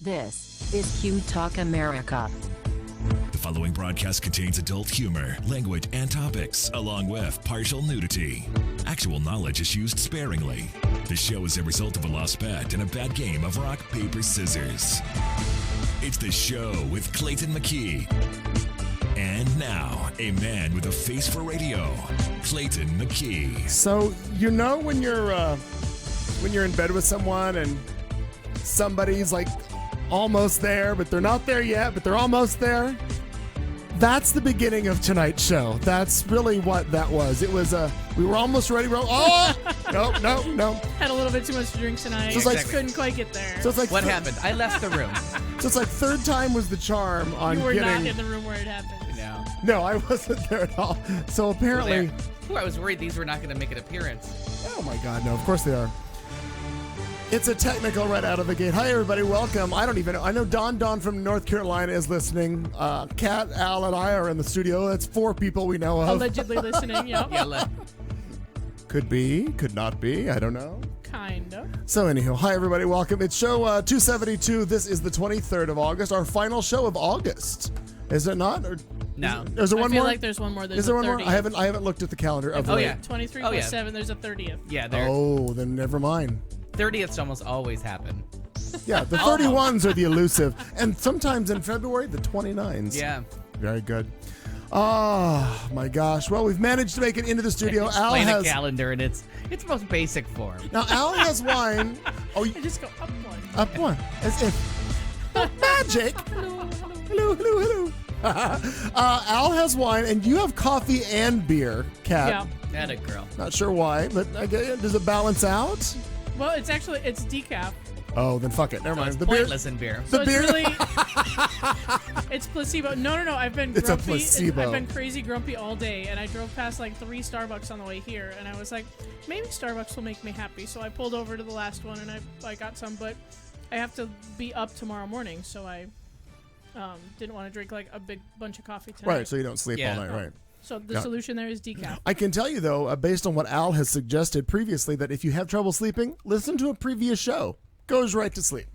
This is Q Talk America. The following broadcast contains adult humor, language, and topics, along with partial nudity. Actual knowledge is used sparingly. The show is a result of a lost bet and a bad game of rock, paper, scissors. It's the show with Clayton McKee. And now, a man with a face for radio, Clayton McKee. So, you know when you're in bed with someone and somebody's like almost there, but they're not there yet, but they're almost there? That's the beginning of tonight's show. That's really what that was. It was we were almost ready. No. Had a little bit too much to drink tonight. So it's like- couldn't quite get there. So it's like What happened? I left the room. So it's like third time was the charm on you were getting. not in the room where it happened. No. No, I wasn't there at all. So apparently, Ooh, I was worried these were not going to make an appearance. oh my God, no! Of course they are. It's a technical right out of the gate. Hi, everybody. Welcome. I don't even know. I know Don from North Carolina is listening. Kat, Al, and I are in the studio. That's 4 people we know of. Allegedly listening, yep. Yeah, Could be, could not be. I don't know. Kind of. So, anyhow, hi, everybody. Welcome. It's show 272. This is the 23rd of August, our final show of August. Is it not? Or No. is there I one feel more? like there's one more. There's Is there a one more? 30th. I haven't looked at the calendar of Oh, late. yeah. 23 Oh, plus yeah. 7, there's a 30th. Yeah, there. Oh, then never mind. 30ths almost always happen. Yeah, the 31s are the elusive. And sometimes in February, the 29s. Yeah. Very good. Oh, my gosh. Well, we've managed to make it into the studio. Al Explain has... a calendar in its most basic form. Now, Al has wine. Oh, I just go up one. up one. As if... Magic. Hello. Al has wine, and you have coffee and beer, Kat. Yeah. That a girl. Not sure why, but I guess, does it balance out? Well, it's decaf. Oh, then fuck it. Never So mind. it's The beer. pointless in beer. So The it's beer- really... it's placebo. No. I've been grumpy. It's a placebo. I've been crazy grumpy all day, and I drove past like 3 Starbucks on the way here, and I was like, maybe Starbucks will make me happy. So I pulled over to the last one, and I got some, but I have to be up tomorrow morning, so I didn't want to drink like a big bunch of coffee tonight. Right, so you don't sleep Yeah. all night, right? So the Yeah. solution there is decaf. I can tell you, though, based on what Al has suggested previously, that if you have trouble sleeping, listen to a previous show. Goes right to sleep.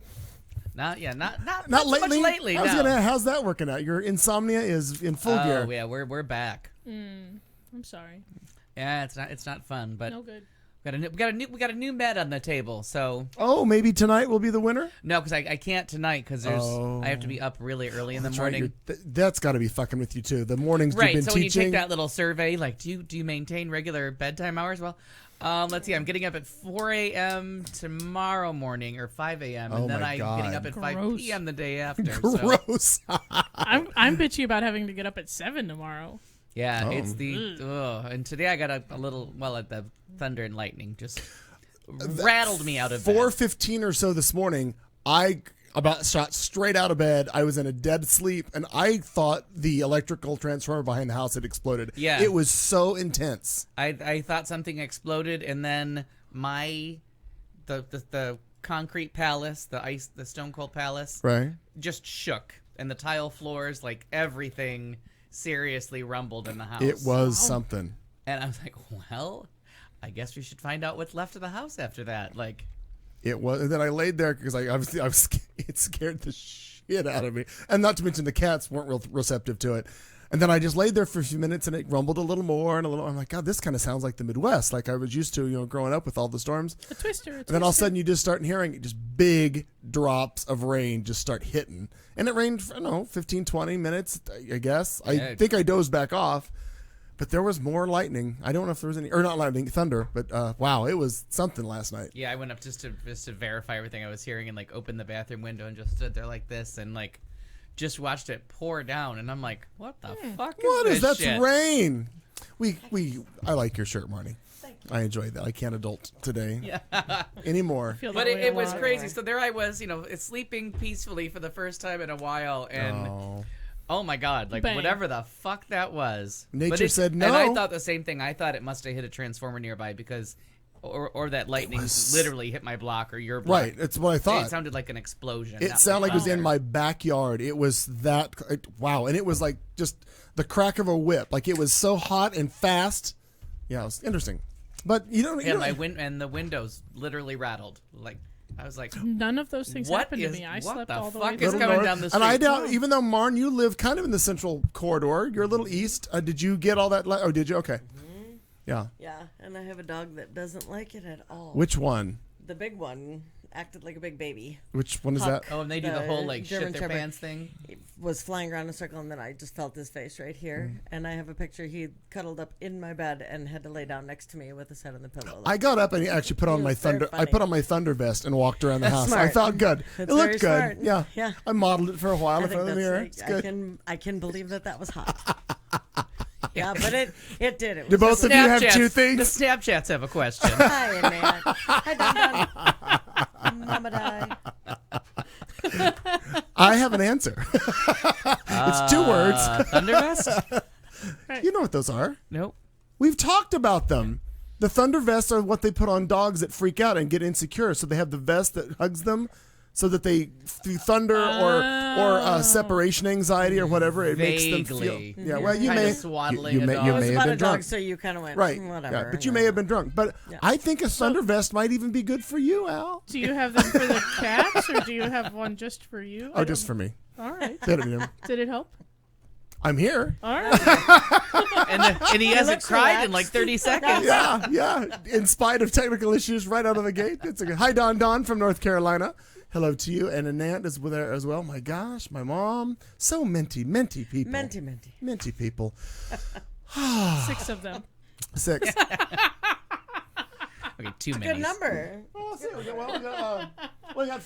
Not Not so lately. much lately. I was no. gonna. How's that working out? Your insomnia is in full gear. Oh yeah, we're back. I'm sorry. Yeah, it's not fun, but No good. we got a new med on the table. So Oh, maybe tonight will be the winner. no, because I can't tonight because I have to be up really early in the That's right, morning. that's got to be fucking with you too. The mornings Right. you've So been when you teaching. take that little survey, like, do you maintain regular bedtime hours? Well, let's see. I'm getting up at 4 a.m. tomorrow morning, or 5 a.m., and Oh then my I'm God. getting up at 5 Gross. p.m. the day after. So, Gross. I'm bitchy about having to get up at 7 tomorrow. yeah, Oh. it's the and today I got up a little. Well, at the thunder and lightning just rattled me out of bed. 4:15 or so this morning, I about shot straight out of bed. I was in a dead sleep, and I thought the electrical transformer behind the house had exploded. Yeah. It was so intense. I thought something exploded, and then the concrete palace, the Stone Cold Palace, Right. just shook, and the tile floors, like everything, seriously rumbled in the house. It was something. And I was like, well, I guess we should find out what's left of the house after that. Like, It was. And then I laid there because it scared the shit out of me. And not to mention the cats weren't real receptive to it. And then I just laid there for a few minutes, and it rumbled a little more and a little. I'm like, God, this kind of sounds like the Midwest, like I was used to, growing up with all the storms. A twister. And then all of a sudden, you just start hearing just big drops of rain just start hitting. And it rained for, 15, 20 minutes, I guess. I Yeah. think I dozed back off. But there was more lightning. I don't know if there was any, or not lightning, thunder. But wow, it was something last night. yeah, I went up just to verify everything I was hearing, and like opened the bathroom window and just stood there like this, and like just watched it pour down, and I'm like, what the fuck is What this is that? shit? Rain. I like your shirt, Marnie. I enjoyed that. I can't adult today anymore. Feel But that way it a was lot. crazy. So there I was, sleeping peacefully for the first time in a while, and oh my God, like Bang. whatever the fuck that was. Nature But said no. And I thought the same thing. I thought it must have hit a transformer nearby because, or that lightning literally hit my block or your block. Right. It's what I It thought. sounded like an explosion. It sounded like it was in my backyard. It was that, wow. And it was like just the crack of a whip. Like it was so hot and fast. Yeah, it was interesting. But you don't. And the windows literally rattled. Like I was like, None of those things What happened to is- me. I what slept the all the fuck way is through. Little coming north. down the And I street. doubt, even though Marn, you live kind of in the central corridor, you're a little east. Did you get all that? Oh, did you? Okay. Yeah. Yeah, and I have a dog that doesn't like it at all. Which one? The big one acted like a big baby. Which one is Huck. that? oh, and they do the whole like German shit their Shepherd. pants thing. He was flying around in a circle, and then I just felt his face right here. Mm. And I have a picture. He cuddled up in my bed and had to lay down next to me with his head on the pillow. I got up and actually put on He my was very thunder. I funny. put on my thunder vest and walked around the That's house. I smart. felt good. That's it looked very good. smart. Yeah. Yeah. I modeled it for a while I in think front of the mirror. that's It's like, good. I can believe that was hot. Yeah, but it did. It was Do both just- of you have Snapchats- two The things? Snapchats have a question. Hi, man. Hi, Don. Mama die. I have an answer. It's 2 words. Thundervest? You know what those are. Nope. We've talked about them. The thunder vests are what they put on dogs that freak out and get insecure. So they have the vest that hugs them so that they, through thunder or separation anxiety or whatever, it makes them feel. Vaguely. Yeah, well, you Kinda may. swaddling you a may, dog. you It was may have about been a drunk. dog, so you kind of went, Right. whatever. Yeah, but you may have been drunk. But I think a thunder vest might even be good for you, Al. Do you have them for the cats, or do you have one just for you? Oh, just for me. All right. Did Did it help? I'm here. All right. And he hasn't looks cried in relaxed. like 30 seconds. Yeah. In spite of technical issues, right out of the gate. It's a good. Hi, Don from North Carolina. Hello to you, and Anant is with there as well. My gosh, my mom. So minty people. Minty people. 6 of them. 6. Okay, too many. Good number. We got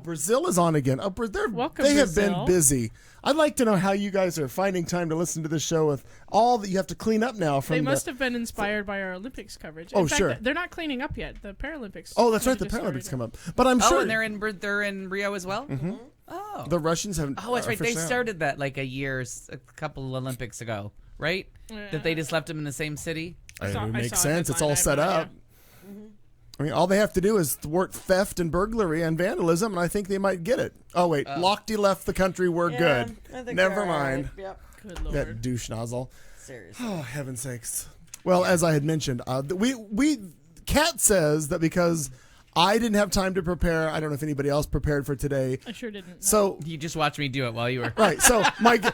Brazil is on again. Welcome, they have been Brazil. busy. I'd like to know how you guys are finding time to listen to this show with all that you have to clean up now from They the. must have been inspired by our Olympics coverage. Oh, In fact, sure. They're not cleaning up yet. The Paralympics. Oh, that's right. The just Paralympics started. come up, but I'm Oh, sure and they're in Rio as well? Mm-hmm. Oh. the Russians have. Oh, that's right. They officially- started that like a couple of Olympics ago, right? That they just left them in the same city. It I makes saw a sense. It's headline, all I set have no up. I mean, all they have to do is thwart theft and burglary and vandalism, and I think they might get it. Oh wait, Lochte left the country. We're Yeah, good. I think Never they're all mind. right. Yep. Good lord. That douche nozzle. Seriously. Oh, heaven's sakes. Well, as I had mentioned, Kat says that because I didn't have time to prepare, I don't know if anybody else prepared for today. I sure didn't. No. So, You just watched me do it while you were. right. So,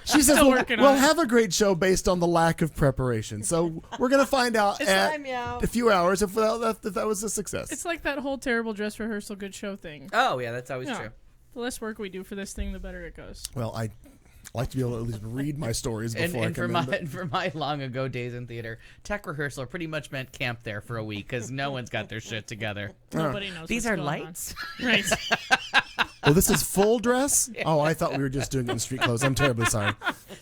she says, Still we'll working on it. have a great show based on the lack of preparation. So, we're going to find out It's at time, meow. a few hours if that was a success. It's like that whole terrible dress rehearsal good show thing. Oh, yeah, that's always Yeah. true. The less work we do for this thing, the better it goes. Well, I like to be able to at least read my stories And, before I and for come my in. but- and for my long ago days in theater, tech rehearsal pretty much meant camp there for a week because no one's got their shit together. Nobody knows. These what's are going lights. On. Right. Oh, this is full dress? Oh, I thought we were just doing it in street clothes. I'm terribly sorry.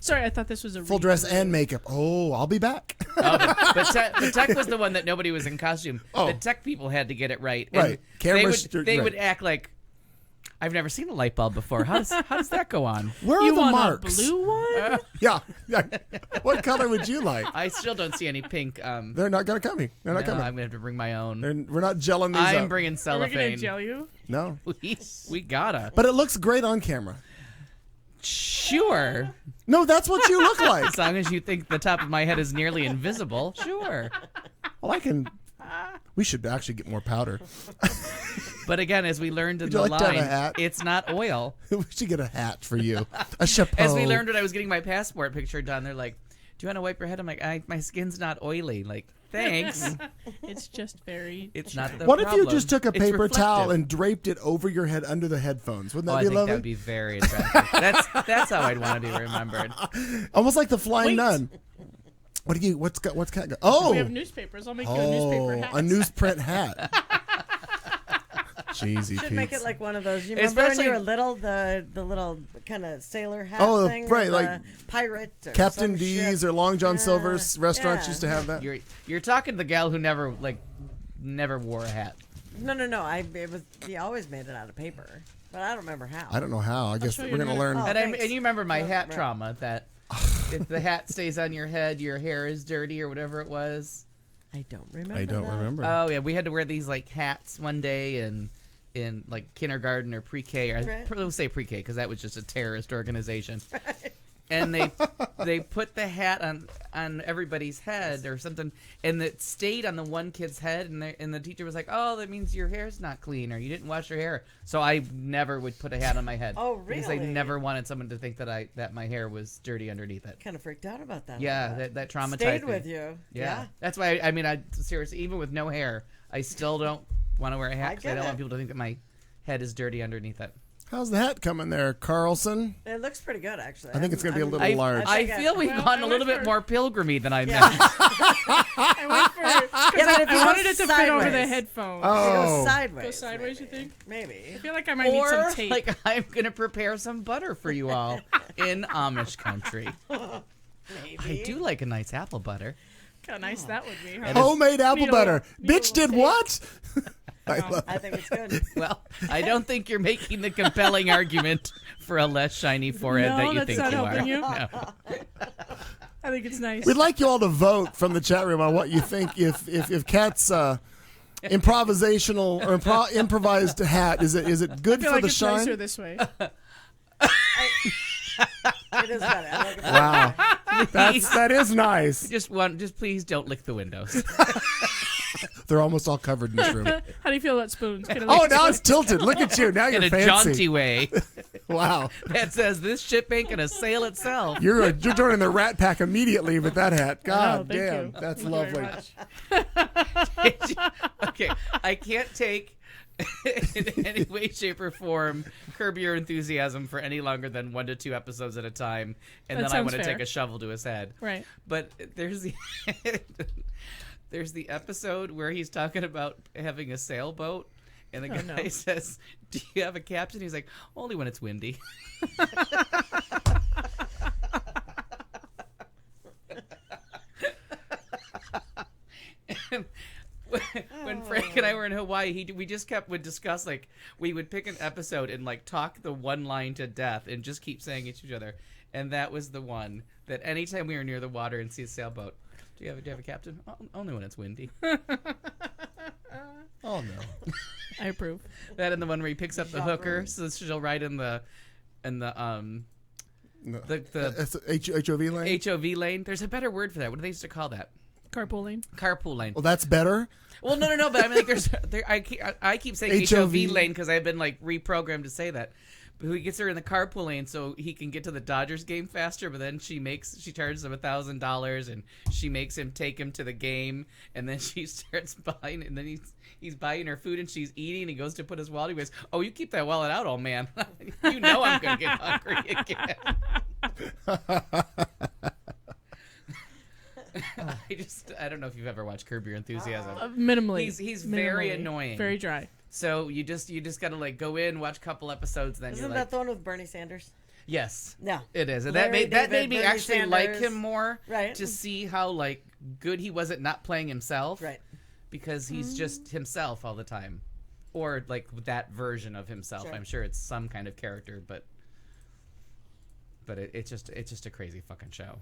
Sorry, I thought this was a Full dress and makeup. Oh, I'll be back. But tech was the one that nobody was in costume. Oh. The tech people had to get it right. And Right. Camera they would right. act like, I've never seen a light bulb before. How does that go on? Where are You the want marks? a blue one? Yeah. What color would you like? I still don't see any pink. They're not going to come. They're not no, coming. I'm gonna have to bring my own. We're not gelling these I'm up. bringing Are we cellophane. gonna gel you? No. We gotta. But it looks great on camera. Sure. No, that's what you look like. As long as you think the top of my head is nearly invisible, sure. Well, I can. We should actually get more powder. But again, as we learned in Would you the like to have a line, hat? it's not oil. We should get a hat for you. A chapeau. As we learned when I was getting my passport picture done, they're like, "Do you want to wipe your head?" I'm like, "My skin's not oily." Like, thanks. It's just very. It's not the What if problem. you just took a It's paper towel reflective. and draped it over your head under the headphones? Wouldn't Oh, that I be think lovely? that would be very attractive. That's how I'd want to be remembered. Almost like the Flying Wait. Nun. What's Cat got? Oh, We have newspapers. I'll make you a newspaper hat. a newsprint hat. Cheesy Should make Pete's. it like one of those. You remember Especially- when you were little, the little kind of sailor hat Oh, thing, right, or like the pirate, or Captain some D's shit. or Long John Yeah, Silver's restaurants yeah. used to have that. You're talking to the gal who never wore a hat. No. He always made it out of paper, but I don't remember how. I don't know how. I guess show we're you gonna in a learn. minute. And, thanks. and you remember my hat right. trauma that if the hat stays on your head, your hair is dirty or whatever it was. I don't remember. I don't that. remember. Oh yeah, we had to wear these like hats one day in like kindergarten or pre-K or Right. let's say pre-K because that was just a terrorist organization. and they put the hat on everybody's head or something, and it stayed on the one kid's head, and the teacher was like, "Oh, that means your hair's not clean, or you didn't wash your hair." So I never would put a hat on my head. Oh, Because I really? never wanted someone to think that my hair was dirty underneath it. Kind of freaked out about that. Yeah, that traumatized Stayed me. with you. Yeah. That's why I seriously, even with no hair, I still don't want to wear a hat because I get don't it. want people to think that my head is dirty underneath it. How's the hat coming there, Carlson? It looks pretty good, actually. I think it's gonna be a little I, large. I think feel we've Well, gone I a went little bit for- more pilgrimy than I Yeah. meant. I went for Yeah, but if you I go wanted it to fit over the sideways. headphones. Go Oh, sideways. Go sideways, maybe. you think? Maybe. I feel like I might need Or some tape. like I'm gonna prepare some butter for you all in Amish country. Maybe. I do like a nice apple butter. How nice that would be. Huh? homemade apple Need a butter. little- need a Bitch little did tape. what? I love I think it's good. Well, I don't think you're making the compelling argument for a less shiny forehead No, that you that's think not you are. helping you? No. I think it's nice. We'd like you all to vote from the chat room on what you think if Kat's improvisational or improvised hat is it good I feel for like the it's shine? nicer this way. It is better. I like it better. Wow, that is nice. Just please don't lick the windows. They're almost all covered in this room. How do you feel about spoons? Can I Oh, lick now spoon? it's tilted. Look at you. Now In you're a fancy. jaunty way Wow, that says this ship ain't gonna sail itself. you're joining the Rat Pack immediately with that hat. God thank damn, you. that's Thank you very lovely. much. Okay, I can't take in any way, shape, or form Curb Your Enthusiasm for any longer than 1 to 2 episodes at a time, and That then I sounds want to fair. take a shovel to his head. Right. But there's the there's the episode where he's talking about having a sailboat, and the guy no. says, "Do you have a captain?" He's like, "Only when it's windy." When Frank and I were in Hawaii, we just would discuss, like, we would pick an episode and like talk the one line to death and just keep saying it to each other. And that was the one that anytime we were near the water and see a sailboat, do you have a captain? Only when it's windy. Oh no. I approve. That and the one where he picks up the Genre. hooker so she'll ride in the No. the It's HOV lane. HOV lane. There's a better word for that. What do they used to call that? Carpooling. Carpool lane. Well, that's better. Well, no, but I mean, like, I keep saying HOV. HOV lane because I've been like reprogrammed to say that. But he gets her in the carpool lane so he can get to the Dodgers game faster. But then she charges him $1,000 and she makes him take him to the game. And then she starts buying, and then he's buying her food and she's eating. And he goes to put his wallet. He goes, "Oh, you keep that wallet out, old man. You know I'm gonna get hungry again." I don't know if you've ever watched Curb Your Enthusiasm. Minimally. He's very Minimally. annoying. Very dry. So you just gotta like go in, watch a couple episodes, then Isn't you're that like, the one with Bernie Sanders? yes, Yeah. it is. And Larry that made David, me Bernie actually like Sanders. him more, Right. to see how like good he was at not playing himself, Right. because he's just himself all the time, or like that version of himself. Sure. I'm sure it's some kind of character, but it's just a crazy fucking show,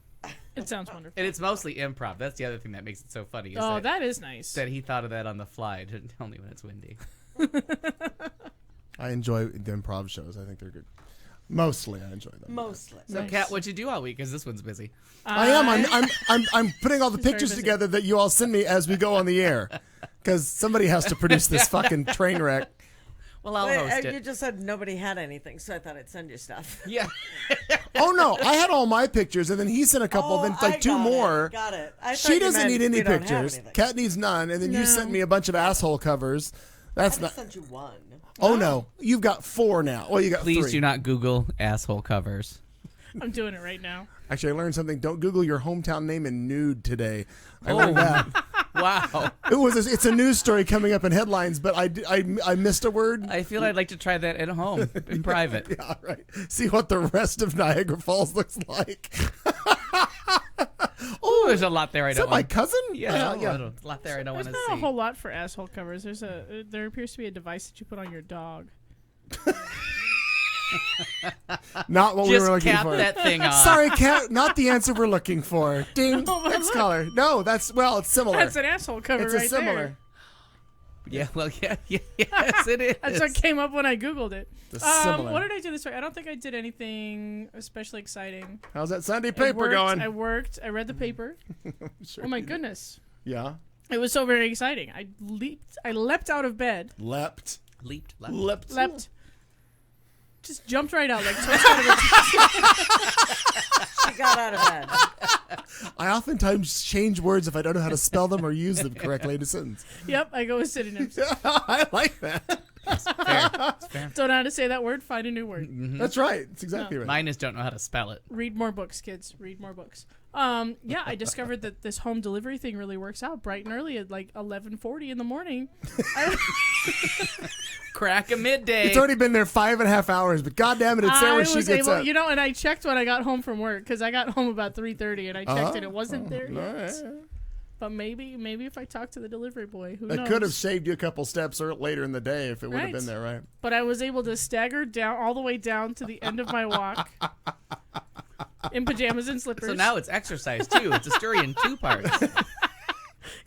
It sounds wonderful. and it's mostly improv. That's the other thing that makes it so funny. Is Oh, that is nice. that he thought of that on the fly, only when it's windy. I enjoy the improv shows. I think they're good. Mostly, I enjoy them. Mostly. So, Nice. Kat, what'd you do all week? Because this one's busy. I am. I'm putting all the He's very pictures busy. together that you all send me as we go on the air, because somebody has to produce this fucking train wreck. Well, I'll Wait, host you it. just said nobody had anything, so I thought I'd send you stuff. Yeah. Oh no, I had all my pictures, and then he sent a couple, then I like 2 got more. It. Got it. I thought She you doesn't meant need any we don't have pictures. anything. Kat needs none, and then you No. sent me a bunch of asshole covers. That's I not. just sent you one. Oh no, you've got 4 now. Well, you got Please 3. do not Google asshole covers. I'm doing it right now. Actually, I learned something. Don't Google your hometown name in nude today. I Oh. learned that. Wow. It's a news story coming up in headlines, but I missed a word. I feel I'd like to try that at home in private. Yeah, right. See what the rest of Niagara Falls looks like. Oh, there's a lot there I Is don't that my want. cousin? Yeah, yeah. there's a lot there I don't There's want to not a see. whole lot for asshole covers. There appears to be a device that you put on your dog. Not what we Just were looking cap for. that thing off. Sorry, Kat. Not the answer we're looking for. Ding. Next caller. No, it's similar. That's an asshole cover It's right a similar. there. Yeah, well, yes, it is. That's what came up when I Googled it. The similar. What did I do this week? I don't think I did anything especially exciting. How's that Sunday I paper worked, going? I worked. I read the paper. Sure Oh my you did. goodness. Yeah. It was so very exciting. I leapt out of bed. Leapt. Leapt. Just jumped right out like toast out of a She got out of bed. I oftentimes change words if I don't know how to spell them or use them correctly in a sentence. Yep, I go with synonyms. I like that. Fair. Don't know how to say that word, find a new word. That's right. It's exactly right. Mine is don't know how to spell it. Read more books, kids. Read more books. Yeah, I discovered that this home delivery thing really works out bright and early at like 11:40 in the morning. Crack a midday. It's already been there 5.5 hours, but goddamn it, it's there I when she was gets able, up. you know, and I checked when I got home from work because I got home about 3:30 and I checked and it wasn't there yet. Right. But maybe if I talk to the delivery boy, who It knows? could have saved you a couple steps later in the day if it would have Right. been there, right? But I was able to stagger down all the way down to the end of my walk in pajamas and slippers. So now it's exercise too. It's a story in 2 parts.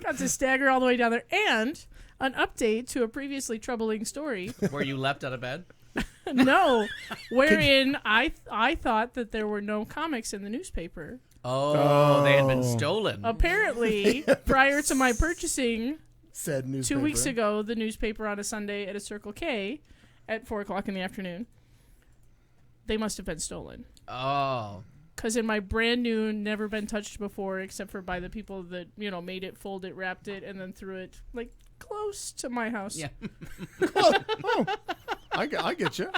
Got to stagger all the way down there, and an update to a previously troubling story. Where you leapt out of bed. No, wherein I thought that there were no comics in the newspaper. Oh, they had been stolen. Apparently, prior to my purchasing Said newspaper. 2 weeks ago the newspaper on a Sunday at a Circle K at 4:00 in the afternoon, they must have been stolen. Oh. Because in my brand new, never been touched before, except for by the people that, you know, made it, folded it, wrapped it, and then threw it, like, close to my house. Yeah. Oh, I get you.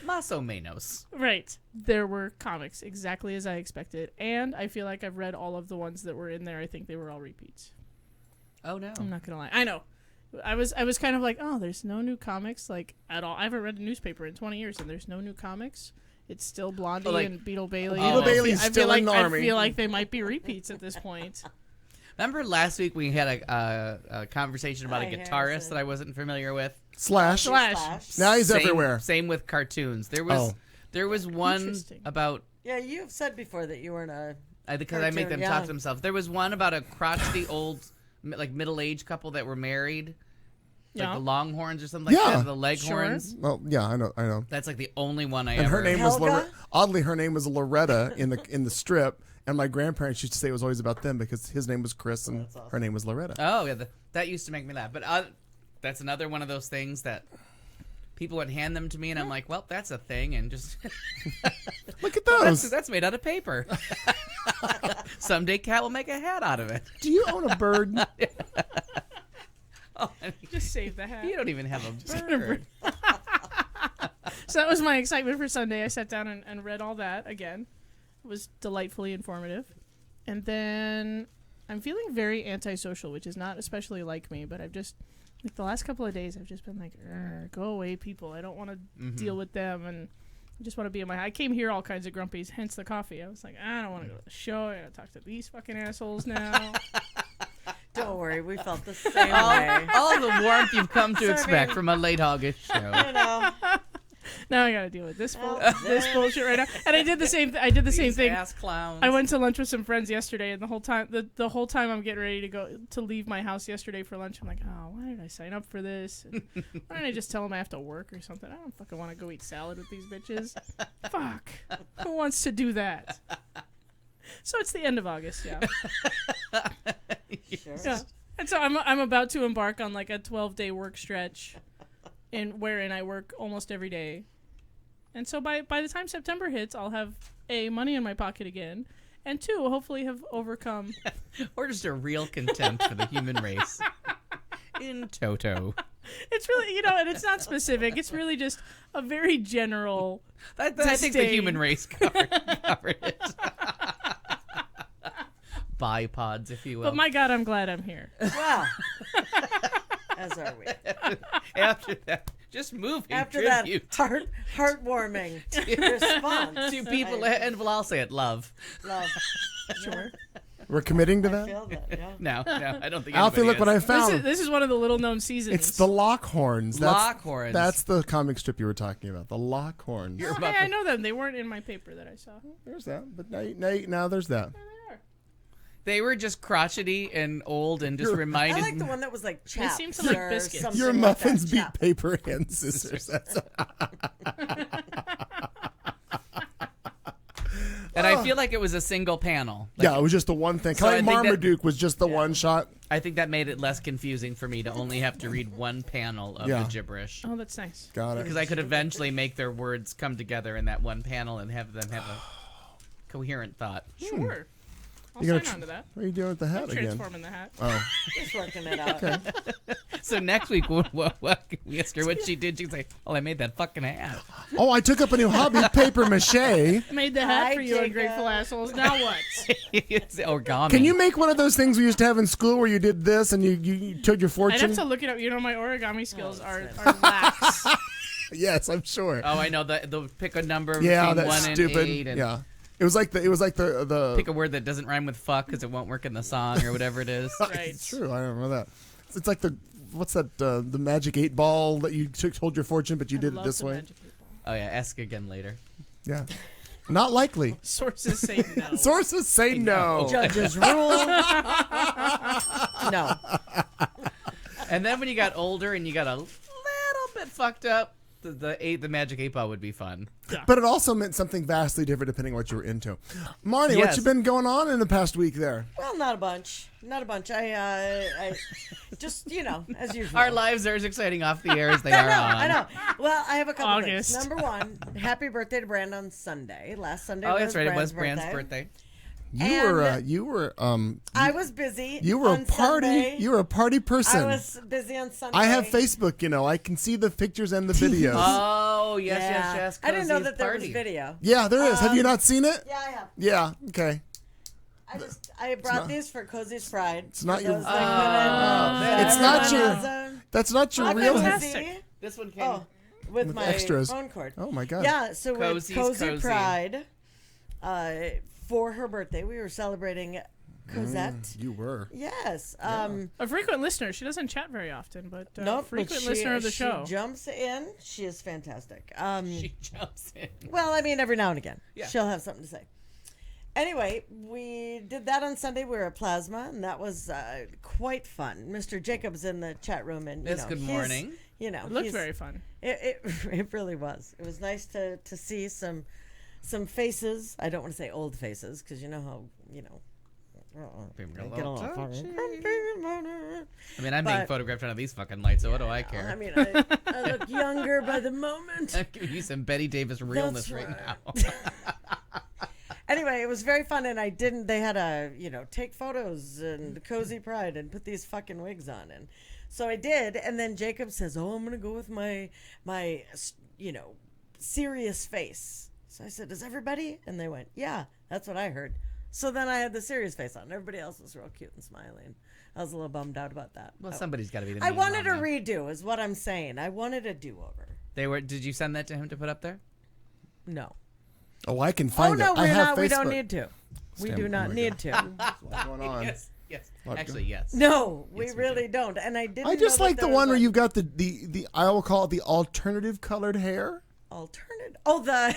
Más o menos. Right. There were comics exactly as I expected. And I feel like I've read all of the ones that were in there. I think they were all repeats. Oh, no. I'm not going to lie. I know. I was kind of like, oh, there's no new comics, like, at all. I haven't read a newspaper in 20 years, and there's no new comics. It's still Blondie like- and Beetle Bailey. Beetle and Bailey's I feel still like, in the army. I feel like they might be repeats at this point. Remember last week we had a conversation about a Hi, guitarist Harrison. that I wasn't familiar with? Slash. Slash. Now he's Same- everywhere. Same with cartoons. There was one Interesting. about Yeah, you've said before that you weren't a. because I make them Cartoon, talk yeah. to themselves. There was one about a crotchety old like middle-aged couple that were married. Like Yeah. the Longhorns or something like Yeah. that, the Leghorns. Well, yeah, I know. That's like the only one I And ever. her name was Helga? oddly her name was Loretta in the strip, and my grandparents used to say it was always about them because his name was Chris and her name was Loretta. Oh yeah, that used to make me laugh. But that's another one of those things that people would hand them to me, and I'm like, well, that's a thing, and just Look at those. that's made out of paper. Someday Cat will make a hat out of it. Do you own a bird? Oh, Just save the hat. you don't even have a bird. So that was my excitement for Sunday. I sat down and read all that again. It was delightfully informative. And then I'm feeling very antisocial, which is not especially like me, but I've just, like the last couple of days, I've just been like, go away, people. I don't want to deal with them. And I just want to be in my, I came here all kinds of grumpies, hence the coffee. I was like, I don't want to go to the show. I got to talk to these fucking assholes now. Don't worry, we felt the same way. All the warmth you've come to Serving. expect from a late August show. You know, Now I got to deal with this Oh, this bullshit right now. And I did the same. I did the same These thing. ass clowns. I went to lunch with some friends yesterday, and the whole time, the whole time I'm getting ready to go to leave my house yesterday for lunch, I'm like, oh, why did I sign up for this? And why didn't I just tell them I have to work or something? I don't fucking want to go eat salad with these bitches. Fuck, who wants to do that? So it's the end of August, yeah. sure. Yeah. And so I'm about to embark on like a 12-day work stretch, wherein I work almost every day. And so by the time September hits, I'll have A, money in my pocket again, and 2, hopefully have overcome. Or just a real contempt for the human race. In toto. It's really, and it's not specific. It's really just a very general. I think the Disdain. human race covered it. Bipods, if you will. But my God, I'm glad I'm here. Well, as are we. After that, just moving After tribute that heartwarming response to people, and well, I'll say it, love. love. Sure. We're committing to I that. feel that. Yeah. No, I don't think Alfie, anybody look what I is. found. This is one of the little-known seasons. It's the Lockhorns. Lockhorns. That's the comic strip you were talking about. The Lockhorns. You're Oh, about hey, I to- know them. They weren't in my paper that I saw. There's that. But now there's that. There they are. They were just crotchety and old and just I reminded like the one that was like chaps. seem to like or biscuits. something Your like muffins that. beat Chap. paper and scissors. And I feel like it was a single panel. Like, Yeah, it was just the one thing. So I Kind of think that- Marmaduke was just the one shot. I think that made it less confusing for me to only have to read one panel of Yeah. the gibberish. Oh, that's nice. Got it. Because I could eventually make their words come together in that one panel and have them have a coherent thought. Sure. I'll You're sign gonna on to that. What are you doing with the hat again? Transforming the hat. Oh, Just working it out. So next week, we ask her what she did. She'd say, "Oh, I made that fucking hat." oh! I took up a new hobby, paper mache. Made the hat Hi, for you, Jacob. ungrateful assholes. Now what? It's origami. Can you make one of those things we used to have in school where you did this and you took your I'd fortune? have to look it up. You know, my origami skills Oh, are that's lax. Yes, I'm sure. Oh, I know the pick a number yeah, between that's 1 stupid. and 8, and Yeah, it was like the pick a word that doesn't rhyme with fuck because it won't work in the song or whatever it is. Right. It's true. I remember that. It's like what's that? The magic 8 ball that you told your fortune, but you I did it love this the way. Magic 8 Ball. Oh yeah, ask again later. Yeah, not likely. Sources say no. Sources say no. Judges rule. No. And then when you got older and you got a little bit fucked up, the magic 8 ball would be fun. But it also meant something vastly different depending on what you were into. Marnie, what Yes. you been going on in the past week there? Well, not a bunch. Not a bunch. I just, as usual. Our lives are as exciting off the air as they I are know, on. I know. Well, I have a couple August. things. Number one, happy birthday to Brand on Sunday. Last Sunday Oh, was that's right. It was Brand's Brand's birthday. You were I was busy. you were on a party. Sunday. You were a party person. I was busy on Sunday. I have Facebook. I can see the pictures and the videos. Oh, yes, Yeah. yes. I didn't know Cozy's that there party. was video. Yeah, there is. Have you not seen it? Yeah, I have. Yeah. Okay. I brought these for Cozy's Pride. It's not your- It's not That's not your real. fantastic. This one came. Oh, with my extras. phone cord. Oh my god. Yeah, so with Cozy's Cozy Cozy. Pride, for her birthday, we were celebrating Cosette. You were. Yes. A frequent listener. She doesn't chat very often, but Nope, frequent but listener of the show. She jumps in. She is fantastic. She jumps in. Well, I mean, every now and again, Yeah. she'll have something to say. Anyway, we did that on Sunday. We were at Plasma, and that was quite fun. Mr. Jacob's in the chat room, and Yes, good morning. You know, It looked he's- very fun. It really was. It was nice to see some faces. I don't want to say old faces because you know how People get a little funny. I mean, I'm being But- photographed under these fucking lights, so what do I care? I mean, I look younger by the moment. I'm giving you some Betty Davis realness That's right right. now. Anyway, it was very fun, and they had a, take photos and Cozy Pride and put these fucking wigs on. And so I did, and then Jacob says, oh, I'm going to go with my serious face. So I said, does everybody? And they went, yeah, that's what I heard. So then I had the serious face on. Everybody else was real cute and smiling. I was a little bummed out about that. Well, somebody's got to be the I mean wanted a mom, man. redo, is what I'm saying. I wanted a do-over. Did you send that to him to put up there? No. Oh, I can find no, it. I we're have not. Facebook. We don't need to. We Stand- do oh not my need to. What's going on? Yes. What, Actually, yes. No, we Yes, we really don't. And I didn't. I just know that like the there one was where a you've got the I will call it the alternative colored hair. alternative. Oh, the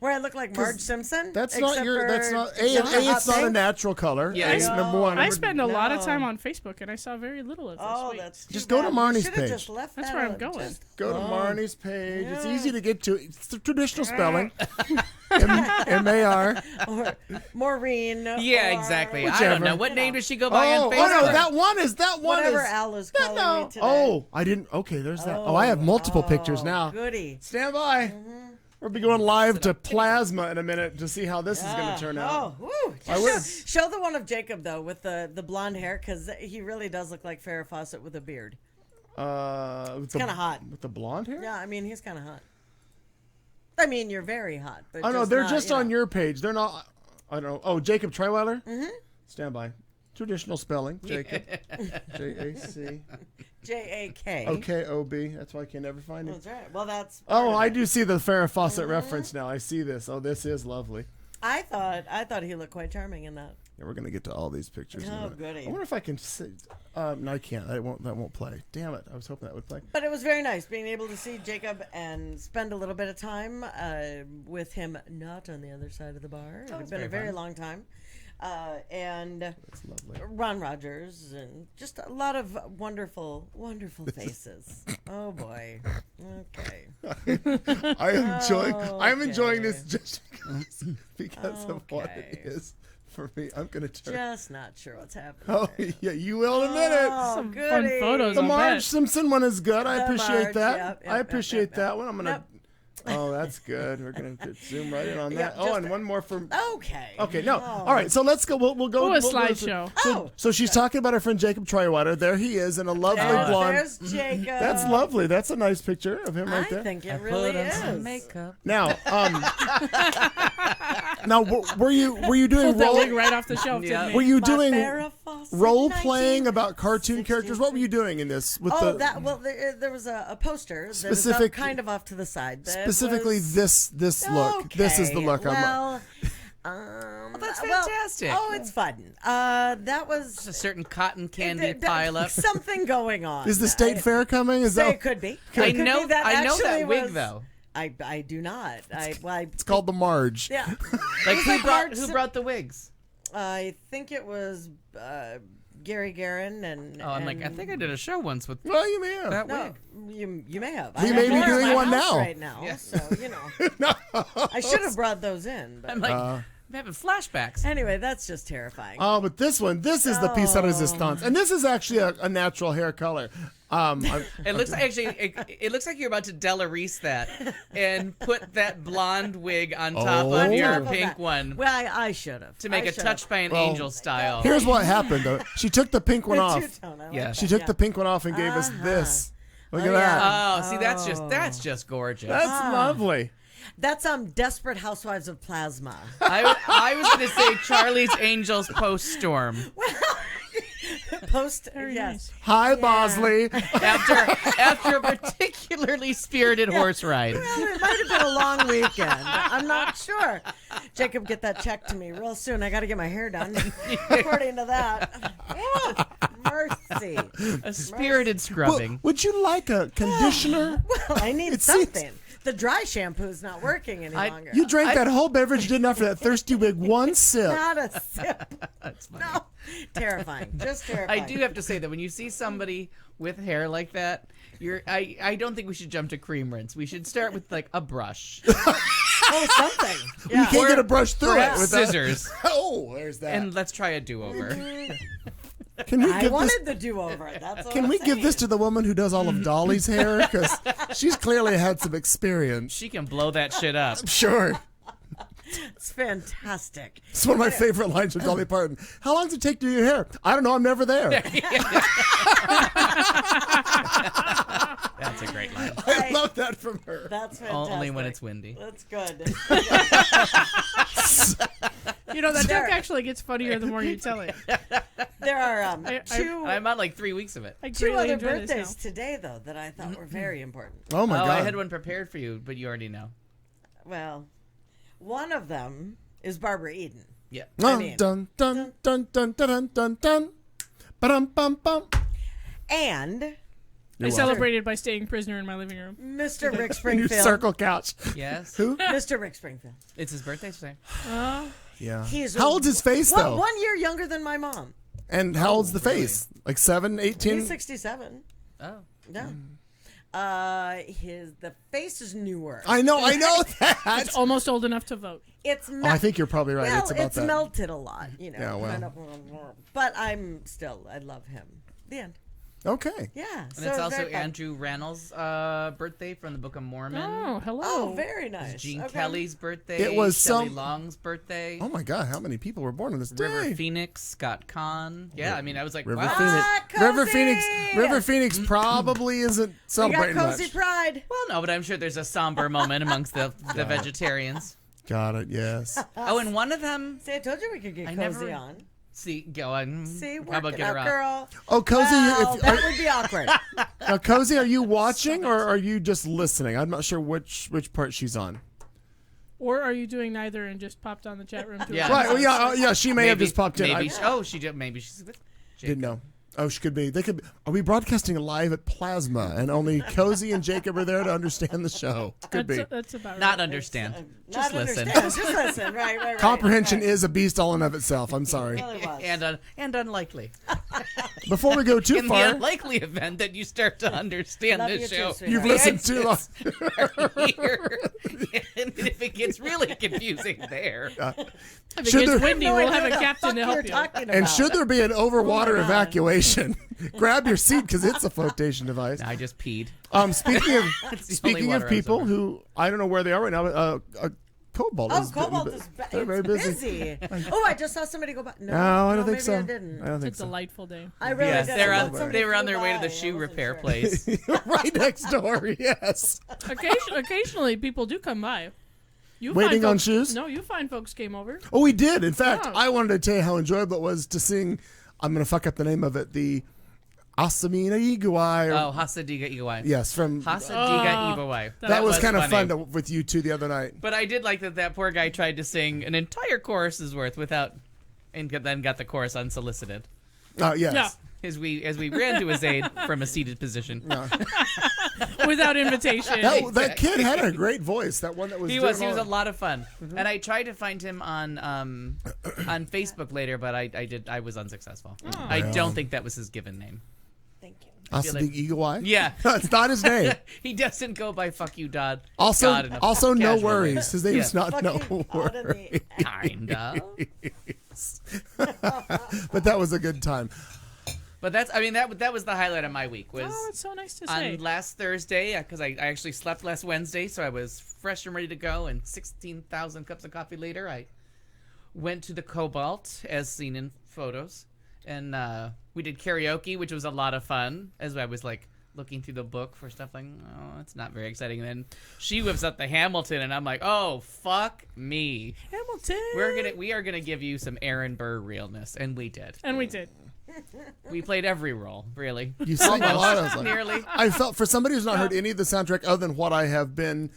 where I look like Marge Simpson. That's not except your. for That's not. it's A, hot it's not a pink? natural color. Yeah, That's I number one. I Number- spend a lot of No. time on Facebook, and I saw very little of this. Oh, week. that's too Just go to bad. Marnie's You should've page. Just left That's that where I'm out. going. Just- Go to Oh. Marnie's page. It's Yeah. easy to get to. It's the traditional spelling. M-A-R. Or Maureen. Yeah, or exactly. I Whichever. don't know. What name does she go by on Oh, Facebook? no, that one is Whatever is. Al is that- calling me today. Oh, I didn't. Okay, there's that. Oh, I have multiple pictures now. Goody. Stand by. We'll be going live to Plasma in a minute to see how this is going to turn out. Oh, woo. I would- Show the one of Jacob though with the blonde hair because he really does look like Farrah Fawcett with a beard. It's kinda hot. with the blonde hair. Yeah, I mean he's kind of hot. I mean you're very hot. But Oh no, just they're not, just you on know. your page. They're not. I don't know. Oh, Jacob Treweiler. Mm-hmm. Stand by. Traditional spelling. Jacob. J-A-C. J-A-K. O-K-O-B. That's why I can never find it. That's right. Well, that's. Oh, part of I it. do see the Farrah Fawcett reference now. I see this. Oh, this is lovely. I thought he looked quite charming in that. Yeah, we're gonna get to all these pictures. in a Oh, minute. goody. I wonder if I can. No, I can't. That won't play. Damn it! I was hoping that would play. But it was very nice being able to see Jacob and spend a little bit of time with him not on the other side of the bar. It had been a very long time. And That's lovely. Ron Rogers, and just a lot of wonderful, wonderful faces. Oh boy. Okay. I'm enjoying this Okay. just because of what it Okay. is for me. I'm gonna turn. Just not sure what's happening. Oh there. yeah, you will in a minute. Oh, Some fun goody. photos. The I'll Marge bet. Simpson one is good. I The appreciate Marge, that. yep, I yep, appreciate yep, that one. I'm gonna. Nope. Oh, that's good. We're gonna zoom right in on Yeah, that. Oh, just and one more for. Okay. Okay, no. Oh. All right, so let's go. We'll go. Ooh, a we'll go- slideshow. So she's talking about her friend Jacob Troywater. There he is in a lovely blonde. There's Jacob. That's lovely. That's a nice picture of him right I there. think it really is. makeup. Now, were you doing Pulled that wig role? right off the shelf, Yeah. didn't Were he? you My doing Farrah Fawcett, role playing 19. about cartoon characters? What were you doing in this? With Oh, the there was a poster that is Specific- up, kind of off to the side. that specifically was- this look. This is the Okay, look. Well, that's well, fantastic. oh, it's fun. That was Just a certain cotton candy th- pile up. Something going on. Is the state fair coming? Is Say that? it could be. I It could know. be that I know that actually wig was- though. I do not. It's called the Marge. Yeah. Like was like Marge who Sim- brought the wigs? I think it was Gary Guerin and. Oh, I'm like, I think I did a show once with Well, you may have. that No, wig. you may have. We I may have be more in doing my one house now. right now. Yeah. So I should have brought those in. But I'm like, I'm having flashbacks. anyway, that's just terrifying. Oh, but this is the piece de resistance, and this is actually a natural hair color. It looks it looks like you're about to Della Reese that and put that blonde wig on top Oh. of On your top of pink that. one Well, I should have to make a touch by an angel style. Here's what happened though. She took the pink one off. Yeah. She took the pink one off and gave us this. Look at Oh, that. yeah. Oh, see, that's just gorgeous. That's lovely. That's Desperate Housewives of Plasma. I was going to say Charlie's Angels post storm Post. Very yes. nice. Hi, Bosley. after a particularly spirited horse ride. Well, it might have been a long weekend. I'm not sure. Jacob, get that check to me real soon. I got to get my hair done. According to that. Oh, mercy. A spirited scrubbing. Would you like a conditioner? Well, I need It seems- something. The dry shampoo's not working any longer. You drank that whole beverage, didn't after that thirsty wig one sip. Not a sip. That's funny. No. Terrifying. Just I terrifying. do have to say that when you see somebody with hair like that, I don't think we should jump to cream rinse. We should start with like a brush Oh, something. You Yeah. can't get a brush through it or without scissors, Oh, there's that. and let's try a do-over. Can we I give wanted this? the do-over. That's all Can I'm we give this to the woman who does all of Dolly's hair? Because she's clearly had some experience. She can blow that shit up. Sure. It's fantastic. It's one of my favorite lines from Dolly Parton. How long does it take to do your hair? I don't know. I'm never there. That's a great line. I love that from her. That's fantastic. Only when it's windy. That's good. You know, that Sure. joke actually gets funnier the more you tell it. There are I- two I'm on like 3 weeks of it. I two greatly other enjoy this now. birthdays today, though, that I thought were very important. Oh my Oh, god. I had one prepared for you, but you already know. Well, one of them is Barbara Eden. Yeah. Dun, mean- dun dun dun dun dun dun dun. Ba-dum, bum, bum. And I celebrated by staying prisoner in my living room. Mr. Rick New Springfield. circle couch. Yes. Who? Mr. Rick Springfield. It's his birthday today. Yeah. He's How old's his face though? 1 year younger than my mom. And how old's the face? Like 7, 18? He's 67. Oh. Yeah. The face is newer. I know that. It's almost old enough to vote. It's Oh, I think you're probably right. well, it's about that. melted a lot, you know. Yeah, well. kind of, but I love him. The end. Okay. Yeah. And so it's also very fun. Andrew Rannell's birthday from the Book of Mormon. Oh, hello. Oh, very nice. Gene Okay. Kelly's birthday. It was Shelley some- Long's birthday. Oh my God, how many people were born on this River day? Phoenix, Scott Kahn. Yeah, I mean, I was like, River wow. Phoenix. Cozy! River Phoenix probably isn't We got celebrating Cozy much. Pride. Well, no, but I'm sure there's a somber moment amongst the vegetarians. Got it. Yes. Oh, and one of them. See, I told you we could get I Cozy never- on. See, go on. See, How work about it get her out, out? girl. Oh, Cozy, Well, if, that would be awkward. now, Cozy, are you watching or are you just listening? I'm not sure which part she's on. Or are you doing neither and just popped on the chat room? To Yeah. Right. Well, yeah. Yeah. She may have Maybe- just popped in. Maybe. I She did. Maybe she's with. didn't know. Oh, she could be. They could. Are we broadcasting live at Plasma, and only Cozy and Jacob are there to understand the show? Could be. That's about Not right. understand. Not Just listen. understand. Just listen. Right. Comprehension right. is a beast all in of itself. I'm sorry. It really was. And unlikely. Before we go too In the far, unlikely event that you start to understand Love this you too, show, sweetheart. you've The listened too long. are here. And if it gets really confusing there, If it Should gets there- windy, No we'll idea have a what the captain fuck to you're help you. talking And about. should there be an overwater God. evacuation, grab your seat because it's a flotation device. I just peed. Speaking of That's the only speaking water of I was people over. who I don't know where they are right now. Cobalt. Oh, is Cobalt bu- is they're very busy. Oh, I just saw somebody go by. No, No, I don't think maybe so. I didn't. I don't It's think a so. delightful day. I really Yes, did. they're I on. thought somebody They were on flew their way to by. the I shoe wasn't repair sure. place. Right next door. Yes. Occasionally, people do come by. You Waiting find on folks, shoes? No, you find folks came over. Oh, we did. In fact, Yeah. I wanted to tell you how enjoyable it was to sing. I'm going to fuck up the name of it. The Asamina Iguai. Oh, Hasadiga Iwai. Yes, from Hasadiga Iwai. that was kind of funny. fun with you two the other night. But I did like that poor guy tried to sing an entire chorus's worth without, and then got the chorus unsolicited. Oh, yes. Yeah. As we ran to his aid from a seated position. Without invitation. That kid had a great voice. That one that was He doing was a all- lot of fun, and I tried to find him on Facebook later, but I was unsuccessful. I don't think that was his given name. Thank you. Asamina Iguai? Yeah, It's not his name. he doesn't go by "fuck you, Dodd." Also, God in a no casual way. worries. His name's Yeah. not No Fucking odd in Worries. the- Kinda. But that was a good time. But that was the highlight of my week. Was Oh, it's so nice to say. on last Thursday, because I actually slept last Wednesday, so I was fresh and ready to go. And 16,000 cups of coffee later, I went to the Cobalt, as seen in photos, and we did karaoke, which was a lot of fun. As I was like looking through the book for stuff, like, oh, it's not very exciting. And then she whips up the Hamilton, and I'm like, oh, fuck me. Hamilton. We are gonna give you some Aaron Burr realness, and we did. And we did. We played every role, really. You sang a lot of them. Nearly. I felt for somebody who's not heard any of the soundtrack other than what I have been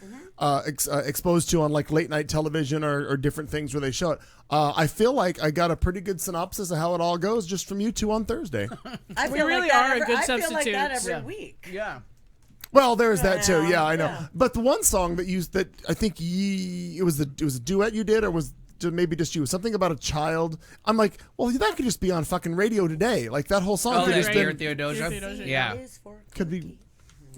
exposed to on like late night television or different things where they show it. I feel like I got a pretty good synopsis of how it all goes just from you two on Thursday. I We feel really like that are a every- good I feel like that substitutes. every week. Yeah. Well, there's that too. Yeah, Yeah, I know. yeah. But the one song that I think it was a duet you did, or was maybe just you, something about a child. I'm like, well, that could just be on fucking radio today. Like that whole song Oh, could that just Dear been, Theodosia? Theodosia. Yeah. Is for could be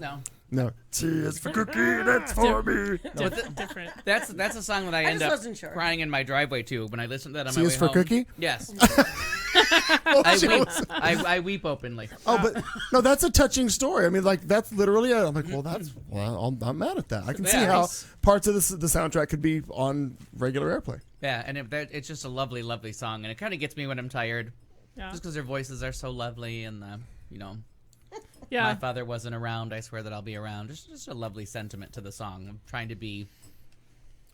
No. no. Cheers for cookie, that's for me. No. Different. That's a song that I end just up wasn't sure. crying in my driveway to when I listen to that on my Cheers way for home. cookie? Yes. Oh, I she weep. was- I weep openly. Oh, but no, that's a touching story. I mean, like that's literally. I'm like, well, I'm not mad at that. I can see Yeah. how parts of the soundtrack could be on regular airplay. Yeah, and it's just a lovely, lovely song, and it kind of gets me when I'm tired, Yeah. just because their voices are so lovely, and my Yeah. father wasn't around. I swear that I'll be around. Just a lovely sentiment to the song. I'm trying to be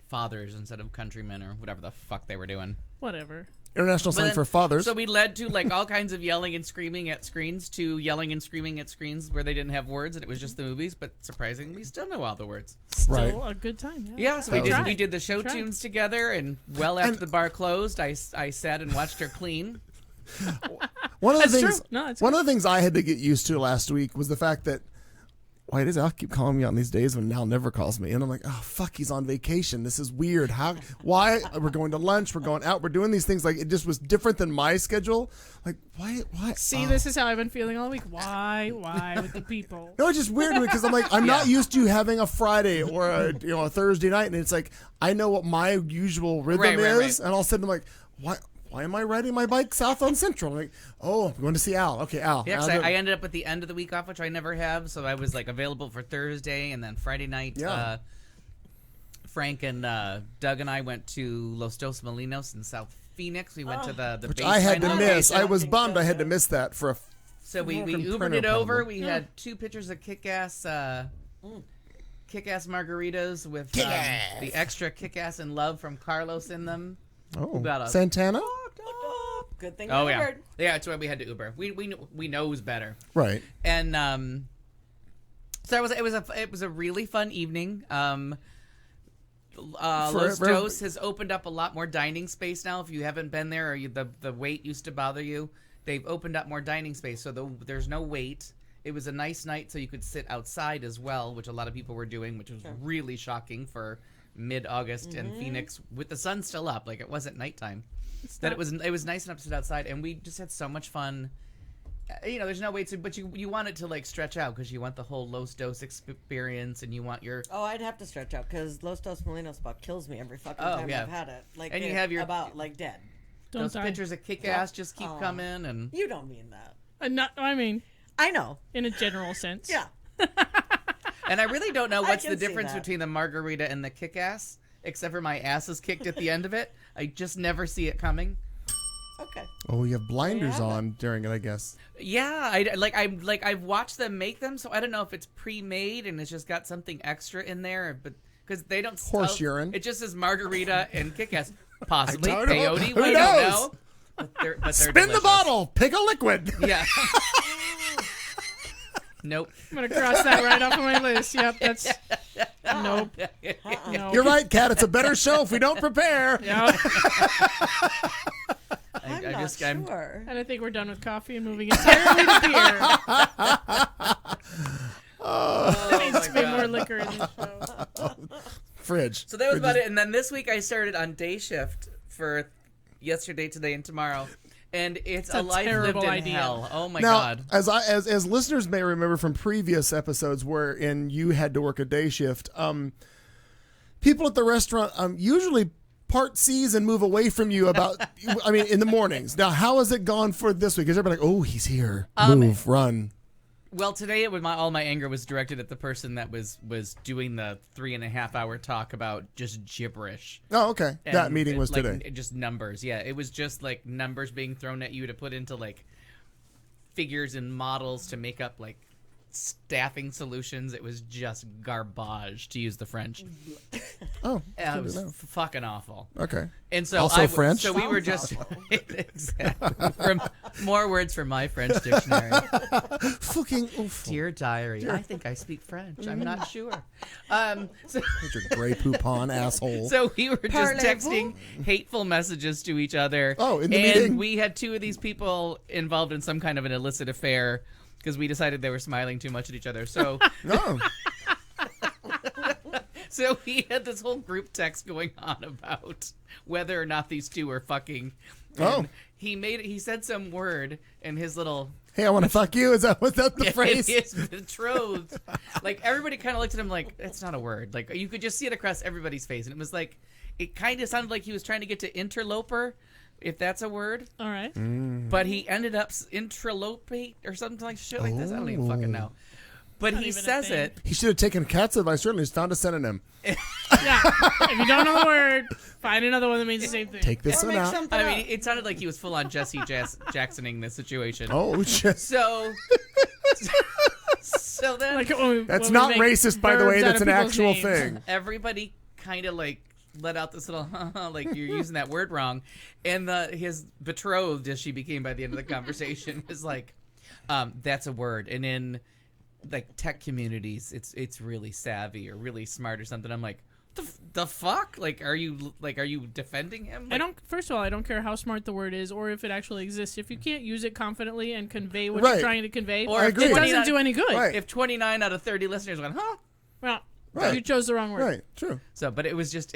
fathers instead of countrymen or whatever the fuck they were doing. Whatever. International But song then- for fathers. So we led to like all kinds of yelling and screaming at screens to yelling and screaming at screens where they didn't have words and it was just the movies, but surprisingly, we still know all the words. Right. Still a good time. Yeah. Yeah, so we That was did the show Tried. tunes together, and well after the bar closed, I sat and watched her clean. One of the That's things. true. No, it's one of the things I had to get used to last week was the fact that. Why does Al keep calling me on these days when Al never calls me? And I'm like, oh fuck, he's on vacation. This is weird. How? Why? We're going to lunch. We're going out. We're doing these things. Like it just was different than my schedule. Like why? See, Oh. this is how I've been feeling all week. Why with the people? No, it's just weird because I'm like, I'm not used to having a Friday or a Thursday night, and it's like I know what my usual rhythm Right, is, right. and all of a sudden I'm like, why am I riding my bike south on Central? I'm like, oh, I'm going to see Al. Okay, Al. Yeah, 'cause Al, I ended up at the end of the week off, which I never have, so I was like available for Thursday, and then Friday night. Yeah. Frank and Doug and I went to Los Dos Molinos in South Phoenix. We went to the which baseline I had to location. miss. I was bummed. I had to miss that for a. So we fucking Ubered printer it over. problem. We had 2 pitchers of kick-ass margaritas with the extra kick-ass and love from Carlos in them. Oh, got a- Santana. Good thing. Oh you yeah, heard. yeah. That's why we had to Uber. We knows better. Right. And so it was a really fun evening. Los For- Dos has opened up a lot more dining space now. If you haven't been there or the wait used to bother you, they've opened up more dining space, so there's no wait. It was a nice night, so you could sit outside as well, which a lot of people were doing, which was really shocking for mid-August in Phoenix with the sun still up. Like, it wasn't nighttime. It was nice enough to sit outside, and we just had so much fun. There's no way to, but you want it to like stretch out because you want the whole Los Dos experience, and you want your. Oh, I'd have to stretch out because Los Dos Molinos about kills me every fucking time I've had it. Like, and you have your about like dead. Those pictures of Kick-Ass just keep coming, and you don't mean that. I mean, I know in a general sense. Yeah. And I really don't know what's the can see difference that. between the margarita and the Kick-Ass, except for my ass is kicked at the end of it. I just never see it coming. Okay. Oh, you have blinders on during it, I guess. Yeah, I've watched them make them, so I don't know if it's pre-made and it's just got something extra in there, but because they don't Horse urine. It just says margarita and Kick-Ass, possibly I don't know. peyote. Who We knows? don't know. But they're Spin delicious. the bottle. Pick a liquid. Yeah. Nope. I'm gonna cross that right off of my list. Yep, that's nope. Nope. You're right, Kat. It's a better show if we don't prepare. Yep. I'm not sure. And I think we're done with coffee and moving entirely to beer. There needs to be more liquor in this show. Fridge. So that was about it. And then this week I started on day shift for yesterday, today, and tomorrow. And it's a life lived terrible in idea. hell. Oh my Now, God. as listeners may remember from previous episodes wherein you had to work a day shift, people at the restaurant usually part seas and move away from you about, in the mornings. Now, how has it gone for this week? Is everybody like, oh, he's here. Move, run. Well, today it was all my anger was directed at the person that was doing the 3.5 hour talk about just gibberish. Oh, okay. That And meeting was like, today. Just numbers. Yeah, it was just like numbers being thrown at you to put into like figures and models to make up like staffing solutions. It was just garbage, to use the French. Oh, It was fucking awful. okay. And so Also French? So we were just exactly from more words from my French dictionary. Fucking awful. Dear diary, I think I speak French. I'm not sure. So Your Grey Poupon asshole. So we were just Parlez-vous? texting hateful messages to each other. Oh, in the and meeting? we had two of these people involved in some kind of an illicit affair because we decided they were smiling too much at each other. So, No. so we had this whole group text going on about whether or not these two were fucking. And Oh. he said some word in his little. Hey, I want to fuck you. Was that the phrase? His betrothed. Like everybody kind of looked at him like it's not a word. Like you could just see it across everybody's face, and it was like it kind of sounded like he was trying to get to interloper, if that's a word. All right. But he ended up intralopate or something like shit like this. I don't even fucking know. But he even a says thing. it. He should have taken Kat's advice. Certainly, he's found a synonym. Yeah. If you don't know the word, find another one that means the same thing. Take this Or one make out. something I mean, up. it sounded like he was full on Jesse Jacksoning this situation. Oh, shit. So then Like, That's when we not make racist, by the way. verbs out That's of an people's actual names. thing. everybody kind of like let out this little like you're using that word wrong, and his betrothed, as she became by the end of the conversation, was like, "That's a word," and in like tech communities, it's really savvy or really smart or something. I'm like, the fuck? Like, are you defending him? I don't. First of all, I don't care how smart the word is or if it actually exists. If you can't use it confidently and convey what Right. you're trying to convey, Or I it agree. doesn't do any good. Right. If 29 out of 30 listeners went, huh? Well, Right. you chose the wrong word. Right. True. So, but it was just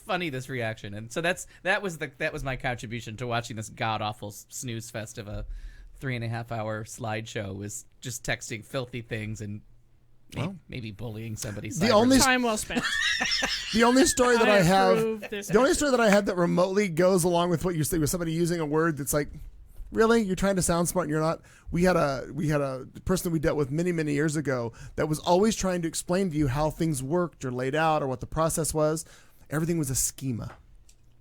funny, this reaction, and so that was my contribution to watching this god awful snooze fest of a 3.5 hour slideshow, was just texting filthy things and maybe bullying somebody. The only Time well spent. the only story that I have, approve this the only action. story that I had that remotely goes along with what you say, with somebody using a word that's like, really, you're trying to sound smart and you're not. We had a person that we dealt with many years ago that was always trying to explain to you how things worked or laid out or what the process was. Everything was a schema.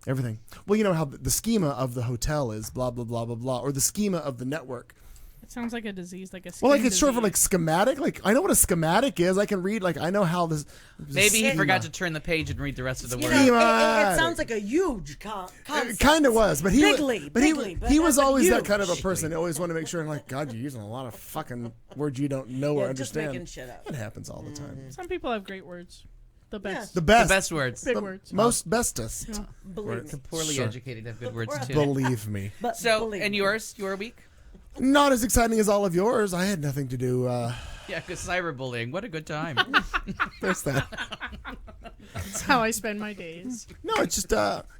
Everything. Well, you know how the schema of the hotel is blah blah blah blah blah, or the schema of the network. It sounds like a disease, like a Well, like skin it's short for disease. like schematic. Like I know what a schematic is. I can read. Like I know how this. Maybe he schema. forgot to turn the page and read the rest of the You word. know, Schema. it sounds like a huge concept. It kind of was, but he Bigly, but he, bigly, but he was not always that huge. kind of a person. He always wanted to make sure. I'm like, God, you're using a lot of fucking words you don't know or Yeah, just understand. making shit up. It happens all the time. Some people have great words. The best. The The best, best words. Big the words. most bestest. Believe me. The poorly Sure. educated have good words too. Believe me. But So, believe and me. your week? Not as exciting as all of yours. I had nothing to do. Yeah, because cyberbullying. What a good time. There's that. That's how I spend my days. No, it's just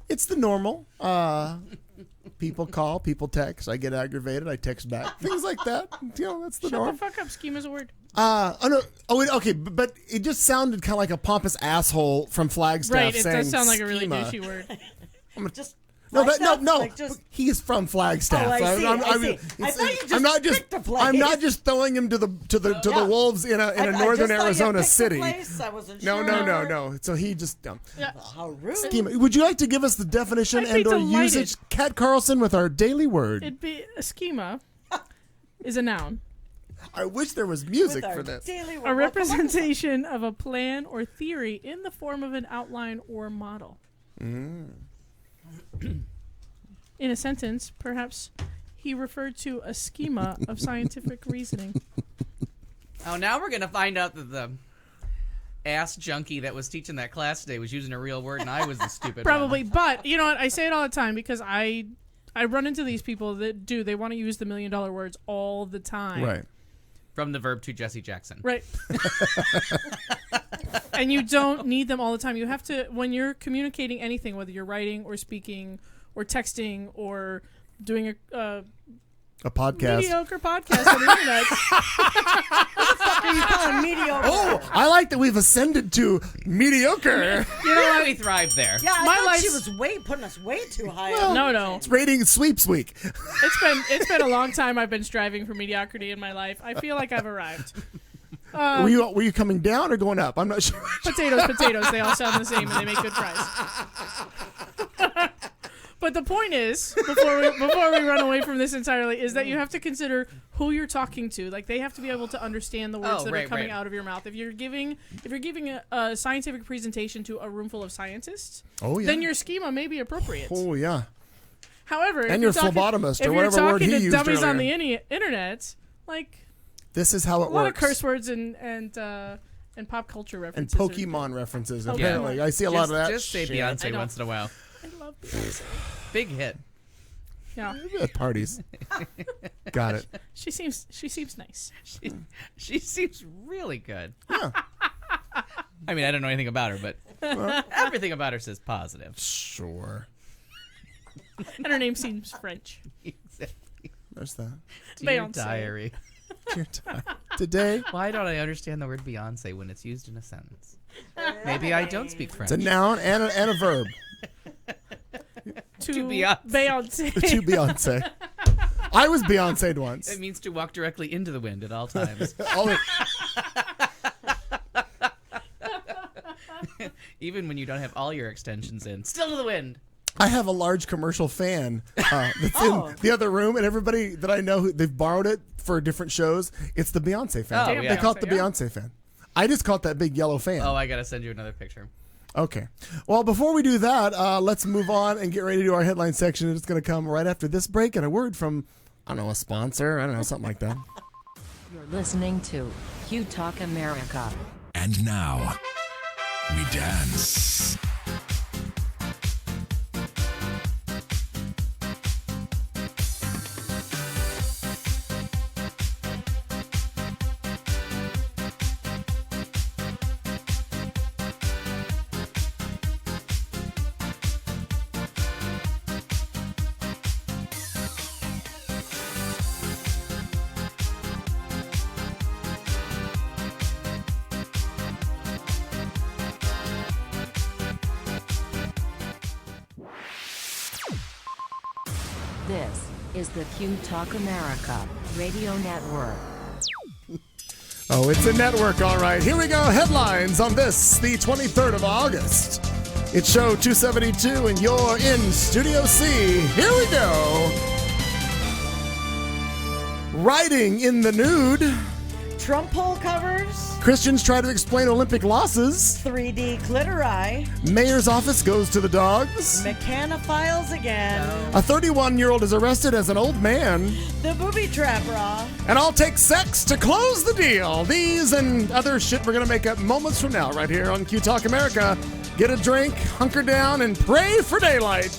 it's the normal. People call, people text. I get aggravated. I text back. Things like that. You know, that's the Shut norm. the fuck up. Schema's a word. Oh no. Oh, wait, okay. But it just sounded kind of like a pompous asshole from Flagstaff. Right, it saying does sound like a really schema. douchey word. Just No, Flagstaff? no. Like just, He is from Flagstaff. Oh, I see, I see. it's- I thought you just I'm not picked a place. I'm not just throwing him to the Yeah. wolves in a I northern just thought you Arizona picked a city. place. I wasn't No, sure. no. So he just How rude. schema. Would you like to give us the definition I'd be and/or delighted. usage, Kat Carlson, with our daily word? It'd be a schema is a noun. I wish there was music With our for this. daily A work. representation of a plan or theory in the form of an outline or model. In a sentence, perhaps he referred to a schema of scientific reasoning. Oh, now we're going to find out that the ass junkie that was teaching that class today was using a real word and I was the stupid Probably, one. but you know what? I say it all the time because I run into these people that they want to use the $1 million words all the time. Right. From the verb to Jesse Jackson. Right. And you don't need them all the time. You have to, when you're communicating anything, whether you're writing or speaking or texting or doing a A podcast. mediocre podcast on the internet. Are you calling mediocre? Oh, I like that we've ascended to mediocre. You know what? We thrive there. Yeah, I My thought she life's- was putting us way too high. No. It's rating sweeps week. It's been a long time I've been striving for mediocrity in my life. I feel like I've arrived. Were you coming down or going up? I'm not sure. Potatoes, they all sound the same and they make good fries. But the point is, before we run away from this entirely, is that you have to consider who you're talking to. Like they have to be able to understand the words that are coming out of your mouth. If you're giving a scientific presentation to a room full of scientists, Oh yeah. then your schema may be appropriate. Oh yeah. However, And if your you're talking- phlebotomist or if whatever you're word talking he to used dummies on earlier. the internet, like This is how it a lot works. of curse words and pop culture and references. Pokemon references. Pokemon. Apparently, I see a lot of that. Just say shit. I Beyonce know. once in a while. I love Beyonce. Big hit. Yeah, At parties. Got it. she seems nice. She seems really good. Yeah. I mean, I don't know anything about her, but everything about her says positive. Sure. And her name seems French. Exactly. There's that. Dear Beyonce. diary. Dear time. Today, Why don't I understand the word Beyonce when it's used in a sentence? Maybe I don't speak French. it's a noun and a verb. To Beyonce. Beyonce. To Beyonce. I was Beyonce'd once. It means to walk directly into the wind at all times. Even when you don't have all your extensions in. Still to the wind. I have a large commercial fan that's Oh. in the other room, and everybody that I know, they've borrowed it for different shows. It's the Beyonce fan. Oh, They yeah. call it the Beyonce, Beyonce fan. I just call it that big yellow fan. Oh, I got to send you another picture. Okay. Well, before we do that, let's move on and get ready to do our headline section. It's going to come right after this break and a word from, I don't know, a sponsor. I don't know, something like that. You're listening to Q Talk America. And now, we dance. This is the Q Talk America Radio Network. Oh, it's a network, all right. Here we go. Headlines on this, the 23rd of August. It's show 272, and you're in Studio C. Here we go. Writing in the nude. Trump poll covers. Christians try to explain Olympic losses. 3D clitori. Mayor's office goes to the dogs. McCanna files again. A 31-year-old is arrested as an old man. The booby trap raw. And I'll take sex to close the deal. These and other shit we're going to make up moments from now right here on Q Talk America. Get a drink, hunker down, and pray for daylight.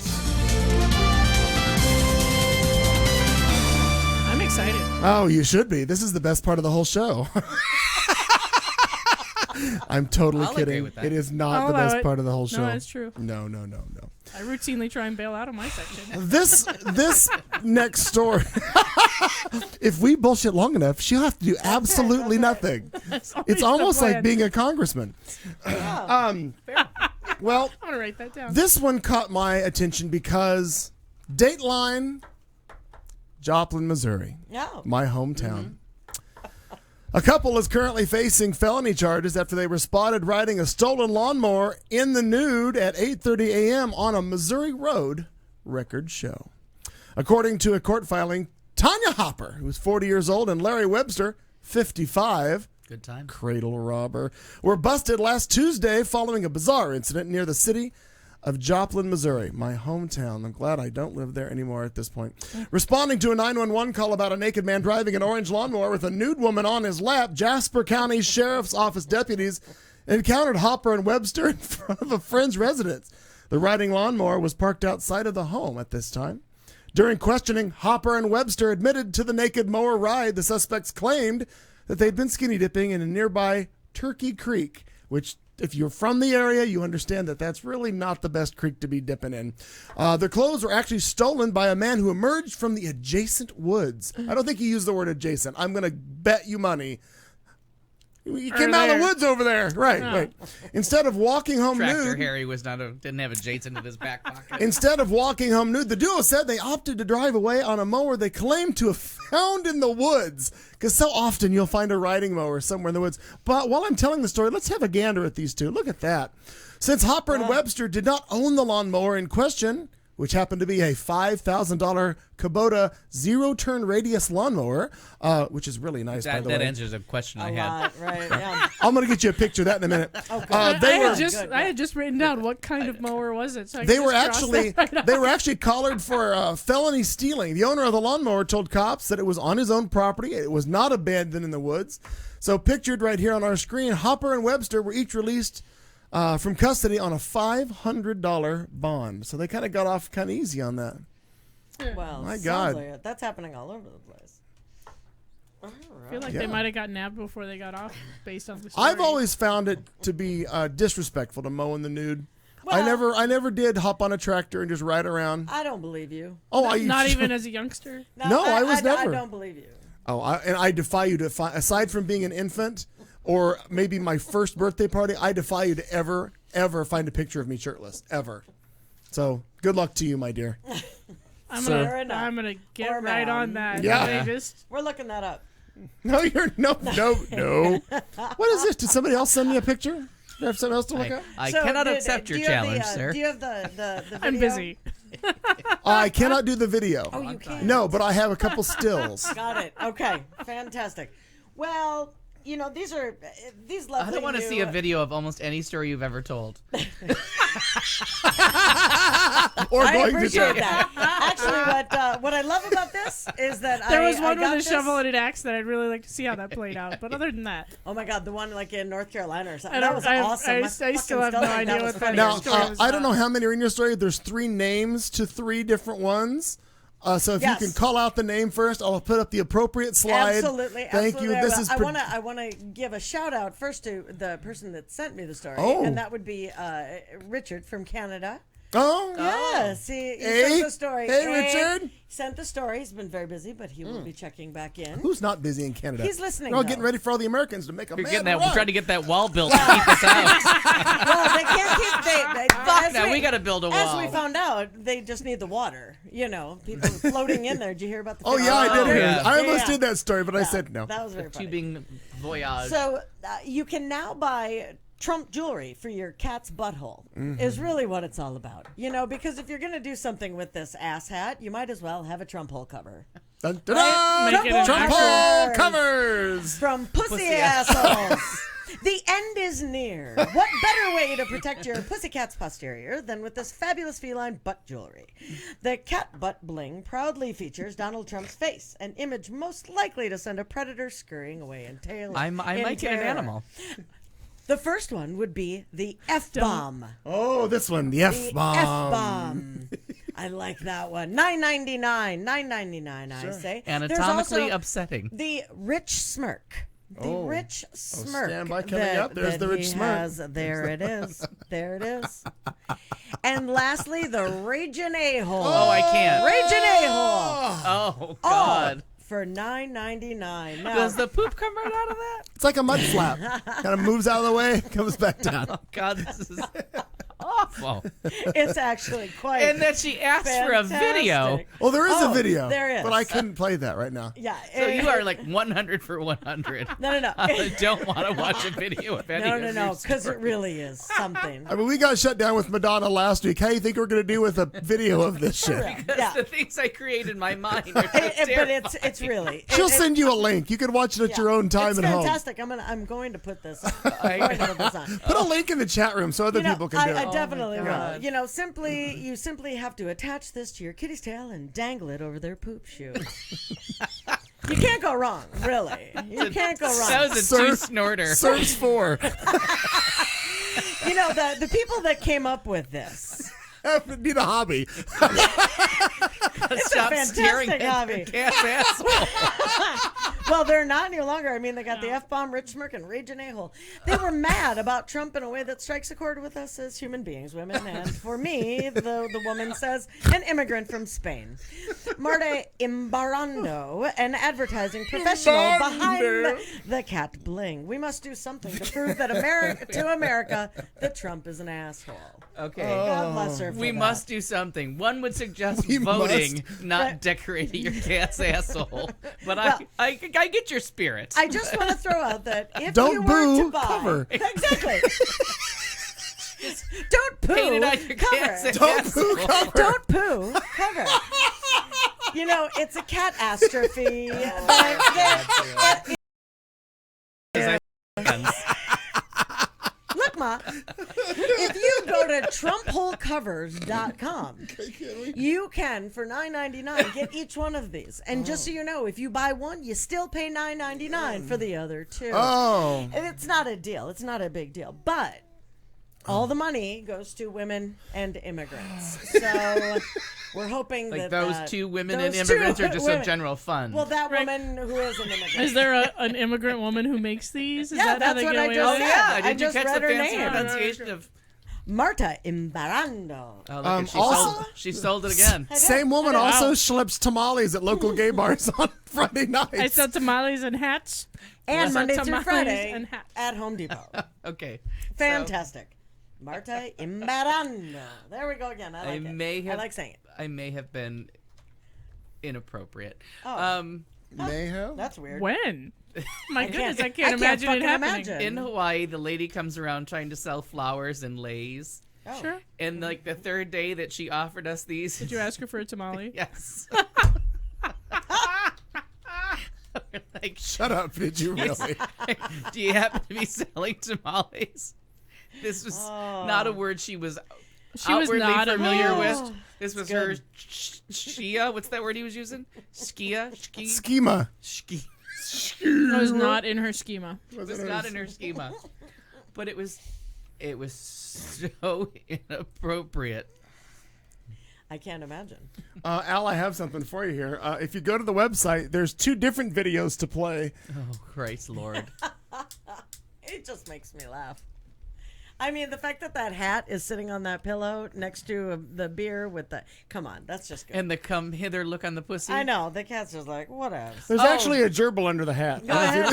I'm excited. Oh, you should be. This is the best part of the whole show. I'm totally I'll agree kidding. with that. It is not I'll the allow best it. part of the whole show. No, that's true. No. I routinely try and bail out of my section. This next story. If we bullshit long enough, she'll have to do absolutely nothing. That's It's always the almost like plan. being a congressman. Well, I'm gonna write that down. this one caught my attention because Dateline, Joplin, Missouri, No. my hometown. A couple is currently facing felony charges after they were spotted riding a stolen lawnmower in the nude at 8:30 a.m. on a Missouri road, records show. According to a court filing, Tanya Hopper, who was 40 years old, and Larry Webster, 55, Good time. cradle robber, were busted last Tuesday following a bizarre incident near the city of Joplin, Missouri, my hometown. I'm glad I don't live there anymore at this point. Responding to a 911 call about a naked man driving an orange lawnmower with a nude woman on his lap, Jasper County Sheriff's Office deputies encountered Hopper and Webster in front of a friend's residence. The riding lawnmower was parked outside of the home at this time. During questioning, Hopper and Webster admitted to the naked mower ride. The suspects claimed that they'd been skinny dipping in a nearby Turkey Creek, which, if you're from the area, you understand that that's really not the best creek to be dipping in. Their clothes were actually stolen by a man who emerged from the adjacent woods. I don't think he used the word adjacent. I'm going to bet you money. He came out of the woods over there. Right. Instead of walking home Tractor nude. Harry didn't have a Jason in his back pocket. Instead of walking home nude, the duo said they opted to drive away on a mower they claimed to have found in the woods. Because so often you'll find a riding mower somewhere in the woods. But while I'm telling the story, let's have a gander at these two. Look at that. Since Hopper and Webster did not own the lawnmower in question, which happened to be a $5,000 Kubota zero-turn radius lawnmower, which is really nice, by the way. That answers a question I A had. lot, right? Yeah. I'm going to get you a picture of that in a minute. I had just written down what kind of mower was it. So I They could were just cross actually that right they were actually collared for felony stealing. The owner of the lawnmower told cops that it was on his own property. It was not abandoned in the woods. So pictured right here on our screen, Hopper and Webster were each released from custody on a $500 bond. So they kind of got off kind of easy on that. Well, My sounds God. like it. That's happening all over the place. All I feel like Yeah. they might have got nabbed before they got off, based on the story. I've always found it to be disrespectful to mow in the nude. I Well- never did hop on a tractor and just ride around. I don't believe you. Oh, not even as a youngster. No, I was never. I don't believe you. Oh, and I defy you to aside from being an infant or maybe my first birthday party, I defy you to ever find a picture of me shirtless, ever. So good luck to you, my dear. I'm Fair enough. gonna get Or right man. on that. Yeah. They just We're looking that up. No, you're no. What is this? Did somebody else send me a picture? Do you have something else to look up? I So, cannot do accept your you have challenge, the, sir. Do you have the video? I'm busy. I cannot do the video. Oh, you can't. No, but I have a couple stills. Got it. Okay. Fantastic. Well, these lovely. I don't want to see a video of almost any story you've ever told. Or I going to appreciate try. that. Actually, what I love about this is that There was I one got with a this- shovel and an axe that I'd really like to see how that played out. But other than that, Oh my God, the one like in North Carolina or something. I That don't- was I- awesome. I My still fucking have no stomach, idea that was what that funny. Now, story was I don't know about. how many are in your story. There's 3 names to 3 different ones. So if Yes. you can call out the name first, I'll put up the appropriate slide. Absolutely. Thank absolutely. you. This is I want to give a shout out first to the person that sent me the story, Oh. and that would be Richard from Canada. Oh, Yes, he Hey. sent the story. Hey, Richard. Sent the story. He's been very busy, but he will be checking back in. Who's not busy in Canada? He's listening, They're all though. getting ready for all the Americans to make a You're mad getting that. run. We're trying to get that wall built to keep us out. Well, they can't keep. Fuck that. We got to build a As wall. we found out, they just need the water. People floating in there. Did you hear about the? Oh yeah, I did hear. yeah. I almost Yeah. did that story, but I said no. That was very funny. Tubing voyage. So you can now buy Trump jewelry for your cat's butthole. Is really what it's all about. Because if you're gonna do something with this ass hat, you might as well have a Trump hole cover. Dun, dun, dun. Make it an Trump actual- hole covers. From pussy Pussy assholes. The end is near. What better way to protect your pussycat's posterior than with this fabulous feline butt jewelry? The cat butt bling proudly features Donald Trump's face, an image most likely to send a predator scurrying away in tail. I might get an terror. animal. The first one would be the F-bomb. Oh, this one, the The F-bomb. F-bomb. I like that one. $9.99. I say. Anatomically There's also upsetting. the rich smirk. The rich smirk. stand by coming up. There's the rich he smirk. has. There it is. There it is. And lastly, the raging a-hole. Oh, I can't. Raging a-hole. Oh, God. For $9.99. Now, Does the poop come right out of that? It's like a mud flap. Kind of moves out of the way, comes back down. Oh, God, this is awful. it's actually quite. And then she asked for a video. fantastic. Well, there is a Oh, video. there is. But I couldn't play that right now. Yeah. So you are like 100 for 100. No. I don't want to watch a video of any No, of your because it stories. really is something. I mean, we got shut down with Madonna last week. How do you think we're going to do with a video of this shit? Because Yeah. the things I create in my mind are just But terrifying. it's really. She'll send you a link. You can watch it at your own time it's at home. fantastic. I'm going to put this. I'm going to put this on. Put a link in the chat room so other people can do I it. definitely will. God. You simply have to attach this to your kitty's tail and dangle it over their poop shoe. You can't go wrong, really. You can't go That wrong. was a Sir- two-snorter. Serves 4. You know, the people that came up with this. Need a hobby. Stop staring fantastic at hobby. your cat's asshole. Well, they're not any longer. I mean, they got the F-bomb, rich smirk, and raging a-hole. They were mad about Trump in a way that strikes a chord with us as human beings, women. And for me, the woman says, an immigrant from Spain. Marta Imbarrando, an advertising professional behind the cat bling. We must do something to prove that America that Trump is an asshole. Okay. God bless her for We that. must do something. One would suggest We voting, not Right. decorating your cat's asshole. But Well, I get your spirit. I just want to throw out that if Don't you were boo, to buy, cover. Exactly. Don't poo. Paint it on your cat's Cover. Don't asshole. poo, cover. Don't poo. Cover. You know, it's a catastrophe. Look, Ma, if you go to TrumpHoleCovers.com, you can, for $9.99, get each one of these. And just so you know, if you buy one, you still pay $9.99 for the other two. Oh. And it's not a deal. It's not a big deal. But all the money goes to women and immigrants. So we're hoping Like that those that- two women those and two immigrants are just women- a general fund. Well, that woman who is an immigrant. Is there an immigrant woman who makes these? Is Yeah, that how that's they what get I away just with oh it? said. yeah, I did you just catch read the her fancy name. pronunciation of? Marta Imbarrando. Oh, look, Um, and also- she sold it again. Same woman also schleps tamales at local gay bars on Friday nights. I sell tamales and hats. And What's Monday up, through tamales Friday and hats? at Home Depot. Okay. Fantastic. Marta Imbarrando. There we go again. I like it. may have. I like saying it. I may have been inappropriate. Oh. Mayhem? That's weird. When? My goodness, I I can't imagine it fucking happening. imagine. In Hawaii, the lady comes around trying to sell flowers and leis. Oh. Sure. And like the third day that she offered us these, Did you ask her for a tamale? yes. Like, Shut up, did you really? do you happen to be selling tamales? This was not a word she was She was outwardly not familiar amused. with. This was her shia. What's that word he was using? Skia? Schema. Ski. That was not in her schema. It was not in her schema. But it was so inappropriate. I can't imagine. Al, I have something for you here. If you go to the website, there's 2 different videos to play. Oh, Christ Lord. It just makes me laugh. I mean, the fact that that hat is sitting on that pillow next to the beer with the... Come on, that's just good. And the come hither look on the pussy. I know. The cat's just like, whatever. There's actually a gerbil under the hat. Go ahead.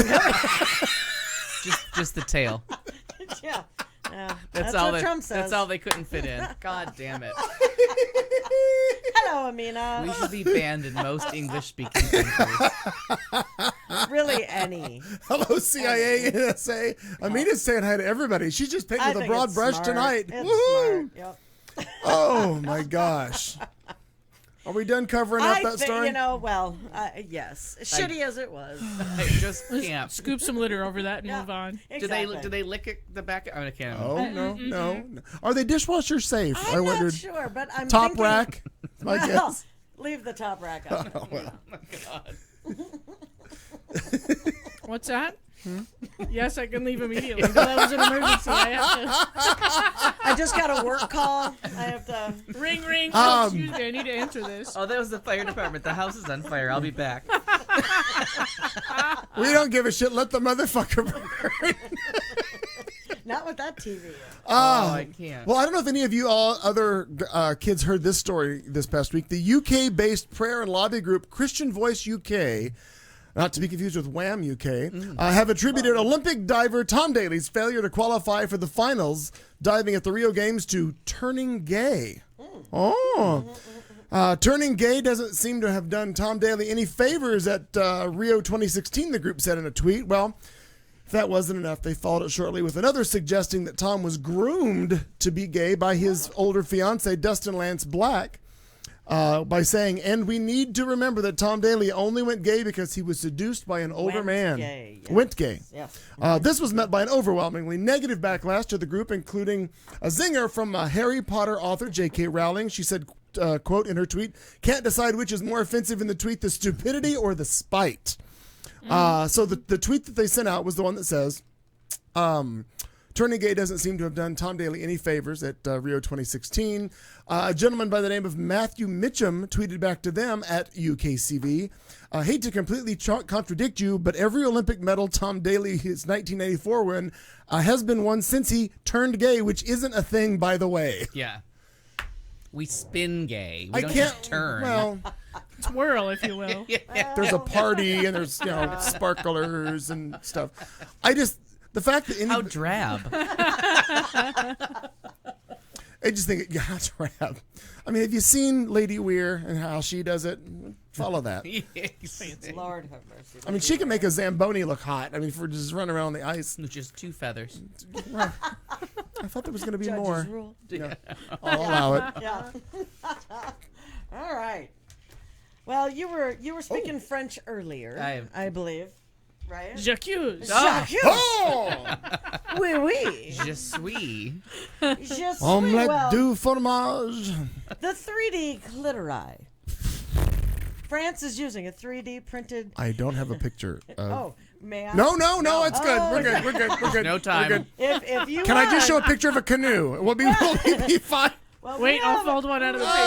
Just the tail. Yeah. Yeah. That's, what all Trump says. That's all they couldn't fit in. God damn it. Hello, Amina. We should be banned in most English-speaking countries. Really, any. Hello, CIA, NSA. Amina's saying hi to everybody. She's just painting I with a think broad it's brush smart. tonight. It's Woohoo! smart. Yep. Oh, my gosh. Are we done covering up I that think, story? yes. Shitty as it was. I just can't. Scoop some litter over that and Yeah. move on. Exactly. Do they lick it, the back? I can't. Oh, no. Are they dishwasher safe? I I'm wondered. not sure, but I'm Top thinking, rack? My Well, guess. leave the top rack up. Oh my God. What's that? Yes, I can leave immediately. But that was an emergency. I have I just got a work call. I have to. to ring. Oh, excuse me. I need to answer this. Oh, that was the fire department. The house is on fire. I'll be back. We don't give a shit. Let the motherfucker burn. Not with that TV. Oh, I can't. Well, I don't know if any of you all other kids heard this story this past week. The UK-based prayer and lobby group Christian Voice UK, not to be confused with Wham UK, have attributed Olympic diver Tom Daley's failure to qualify for the finals diving at the Rio Games to turning gay. Turning gay doesn't seem to have done Tom Daley any favors at Rio 2016, the group said in a tweet. Well, if that wasn't enough, they followed it shortly with another suggesting that Tom was groomed to be gay by his older fiance, Dustin Lance Black, by saying, and we need to remember that Tom Daley only went gay because he was seduced by an older Went man. gay, yes. Went gay. Yes. This was met by an overwhelmingly negative backlash to the group, including a zinger from Harry Potter author J.K. Rowling. She said, quote in her tweet, can't decide which is more offensive in the tweet, the stupidity or the spite. So the tweet that they sent out was the one that says, turning gay doesn't seem to have done Tom Daley any favors at Rio 2016. A gentleman by the name of Matthew Mitchum tweeted back to them at UKCV, hate to completely contradict you, but every Olympic medal Tom Daley, his 1994 win, has been won since he turned gay, which isn't a thing, by the way. Yeah. We spin gay. We I don't can't just turn. Well, Twirl, if you will. there's a party and there's sparklers and stuff. The fact that How drab. I just think it's drab. I mean, have you seen Lady Weir and how she does it? Follow that. Lord have mercy. I mean, she can make a Zamboni look hot. I mean, for just running around on the ice. Just 2 feathers. I thought there was going to be Judge's more. rule. Yeah. I'll allow it. Yeah. All right. Well, you were speaking French earlier, I believe, right? J'accuse. J'accuse. Oh! Oui, oui. Je suis. Je suis. Omelette Well, du fromage. the 3D clitori. France is using a 3D printed. I don't have a picture. Oh, may I? No, it's good. Oh, We're good. We're good. No time. We're good. If you Can I just show a want- picture of a canoe? We'll be fine. Well, Wait, we I'll have- fold one out of the paper.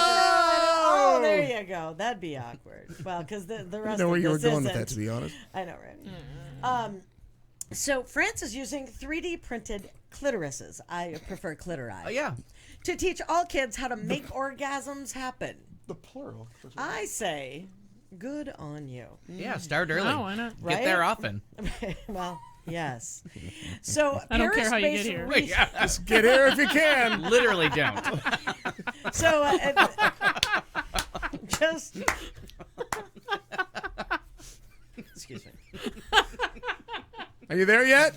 Oh, there you go. That'd be awkward. Well, because the I rest know of where you were this going with isn't. that, to be honest. I know, right? So France is using 3D printed clitorises. I prefer clitori. Oh, yeah. To teach all kids how to make orgasms happen. The plural. I say, good on you. Yeah, start early. No, why not? Right? Get there often. Well, yes. So I don't care how you get Paris-based here. Just get here if you can. Literally don't. So just excuse me. Are you there yet?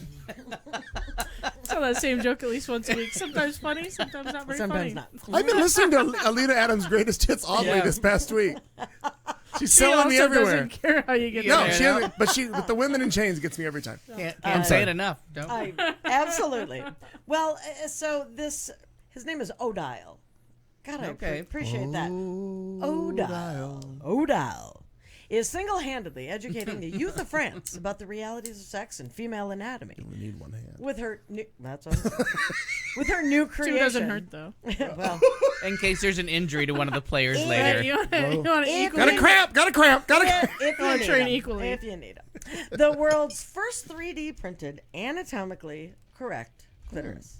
Tell that same joke at least once a week. Sometimes funny, sometimes not very Sometimes funny. not. I've been listening to Alita Adams' greatest hits oddly Yeah. this past week. She's She selling me also everywhere. doesn't care how you get No, there. she hasn't, but with the women in chains gets me every time. Can't say it enough. Don't. Absolutely. Well, so his name is Odile. God, I Okay. appreciate that. Odile is single-handedly educating the youth of France about the realities of sex and female anatomy. We need one hand. With her new, with her new creation. Two doesn't hurt though. Well, In case there's an injury to one of the players Yeah, later. You want to Got equally a cramp. Got a cramp. if you I'll need train 'em. equally. If you need them. The world's first 3D printed, anatomically correct clitoris.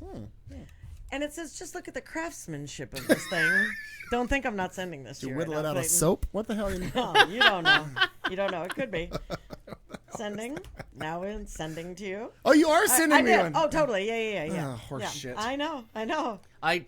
And it says, just look at the craftsmanship of this thing. Don't think I'm not sending this to you. You whittle right it now, out of Clayton. soap? What the hell are you Oh, you don't know. You don't know. It could be. Sending. Now in sending to you. Oh, you are sending I me did. one. Oh, totally. Yeah. horse yeah. shit. I know. I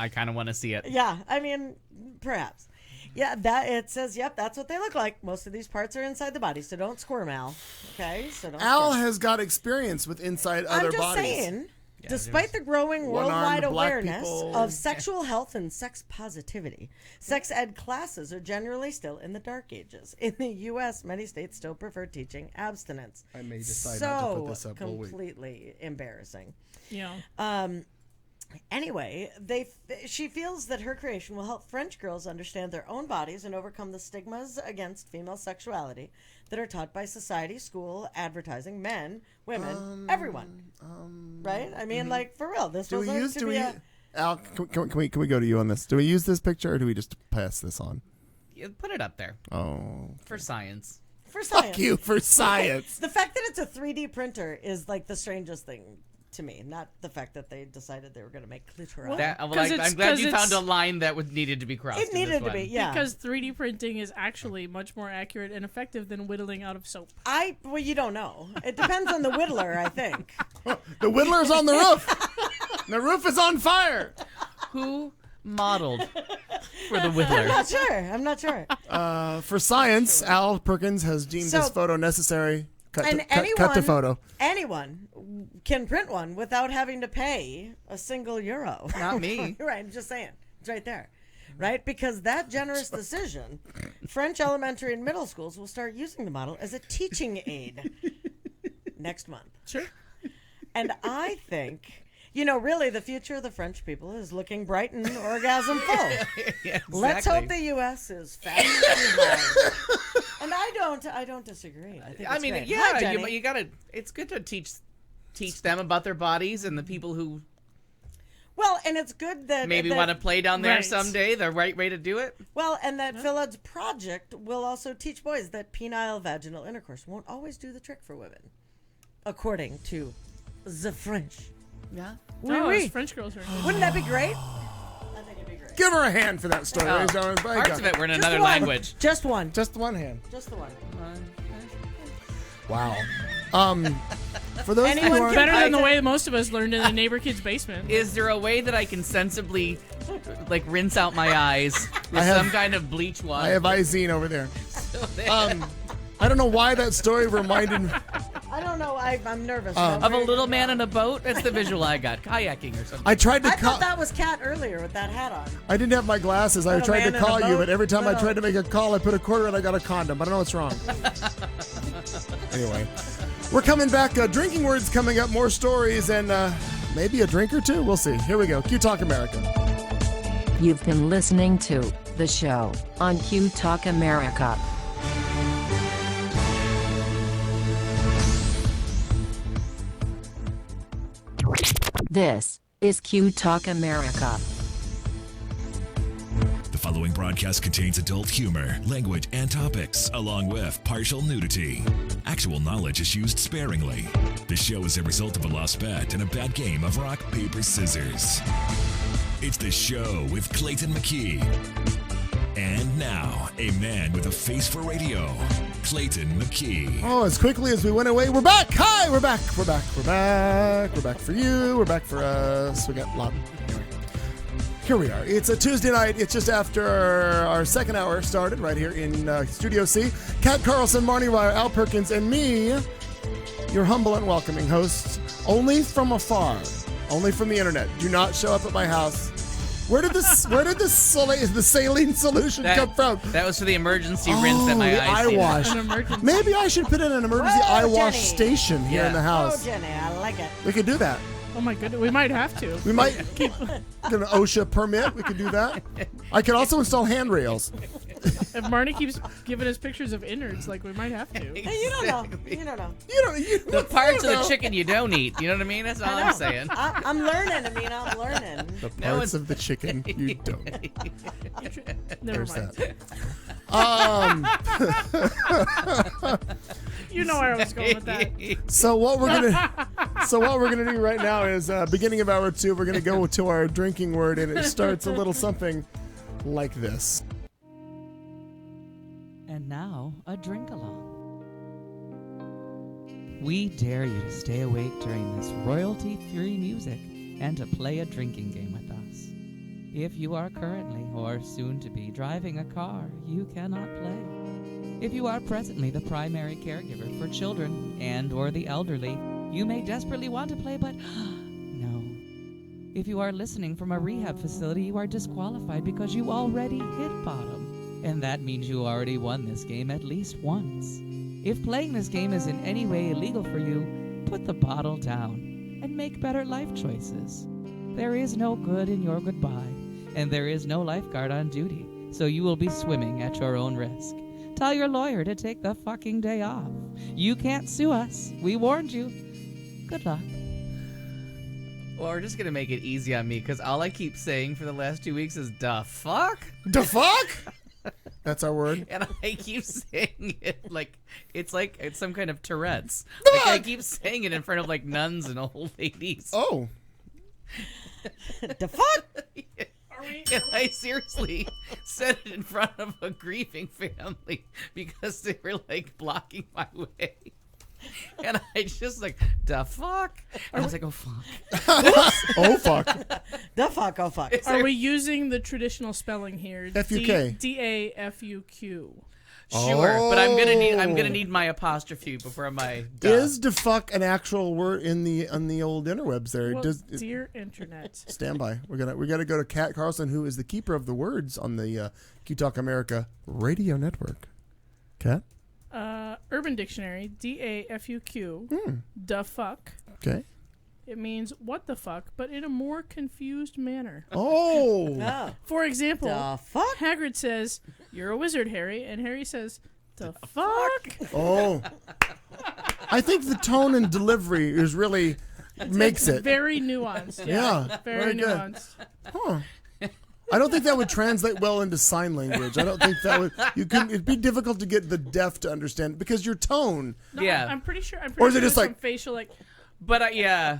kind of want to see it. Yeah. I mean, perhaps. Yeah, that it says, yep, that's what they look like. Most of these parts are inside the body, so don't squirm, Al. Okay? So don't Al squirm. has got experience with inside I'm other just bodies. saying, despite the growing One-armed worldwide black awareness people. of sexual health and sex positivity, sex ed classes are generally still in the dark ages. In the U.S., many states still prefer teaching abstinence. I may decide so not to put this up all week. completely embarrassing. Yeah. Anyway, she feels that her creation will help French girls understand their own bodies and overcome the stigmas against female sexuality that are taught by society, school, advertising, men, women, everyone. Right? I mean, like, for real. This was Al, can we go to you on this? Do we use this picture or do we just pass this on? Yeah, put it up there Oh, for science. for science. fuck you for science. The fact that it's a 3D printer is like the strangest thing to me, not the fact that they decided they were going to make clitoris. I'm 'Cause glad you it's- found a line that needed to be crossed. It in this needed to one. be, yeah. Because 3D printing is actually much more accurate and effective than whittling out of soap. Well, you don't know. It depends on the whittler, I think. The whittler's on the roof. The roof is on fire. Who modeled for the whittler? I'm not sure. For science, Al Perkins has deemed So- this photo necessary. Cut And the photo. Anyone can print one without having to pay a single euro. Not me. Right, I'm just saying. It's right there. Right? Because that generous decision, French elementary and middle schools will start using the model as a teaching aid next month. Sure. And I think, really, the future of the French people is looking bright and orgasm full. Yeah, Let's hope the U.S. is fast behind. And I don't disagree. I think I it's mean, great. yeah, Hi, Jenny. you gotta. It's good to teach them about their bodies and the people who Well, and it's good that maybe that- want to play down there Right. someday. The right way to do it. Well, and that Philad's project will also teach boys that penile vaginal intercourse won't always do the trick for women, according to the French. Yeah. Oui, Oh, oui. us French girls are. Wouldn't that be great? I think it'd be great. Give her a hand for that story. ladies and gentlemen. By Parts God. of it were in Just another one. language. Just one. Just one hand. Just the one. Wow. For those Anyone who can aren't, Better than the I- way most of us learned in the neighbor kid's basement. Is there a way that I can sensibly, like, rinse out my eyes with I have- some kind of bleach water? I have Izine over there. I don't know why that story reminded me. I don't know. I'm nervous. of a little man in a boat. That's the visual I got. Kayaking or something. I tried to I call. thought that was Kat earlier with that hat on. I didn't have my glasses. I Little tried man to in a call you, boat, but every time I little- tried to make a call, I put a quarter and I got a condom. I don't know what's wrong. Anyway, we're coming back. Drinking Words coming up. More stories and maybe a drink or two. We'll see. Here we go. Q Talk America. You've been listening to The Show on Q Talk America. This is Q Talk America. The following broadcast contains adult humor, language, and topics, along with partial nudity. Actual knowledge is used sparingly. The show is a result of a lost bet and a bad game of rock, paper, scissors. It's The Show with Clayton McKee. And now, a man with a face for radio, Clayton McKee. Oh, as quickly as we went away, we're back. Hi, we're back. We're back. We're back. We're back for you. We're back for us. We got a lot. Anyway, here we are. It's a Tuesday night. It's just after our second hour started right here in Studio C. Kat Carlson, Marnie Wire, Al Perkins, and me, your humble and welcoming hosts, only from afar, only from the internet. Do not show up at my house. Where did the saline solution come from? That was for the emergency rinse that my the eyes eye needed. wash. An emergency. Maybe I should put in an emergency Whoa, eye wash Jenny. station here Yeah. in the Oh, house. Jenny, I like it. We could do that. Oh my goodness, we might have to. We might get an OSHA permit. We could do that. I could also install handrails. If Marnie keeps giving us pictures of innards, like we might have to. Hey, you don't know. You don't know. The parts of the chicken you don't eat. You know what I mean? That's all I'm saying. I'm learning, Amina. I'm learning. The No, parts it's- of the chicken you don't. Never There's mind. that. You know where I was going with that. So what we're gonna do right now is beginning of hour 2. We're gonna go to our drinking word, and it starts a little something like this. And now, a drink along. We dare you to stay awake during this royalty-free music and to play a drinking game with us. If you are currently or soon to be driving a car, you cannot play. If you are presently the primary caregiver for children and or the elderly, you may desperately want to play, but no. If you are listening from a rehab facility, you are disqualified because you already hit bottom. And that means you already won this game at least once. If playing this game is in any way illegal for you, put the bottle down and make better life choices. There is no good in your goodbye, and there is no lifeguard on duty, so you will be swimming at your own risk. Tell your lawyer to take the fucking day off. You can't sue us. We warned you. Good luck. Well, we're just going to make it easy on me, because all I keep saying for the last 2 weeks is, "Da fuck?" The fuck? That's our word. And I keep saying it like it's some kind of Tourette's. Like I keep saying it in front of like nuns and old ladies. Oh. The fuck? And I seriously said it in front of a grieving family because they were like blocking my way. And I just like, "The fuck?" And I was like, "Oh fuck." Oh, fuck. The fuck, oh fuck. Are we using the traditional spelling here? F-U-K. D-A-F-U-Q. Sure, but I'm gonna need my apostrophe before my duh. Is the fuck an actual word on the old interwebs there? Well, Does dear internet. stand by. We gotta go to Kat Carlson, who is the keeper of the words on the Q Talk America radio network. Kat? Urban Dictionary, D-A-F-U-Q, da fuck. Okay. It means what the fuck, but in a more confused manner. Oh. Oh. For example, The fuck? Hagrid says, "You're a wizard, Harry," and Harry says, "The fuck?" Oh. I think the tone and delivery is really makes it. Very nuanced. Yeah, Very very good. nuanced. Huh. I don't think that would translate well into sign language. I don't think that would. It'd be difficult to get the deaf to understand because your tone. No, Yeah. I'm pretty sure. Or is it there's just like- some facial, like, But yeah.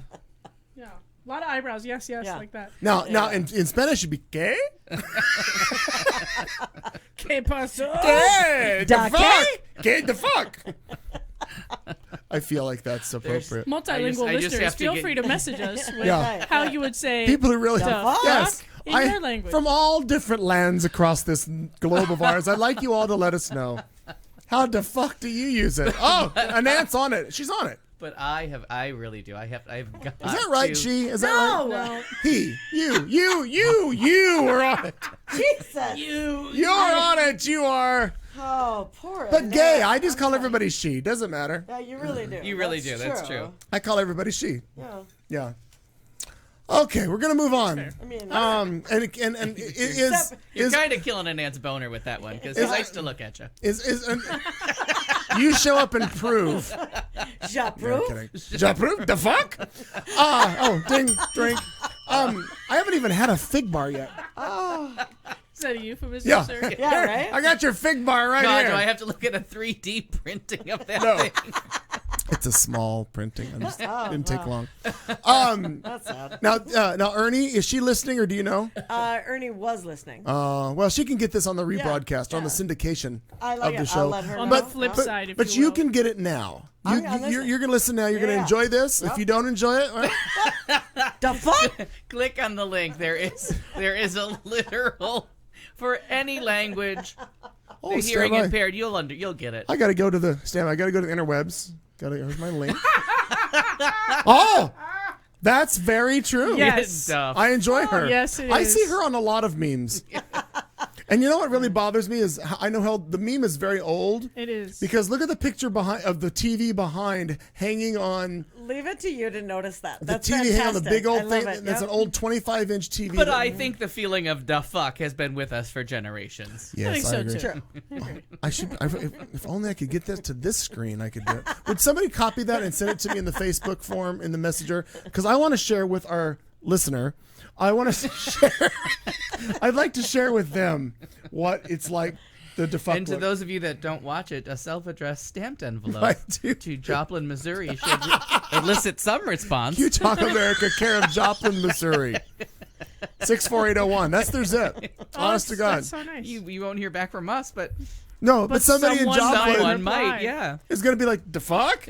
yeah, a lot of eyebrows. Yes, Yeah. like that. Now in Spanish it'd be ¿qué? ¿Qué pasó? ¿Qué? Da The fuck? ¿Qué the fuck? I feel like that's appropriate. Multilingual I just listeners, have to feel get- free to message us with Yeah. how you would say People who really The fuck? yes. in your language. From all different lands across this globe of ours, I'd like you all to let us know. How the fuck do you use it? Oh, Anant's on it. She's on it. But I really do. I've got Is that right, to- she? Is that right? No. He, you are on it. Jesus. You're on it. You are. Oh, poor But gay, Annette. I just call everybody she. Doesn't matter. Yeah, you really do. You really do. That's true. I call everybody she. Yeah. Yeah. Okay, we're gonna move on. I mean, And is You're kind of killing an aunt's boner with that one because he likes to look at you. you show up and prove. j'approve. Kidding. J'approve? The fuck? Ding, drink. I haven't even had a fig bar yet. Is that a euphemism, Yeah. sir? Yeah, right? I got your fig bar right God, here. do I have to look at a 3D printing of that No. thing? It's a small printing. Didn't take long. That's sad. Now, Ernie, is she listening or do you know? Ernie was listening. Well, she can get this on the rebroadcast, on the syndication I like of the it. show. I'll let her On know. the flip Yeah. side, if But you you will. can get it now. I'm listening. You're going to listen now. You're going to Yeah. enjoy this. If you don't enjoy it, well, The fuck? Click on the link. There is a literal for any language. oh, The hearing stand by. impaired, you'll get it. I got to go to the interwebs. Here's my link. Oh, that's very true. Yes. Stuff. I enjoy her. yes, it I is. see her on a lot of memes. And you know what really bothers me is I know how the meme is very old. It is. Because look at the picture behind of the TV behind hanging on Leave it to you to notice that. the That's TV fantastic. hanging on the big I old love thing. it. That's Yep. an old 25-inch TV. But I think the feeling of "da fuck" has been with us for generations. Yes, I think so agree. too. I should. If only I could get this to this screen, I could do it. Would somebody copy that and send it to me in the Facebook form in the Messenger? Because I want to share with our listener. I want to share. I'd like to share with them what it's like the defuck. And to those of you that don't watch it, a self-addressed stamped envelope Right, dude. to Joplin, Missouri should elicit some response. You Talk America, care of Joplin, Missouri. 64801. That's their zip. Honest to God. That's so nice. You won't hear back from us, but No, but somebody in someone Joplin someone reply. might, yeah. is going to be like, the fuck?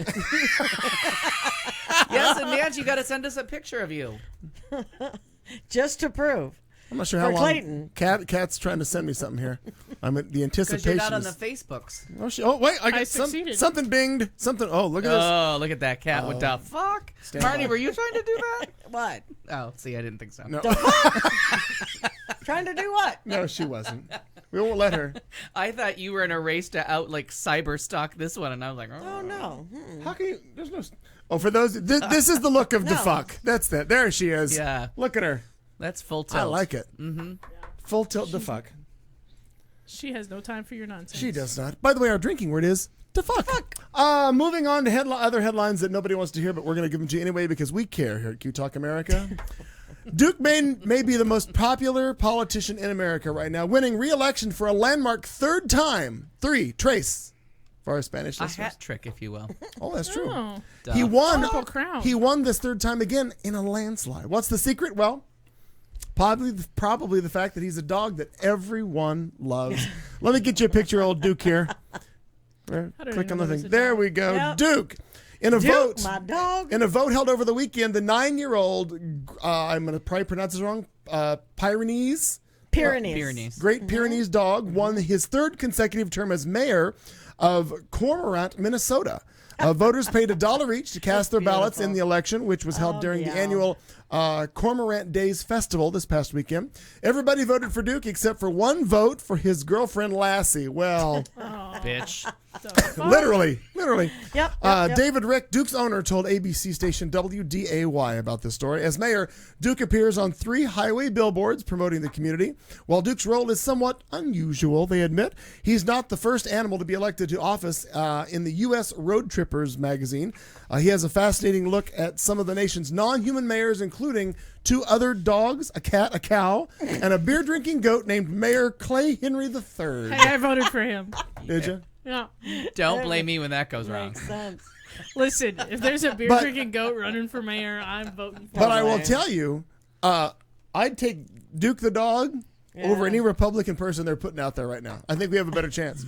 Yes, and Nance, you got to send us a picture of you. Just to prove. I'm not sure how For long. Clayton. Kat's trying to send me something here. I'm at the Because anticipation. you're not on the is- Facebooks. Oh, wait. I got I succeeded. something binged. Something. Oh, look at this. Oh, look at that cat. What the fuck? Marnie, by. were you trying to do that? What? Oh, see, I didn't think so. No. Trying to do what? No, she wasn't. We won't let her. I thought you were in a race to out like cyber stalk this one, and I was like, Oh, no. How can you? There's no. Oh, for those, this is the look of the No. fuck. That's that. There she is. Yeah. Look at her. That's full tilt. I like it. Mm-hmm. Full tilt the fuck. She has no time for your nonsense. She does not. By the way, our drinking word is to fuck. Moving on to other headlines that nobody wants to hear, but we're going to give them to you anyway because we care here at Q Talk America. Duke may be the most popular politician in America right now, winning re-election for a landmark third time. Trace for our Spanish A listeners. hat trick, if you will. Oh, that's true. Oh, He won. Triple crown. He won this third time again in a landslide. What's the secret? Well, probably the fact that he's a dog that everyone loves. Let me get you a picture of old Duke here. did I Click on know the there was thing. a There dog? we go. Yep. Duke. In a Duke, vote. my dog. In a vote held over the weekend, the 9-year-old, I'm going to probably pronounce this wrong, Pyrenees, Pyrenees. Great Pyrenees dog, won his third consecutive term as mayor of Cormorant, Minnesota. Voters paid $1 each to cast their ballots in the election, which was held during the yeah. annual Cormorant Days Festival this past weekend. Everybody voted for Duke except for one vote for his girlfriend Lassie. Well, Bitch. The fuck? literally. Yep. David Rick, Duke's owner, told ABC station WDAY about this story. As mayor, Duke appears on 3 highway billboards promoting the community. While Duke's role is somewhat unusual, they admit, he's not the first animal to be elected to office in the U.S. Road Trippers magazine. He has a fascinating look at some of the nation's non-human mayors, including 2 other dogs, a cat, a cow, and a beer-drinking goat named Mayor Clay Henry III. Hey, I voted for him. Did you? Yeah. Don't blame me when that goes wrong. Makes sense. Listen, if there's a beer drinking goat running for mayor, I'm voting for But him. I will tell you, I'd take Duke the dog over any Republican person they're putting out there right now. I think we have a better chance.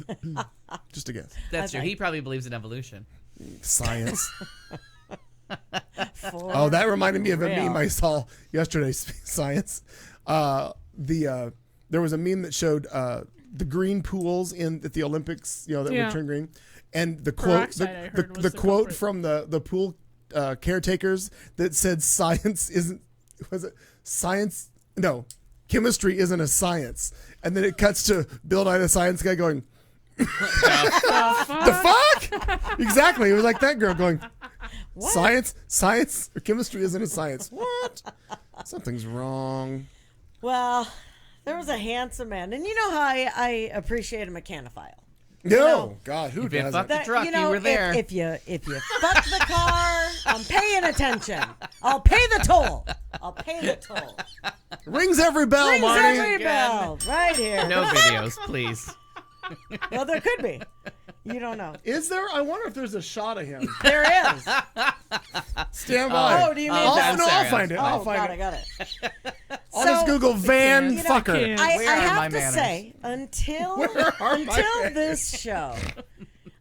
Just a guess. That's true. He probably believes in evolution. Science. Oh, that reminded me of a meme I saw yesterday. Science. There was a meme that showed the green pools at the Olympics, that would turn green, and the quote, Peroxide, I heard, was the the quote culprit. from the pool caretakers that said science isn't. Was it science? No, chemistry isn't a science. And then it cuts to Bill Nye, the science guy, going, "The fuck?" Exactly. It was like that girl going, Science or chemistry isn't a science. What? Something's wrong. Well, there was a handsome man, and you know how I appreciate a mechanophile. No, God, who been doesn't? fucked. Truck, you were there. If you fuck the car, I'm paying attention. I'll pay the toll. Rings every bell, Rings Marty. every bell right here. No videos, please. Well, there could be. You don't know. Is there? I wonder if there's a shot of him. There is. Stand by. Oh, do you mean I'll, that? no, I'm I'll sorry, find it. Oh, I'll find God, it. I got it. I'll just Google van you know, fucker. can't. I Where are have my to manners? say, until manners? this show,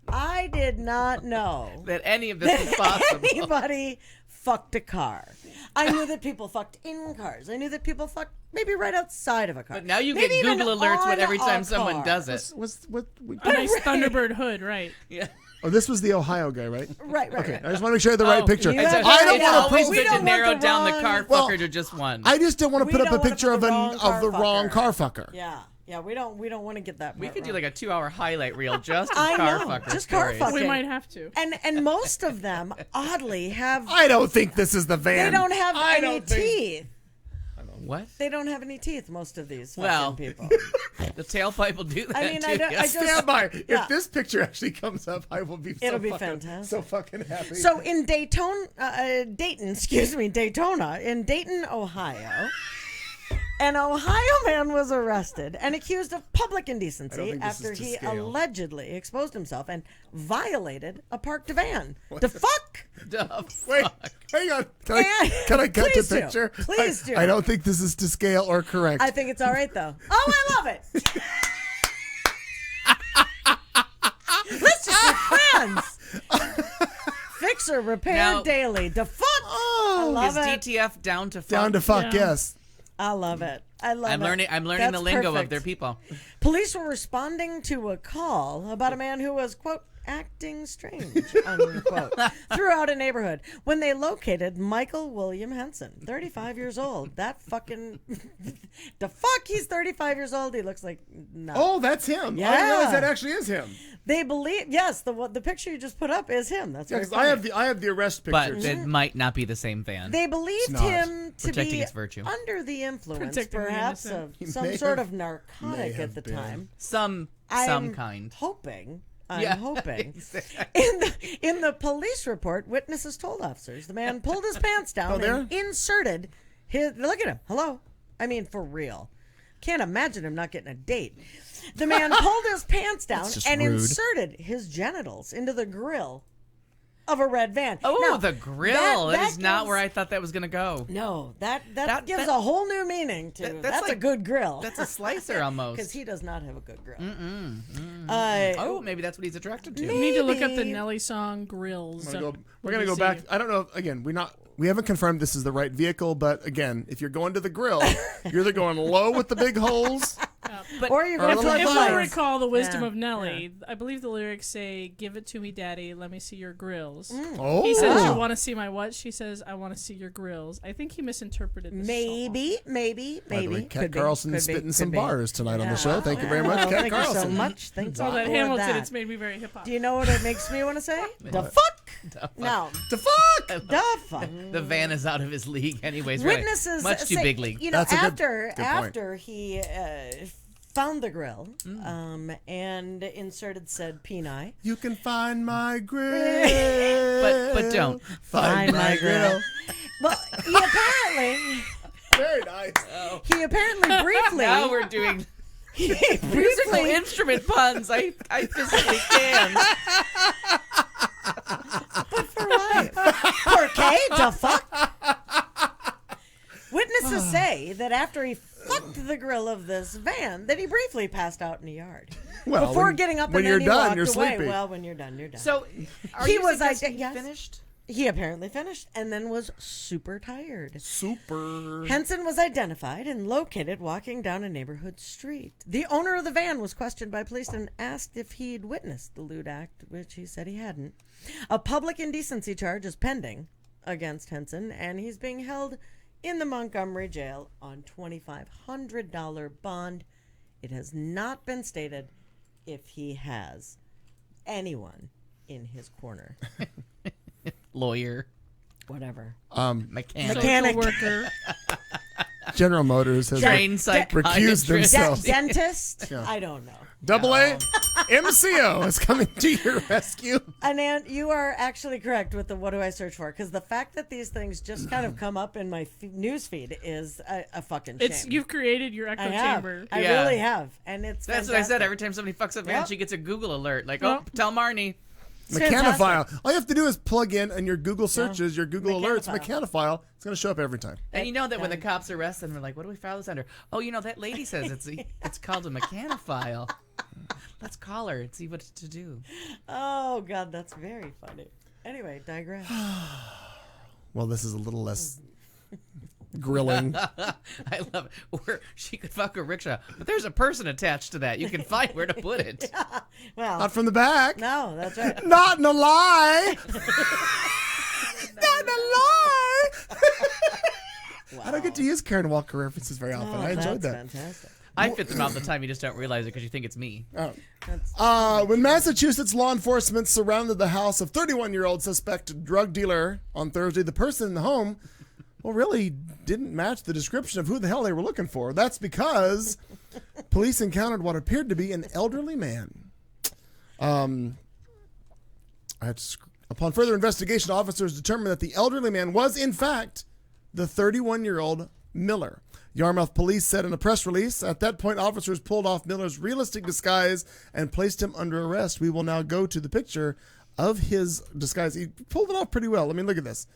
I did not know That any of this is possible. anybody fucked a car. I knew that people fucked in cars. I knew that people fucked maybe right outside of a car. But now you Maybe get even Google alerts on every a time someone car. does it. A nice Thunderbird hood, right? Yeah. Oh, this was the Ohio guy, right? Right. Okay, I just want to make sure I had the right picture. you It's, have- I don't it's want to always put. We good don't to want narrow the down the wrong- car Well, fucker to just one. I just don't want to We put up don't a wanna picture put of the wrong car the wrong fucker. car fucker. Yeah, we don't want to get that. We part could do wrong. like a 2-hour highlight reel just of I car know, fucker just car stories. fuck. We Okay. might have to. and most of them oddly have I don't think this is the van. they don't have I any don't think- teeth. What? They don't have any teeth. Most of these fucking Well, people. The tailpipe will do that I mean, too. I don't- I yes. just- Stand by. Yeah. If this picture actually comes up, I will be. It'll be fucking, fantastic. So fucking happy. So in Daytona, in Dayton, Ohio, an Ohio man was arrested and accused of public I indecency don't think this after is to he scale. allegedly exposed himself and violated a parked van. The fuck? The Wait, fuck? hang on. Can And- I cut the Please do. picture? Please do. I don't think this is to scale or correct. I think it's all right though. Oh, I love it. Let's just be friends. Fixer, repair Now- daily. The fuck? Oh, I love Is it. DTF down to fuck? down to fuck. Yeah. Yes. I love it. I love I'm it. learning. I'm learning That's the lingo perfect. of their people. Police were responding to a call about a man who was, quote, acting strange, unquote, throughout a neighborhood when they located Michael William Henson, 35 years old. That fucking, the fuck, he's 35 years old. He looks like, no. Oh, that's him. I Yeah. didn't realize that actually is him. They believe, yes, the picture you just put up is him. That's Yeah, very 'cause funny. I have the arrest But pictures. it might not be the same van. They believed not. him to Protecting be its virtue. under the influence, Protecting the perhaps, innocent. of He some may sort have- of may narcotic have at the been. time. Some I'm kind. hoping. Yeah, I'm hoping. exactly. In the police report, witnesses told officers the man pulled his pants down there? and inserted his. Look at him. Hello. I mean, for real. Can't imagine him not getting a date. The man pulled his pants down just and rude. inserted his genitals into the grill of a red van. Oh, Now, the grill. That is not gives- where I thought that was going to go. No, that That- gives that- a whole new meaning to. that's That's a like- good grill. That's a slicer almost. Because he does not have a good grill. Oh, maybe that's what he's attracted to. You need to look up the Maybe. Nelly song "Grills." We're gonna go back. I don't know. Again, we haven't confirmed this is the right vehicle, but again, if you're going to the grill, you're either going low with the big holes. But Or you're Or a going little to If higher. I recall the wisdom Yeah, of Nelly, I believe the lyrics say, "Give it to me, Daddy. Let me see your grills." Oh, He says, "You want to see my what?" She says, "I want to see your grills." I think he misinterpreted the song. Maybe. By the way, Kat Could be, Carlson could be, spitting could some be. bars tonight on the Yeah. show. Thank you very much, Well, Kat thank Carlson. you so much. Thanks All that for Hamilton, that. it's made me very hip hop. Do you know what it makes me want to say? The fuck? No. The fuck? The fuck. the van is out of his league anyways. Really. Witnesses Much too say, big league. You know, That's a good point. after he found the grill and inserted said peni. You can find my grill. But don't. Find my grill. Well, he apparently Very nice. briefly Now we're doing he musical briefly instrument puns. I physically can. for what? For K? The fuck? Witnesses say that after he fucked the grill of this van, that he briefly passed out in the yard. Well, Before when- getting up when and you're then he done, walked you're away. sleepy. Well, when you're done, you're done. So, are He you was suggesting he yes. finished? He apparently finished and then was super tired. Super. Henson was identified and located walking down a neighborhood street. The owner of the van was questioned by police and asked if he'd witnessed the lewd act, which he said he hadn't. A public indecency charge is pending against Henson, and he's being held in the Montgomery jail on $2,500 bond. It has not been stated if he has anyone in his corner. Lawyer, Whatever. mechanic, Mechanic. Social worker. General Motors has trained recused psychiatrist. themselves. Dentist? I don't know. Double A MCO is coming to your rescue. Anand, you are actually correct with the what do I search for? Because the fact that these things just kind of come up in my news feed is a fucking shame. You've creted your echo I have. chamber. I Yeah. really have. And it's That's what I said. fantastic. Every time somebody fucks up van, Yep. she gets a Google alert. Like, Well- oh, tell Marnie. It's Mechanophile. fantastic. All you have to do is plug in your Google searches, your Google alerts, Mechanophile. Mechanophile. It's going to show up every time. And you know that when the cops arrest them, they're like, what do we file this under? Oh, you know, that lady says it's called a mechanophile. Let's call her and see what to do. Oh, God, that's very funny. Anyway, digress. Well, this is a little less grilling. I love it. Or she could fuck a rickshaw, but there's a person attached to that. You can find where to put it. Well, Not from the back. no, that's right. Not in a lie. Not in a lie. I don't get to use Karen Walker references very often. I enjoyed that's that. fantastic. I fit them all the time. You just don't realize it because you think it's me. When Massachusetts law enforcement surrounded the house of 31-year-old suspect drug dealer on Thursday, the person in the home, well, really didn't match the description of who the hell they were looking for. That's because police encountered what appeared to be an elderly man. Upon further investigation, officers determined that the elderly man was, in fact, the 31-year-old Miller. Yarmouth police said in a press release, at that point, officers pulled off Miller's realistic disguise and placed him under arrest. We will now go to the picture of his disguise. He pulled it off pretty well. I mean, look at this.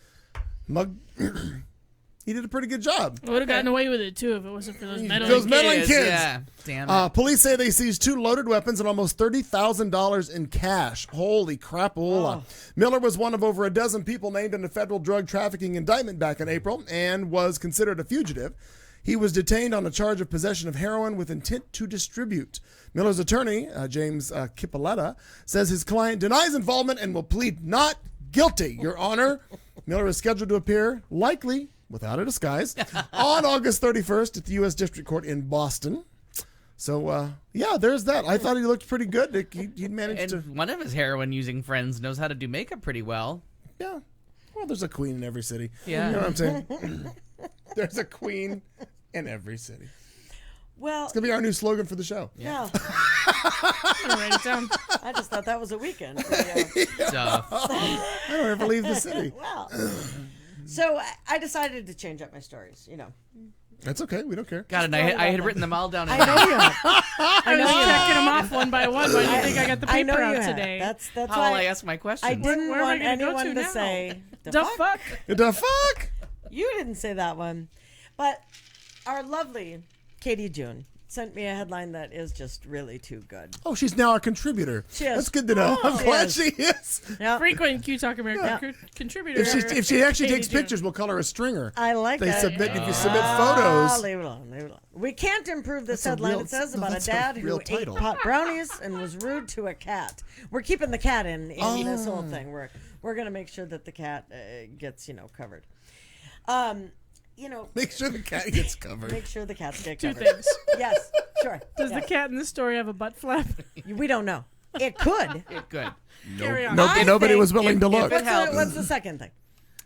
He did a pretty good job. I would have gotten away with it too if it wasn't for those meddling Those meddling kids. kids. Yeah. Damn it. Police say they seized 2 loaded weapons and almost $30,000 in cash. Holy crapola. Miller was one of over a dozen people named in a federal drug trafficking indictment back in April and was considered a fugitive. He was detained on a charge of possession of heroin with intent to distribute. Miller's attorney, James Cipolletta, says his client denies involvement and will plead not guilty, Your Honor. Miller is scheduled to appear, likely without a disguise, on August 31st at the U.S. District Court in Boston. So yeah, there's that. I thought he looked pretty good. He managed And to. one of his heroin-using friends knows how to do makeup pretty well. Yeah. Well, there's a queen in every city. Yeah. You know what I'm saying? There's a queen in every city. Well, It's gonna be our new slogan for the show. yeah. I'm gonna write it down. I just thought that was a weekend. For you. So, I don't ever leave the city. Well, so I decided to change up my stories. That's okay. We don't care. God, and throw it I out had there. written them all down. I know you have. I was checking them off one by one. Why do you think I got the I know paper you out have. today? That's How will why I ask my question? I didn't Where am I want gonna go anyone to to now? say The fuck? The fuck? You didn't say that one, but our lovely Katie June sent me a headline that is just really too good. Oh, she's now a contributor. She is. That's good to know. I'm She glad is. she is. Yeah, Frequent Q Talk America contributor. If she actually Katie takes June. pictures, we'll call her a stringer. I like They that. submit if you submit Ah, photos. leave it alone. Leave it alone. We can't improve this That's a headline. real- It says no, about a that's a dad who real ate title. pot brownies and was rude to a cat. We're keeping the cat in this whole thing. We're gonna make sure that the cat gets covered. Make sure the cat gets covered. Make sure the cats get Two covered. things. Yes, sure. Does yes. the cat in this story have a butt flap? We don't know. It could. Good. Carry on. Nobody was willing to if look. it helps. What's the second thing?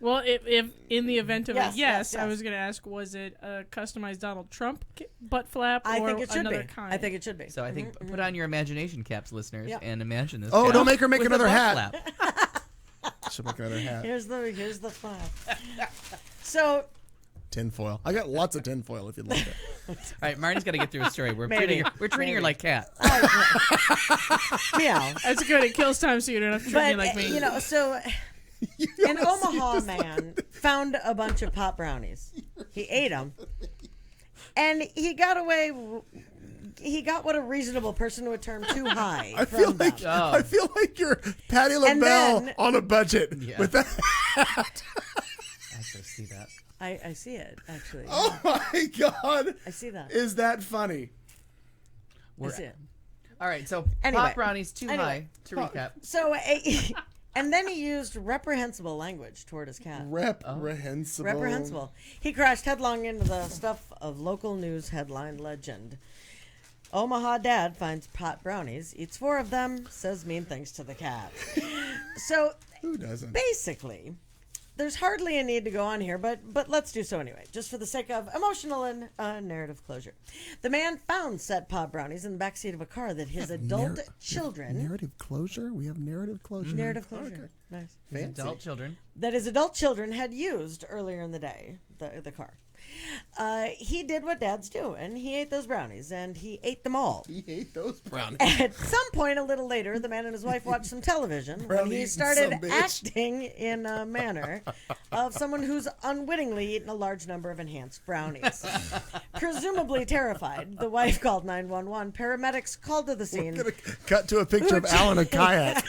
Well, if in the event of Yes, a yes, yes, I yes. was going to ask, was it a customized Donald Trump butt flap I or think it should another be. kind? I think it should be. So I think put on your imagination caps, listeners, Yeah. and imagine this. Oh, cat don't make her make with a another butt hat. flap. She'll make another hat. Here's the flap. So Tinfoil. I got lots of tinfoil if you'd like it. All right, Marnie's got to get through a story. We're Maybe. treating her like cat. meow. That's good. It kills time so you don't have to treat me But like me. so an Omaha man found a bunch of pot brownies. He ate them, and he got away. He got what a reasonable person would term too high. I from feel them. like I feel like you're Patty And LaBelle then- on a budget Yeah. with that. I so see that. I see it actually. Oh my God! I see that. Is that funny? I see it. All right, so Anyway. pot brownies too Anyway. high. To recap, So, and then he used reprehensible language toward his cat. Reprehensible. Reprehensible. He crashed headlong into the stuff of local news headline legend. Omaha dad finds pot brownies, eats 4 of them, says mean things to the cat. So Who doesn't? basically, there's hardly a need to go on here, but let's do so anyway, just for the sake of emotional and narrative closure. The man found said pot brownies in the backseat of a car that his adult children. Narrative closure. We have narrative closure. Narrative closure. Nice. Fancy. adult children. That his adult children had used earlier in the day, the car. He did what dads do, and he ate those brownies, and he ate them all. He ate those brownies. At some point, a little later, the man and his wife watched some television when Brownie he eating started some bitch. acting in a manner of someone who's unwittingly eaten a large number of enhanced brownies. Presumably terrified, the wife called 911. Paramedics called to the scene. Gonna cut to a picture of Alan a kayak.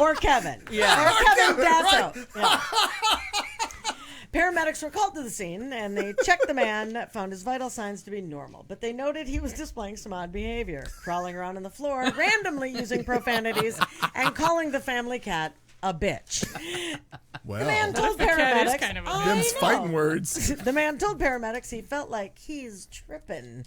Or Kevin. Yeah. Or Kevin Dasso. Yeah. Paramedics were called to the scene, and they checked the man, found his vital signs to be normal, but they noted he was displaying some odd behavior, crawling around on the floor, randomly using profanities, and calling the family cat a bitch. Well, The man told the cat is paramedics, kind of a "I them's know." fighting words. The man told paramedics he felt like he's tripping.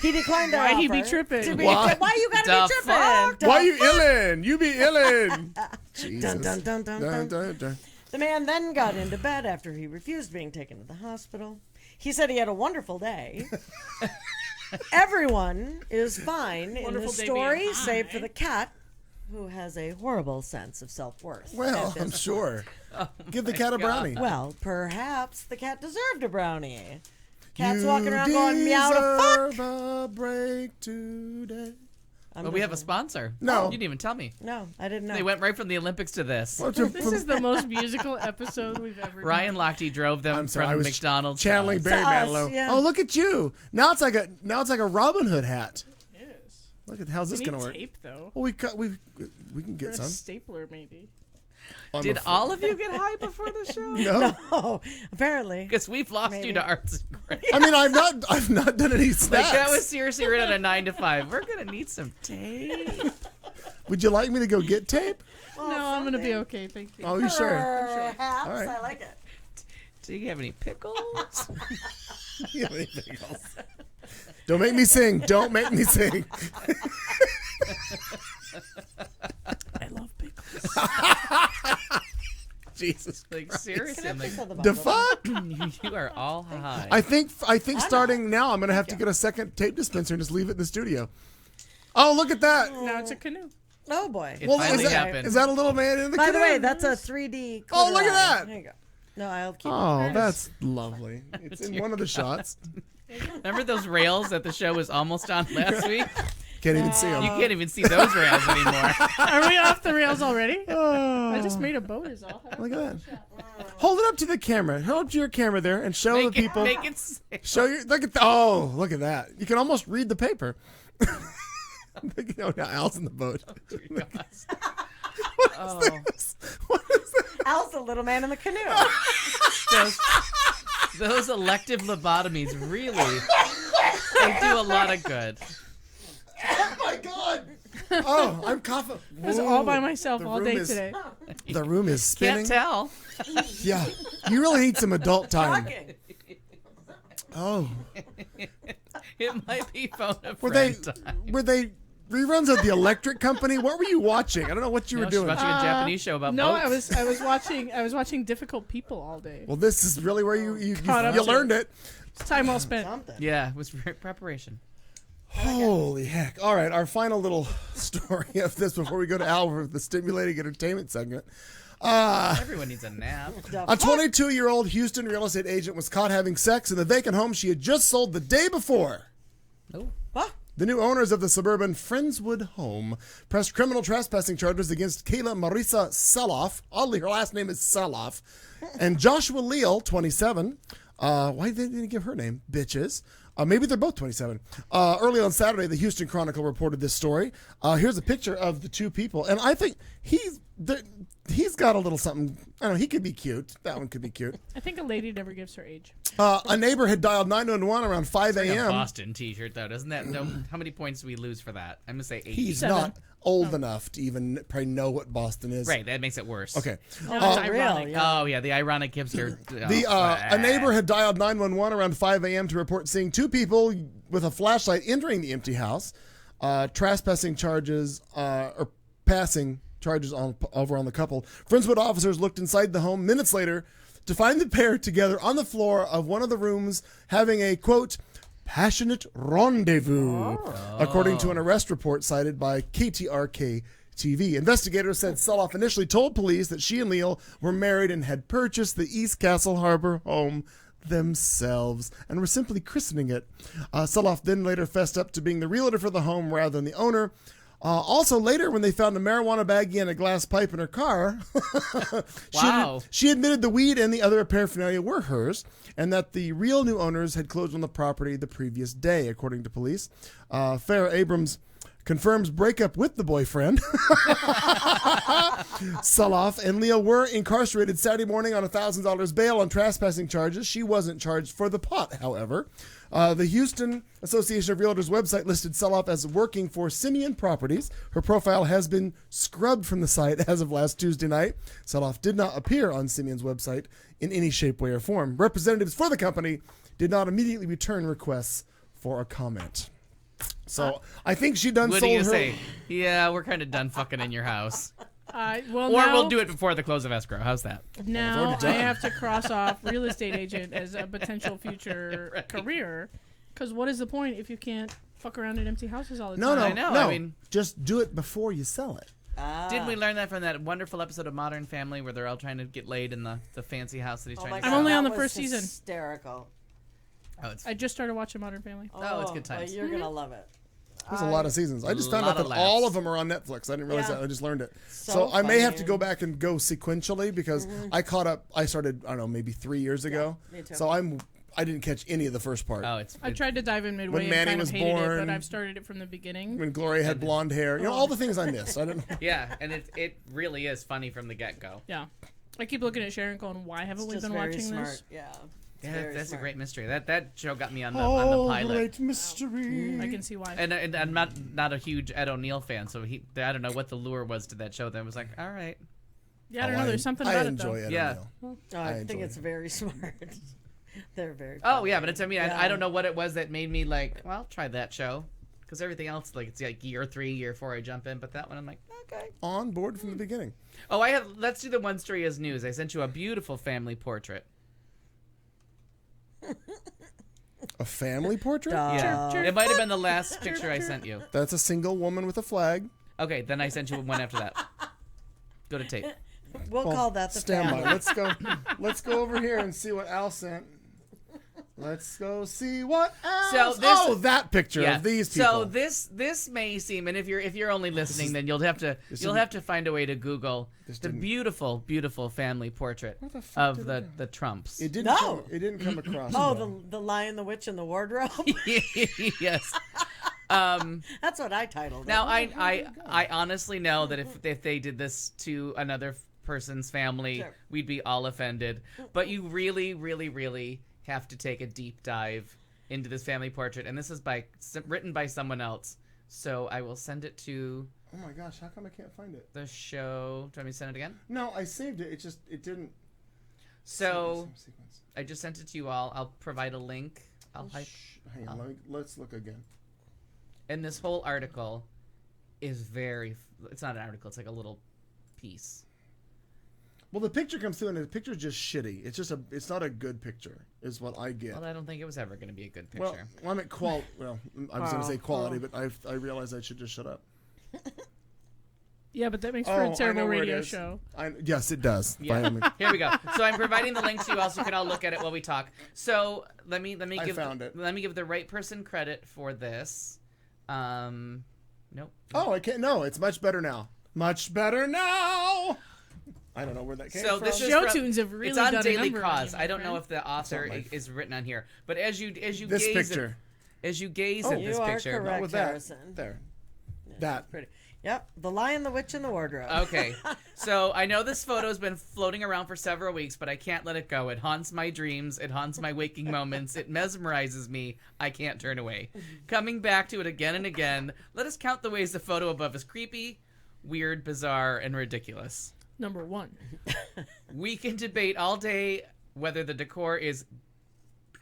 He declined to Why'd he be offer tripping? to be- Why? Why you gotta The be tripping? fuck? The Why you illin? You be illin. Jesus. Dun, dun, dun, dun, dun. Dun, dun. The man then got into bed after he refused being taken to the hospital. He said he had a wonderful day. Everyone is fine in Wonderful the day story, being save high. for the cat, who has a horrible sense of self-worth. Well, at this I'm point. sure. Give the cat a brownie. Well, perhaps the cat deserved a brownie. Cat's You walking around going meow to fuck. deserve a break today. But we have a sponsor. No. You didn't even tell me. No, I didn't know. They went right from the Olympics to this. This is the most musical episode we've ever Ryan Lochte drove them I'm sorry, I from was McDonald's. channeling to Barry To us, Manilow. yeah. Oh, look at you! Now it's like a Robin Hood hat. done. It is. Look at how's this We gonna need work? tape, though. Well, we can Or get a some. stapler, maybe. I'm Did afraid- all of you get high before the show? No. Oh, apparently. Because we've lost Maybe. you to arts and crafts. I mean, I've not done any snacks. Like that was seriously written at a 9 to 5. We're gonna need some tape. Would you like me to go get tape? No, I'm gonna be okay. Thank you. Oh, you sure? Perhaps. All right. I like it. Do you have any pickles? You have anything else? Don't make me sing. Don't make me sing. I love pickles. Jesus. Like seriously, I'm like, The fuck? you are all high. I think starting now, I'm gonna have to get a second tape dispenser and just leave it in the studio. Oh, look at that! Now it's a canoe. Oh boy. It finally is happened. that a little man in the By the canoe? way, that's a 3D. Oh, look at clitoris. that. There you go. No, I'll keep Oh, that's lovely. It's in one of the shots. Remember those rails that the show was almost on last week? Can't even see You them. can't even see those rails anymore. Are we off the rails already? Oh, I just made a boat is all. look at that. Hold it up to the camera. Hold up to your camera there and show the people. Make it sick. Show your look at look at that. You can almost read the paper. Now Al's in the boat. Oh, What is that? Al's the little man in the canoe. those elective lobotomies really they do a lot of good. Oh my god. Oh, I'm coughing. I was all by myself The all room day is- today. The room is spinning. Can't tell. Yeah. You really need some adult time. Talking. Oh. It might be phone a Were they friend time. reruns of the Electric Company? What were you watching? I don't know what you No, were she's doing. watching a Japanese show about No, boats. I was watching Difficult People all day. Well, this is really where you Caught up to learned it. Time well spent. Something. Yeah, it was preparation. Holy heck. All right, our final little story of this before we go to Al for the stimulating entertainment segment. Everyone needs a nap. A 22-year-old Houston real estate agent was caught having sex in the vacant home she had just sold the day before. Oh. What? The new owners of the suburban Friendswood home pressed criminal trespassing charges against Kayla Marisa Seloff. Oddly, her last name is Seloff. And Joshua Leal, 27. Why didn't they give her name? Bitches. Maybe they're both 27. Early on Saturday, the Houston Chronicle reported this story. Here's a picture of the two people. And I think he's got a little something. I don't know. He could be cute. That one could be cute. I think a lady never gives her age. A neighbor had dialed 911 around 5 Like a a.m. Boston T-shirt though, doesn't that? No, how many points do we lose for that? I'm gonna say 8. He's 7. not old enough to even probably know what Boston is. Right, that makes it worse. Okay. No, It's it's real. ironic. Yeah. Oh yeah, the ironic hipster. A neighbor had dialed 911 around 5 a.m. to report seeing two people with a flashlight entering the empty house, trespassing charges or passing charges over on the couple. Friendswood officers looked inside the home minutes later to find the pair together on the floor of one of the rooms having a, quote, passionate rendezvous, according to an arrest report cited by KTRK TV. Investigators said Seloff initially told police that she and Leal were married and had purchased the East Castle Harbor home themselves and were simply christening it. Seloff then later fessed up to being the realtor for the home rather than the owner. Also later, when they found a marijuana baggie and a glass pipe in her car, Wow. she admitted the weed and the other paraphernalia were hers, and that the real new owners had closed on the property the previous day, according to police. Farrah Abrams confirms breakup with the boyfriend. Seloff and Leal were incarcerated Saturday morning on $1,000 bail on trespassing charges. She wasn't charged for the pot, however. The Houston Association of Realtors website listed Seloff as working for Simeon Properties. Her profile has been scrubbed from the site as of last Tuesday night. Seloff did not appear on Simeon's website in any shape, way, or form. Representatives for the company did not immediately return requests for a comment. So I think she done What do sold you her. say? Yeah, we're kind of done fucking in your house, Well, or now, we'll do it before the close of escrow. How's that? Now already I done. have to cross off real estate agent as a potential future Right. career. Because what is the point if you can't fuck around in empty houses all the No, time? no, I know, no. I mean- just do it before you sell it. Didn't we learn that from that wonderful episode of Modern Family where they're all trying to get laid in the fancy house that he's trying to I'm sell? only on that the was first season. Hysterical. Oh, it's I just started watching Modern Family. Oh, it's good boy, times. You're gonna love it. There's a lot of seasons. I just found out lot that of all laughs. of them are on Netflix. I didn't realize Yeah. that. I just learned it. So I may have to funny. go back and go sequentially because I caught up. I started, I don't know, maybe 3 years ago. me too. So I didn't catch any of the first part. Oh, it's I tried to dive in midway When Manny and kind was of hated it, born. but I've started it from the beginning. When Gloria had blonde hair, all the things I missed. I didn't. yeah, and it really is funny from the get go. Yeah. I keep looking at Sharon going, why haven't It's we just been very watching smart. this? Yeah. It's Yeah, very that's a smart. great mystery. That show got me on the Oh, pilot. great mystery. I can see why. And I'm not a huge Ed O'Neill fan, so I don't know what the lure was to that show. That was like, all right, Yeah, I don't know. There's something I about it, enjoy though. it. Yeah. Oh, I think enjoy it's it. very smart. They're very. Oh funny. yeah, but it's I mean Yeah. I don't know what it was that made me like, well, I'll try that show, because everything else like it's like year 3, year 4 I jump in, but that one I'm like, okay. On board from the beginning. Oh, let's do the one story as news. I sent you a beautiful family portrait. A family portrait? Yeah, it might have been the last picture I sent you. That's a single woman with a flag. Okay, then I sent you one after that. Go to tape. We'll call that the Stand family. by. Let's go over here and see what Al sent. Let's go see what Al. So this- that picture Yeah. of these people. So this may seem, and if you're only listening, then you'll have to find a way to Google the didn't- beautiful family portrait the fuck of did it the Trumps. it didn't. No. It didn't come across. Oh, well. the Lion, the Witch, and the Wardrobe. Yes. That's what I titled Now it. I honestly know that if they did this to another person's family, Sure. we'd be all offended. But you really, really, really have to take a deep dive into this family portrait, and this is written by someone else. So I will send it to Oh my gosh, how come I can't find it? the show. Do you want me to send it again? No, I saved it. It didn't. So Same sequence. I just sent it to you all. I'll provide a link. I'll hype. Hang on, let's look again. And this whole article is it's not an article, it's like a little piece. Well, the picture comes through, and the picture's just shitty. It's not a good picture, is what I get. Well, I don't think it was ever going to be a good Well, picture. I'm at Well, I was going to say quality, but I realized I should just shut up. Yeah, but that makes for I a know terrible where it radio is. show. Yes, it does. Yeah. By all means. Here we go. So I'm providing the link to you all, so you can all look at it while we talk. So let me I give found it. let me give the right person credit for this. Nope. Oh, I can't. No, it's much better now. Much better now. I don't know where that came So from. this is Show from- tunes have really it's on done a Daily number on Cause. you, I don't my know friend. if the author my- is written on here, but as you this gaze picture. as you gaze Oh, at this you are picture. correct. With that, Harrison. there. That. Pretty. Yep, the Lion, the Witch, and the Wardrobe. Okay, so I know this photo's been floating around for several weeks, but I can't let it go. It haunts my dreams. It haunts my waking moments. It mesmerizes me. I can't turn away. Coming back to it again and again, let us count the ways the photo above is creepy, weird, bizarre, and ridiculous. Number 1. We can debate all day whether the decor is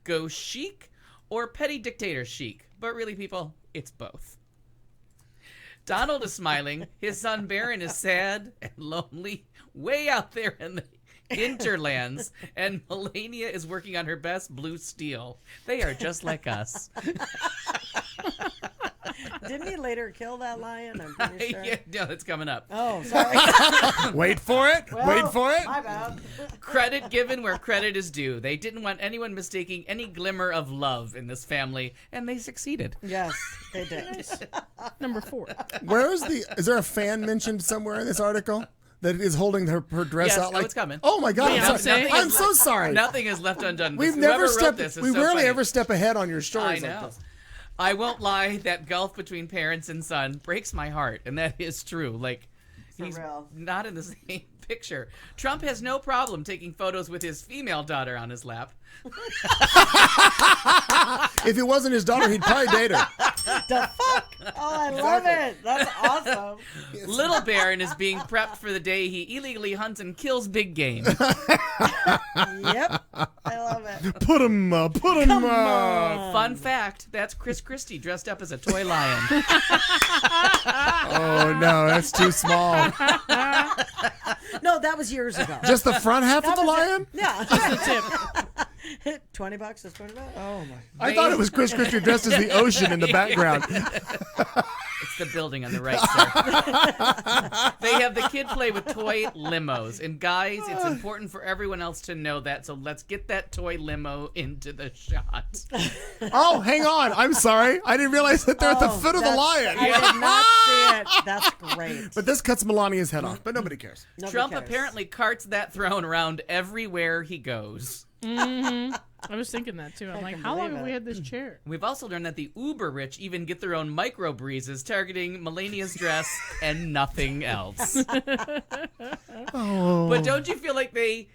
ghost chic or petty dictator chic, but really, people, it's both. Donald is smiling. His son Barron is sad and lonely, way out there in the hinterlands, and Melania is working on her best blue steel. They are just like us. Didn't he later kill that lion? I'm pretty sure. Yeah, no, that's coming up. Oh, sorry. Wait for it. Wait for it. My bad. Credit given where credit is due. They didn't want anyone mistaking any glimmer of love in this family, and they succeeded. Yes, they did. Number 4. Is there a fan mentioned somewhere in this article that is holding her dress Yes, out oh, like? it's coming. Oh my God! Beyonce. I'm sorry. Nothing I'm so sorry. Nothing is left undone. We've Whoever never wrote stepped. this is We so rarely funny. ever step ahead on your I stories know. like this. I won't lie, that gulf between parents and son breaks my heart, and that is true. Like, he's real. not in the same picture. Trump has no problem taking photos with his female daughter on his lap. If it wasn't his daughter, he'd probably date her. The fuck? Oh, I love it. That's awesome. Little Baron is being prepped for the day he illegally hunts and kills big game. Yep. I love it. Put him up. Put him up. Fun fact, that's Chris Christie dressed up as a toy lion. Oh no, that's too small. No, that was years ago. Just the front half of That the was it. lion? Yeah. Tip. $20 is $20. Oh my! I thought it was Chris Christie dressed as the ocean in the background. It's the building on the right, sir. They have the kid play with toy limos. And guys, it's important for everyone else to know that, so let's get that toy limo into the shot. Oh, hang on. I'm sorry. I didn't realize that they're at the foot of the lion. I did not see it. That's great. But this cuts Melania's head off. But nobody cares. Nobody Trump cares. apparently carts that throne around everywhere he goes. I was thinking that too. I'm like, can how long believe have we it. had this chair? We've also learned that the uber rich even get their own micro breezes targeting Melania's dress and nothing else. Oh. But don't you feel like they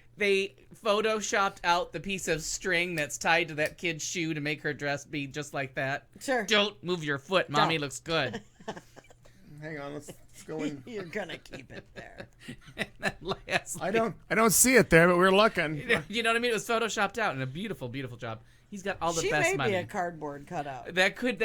photoshopped out the piece of string that's tied to that kid's shoe to make her dress be just like that? Sure. Don't move your foot. Mommy Don't. looks good. Hang on, let's go in. You're gonna keep it there. And then lastly, I don't see it there, but we're looking. You know what I mean? It was photoshopped out and a beautiful, beautiful job. He's got all the She best may money. be a cardboard cutout. That could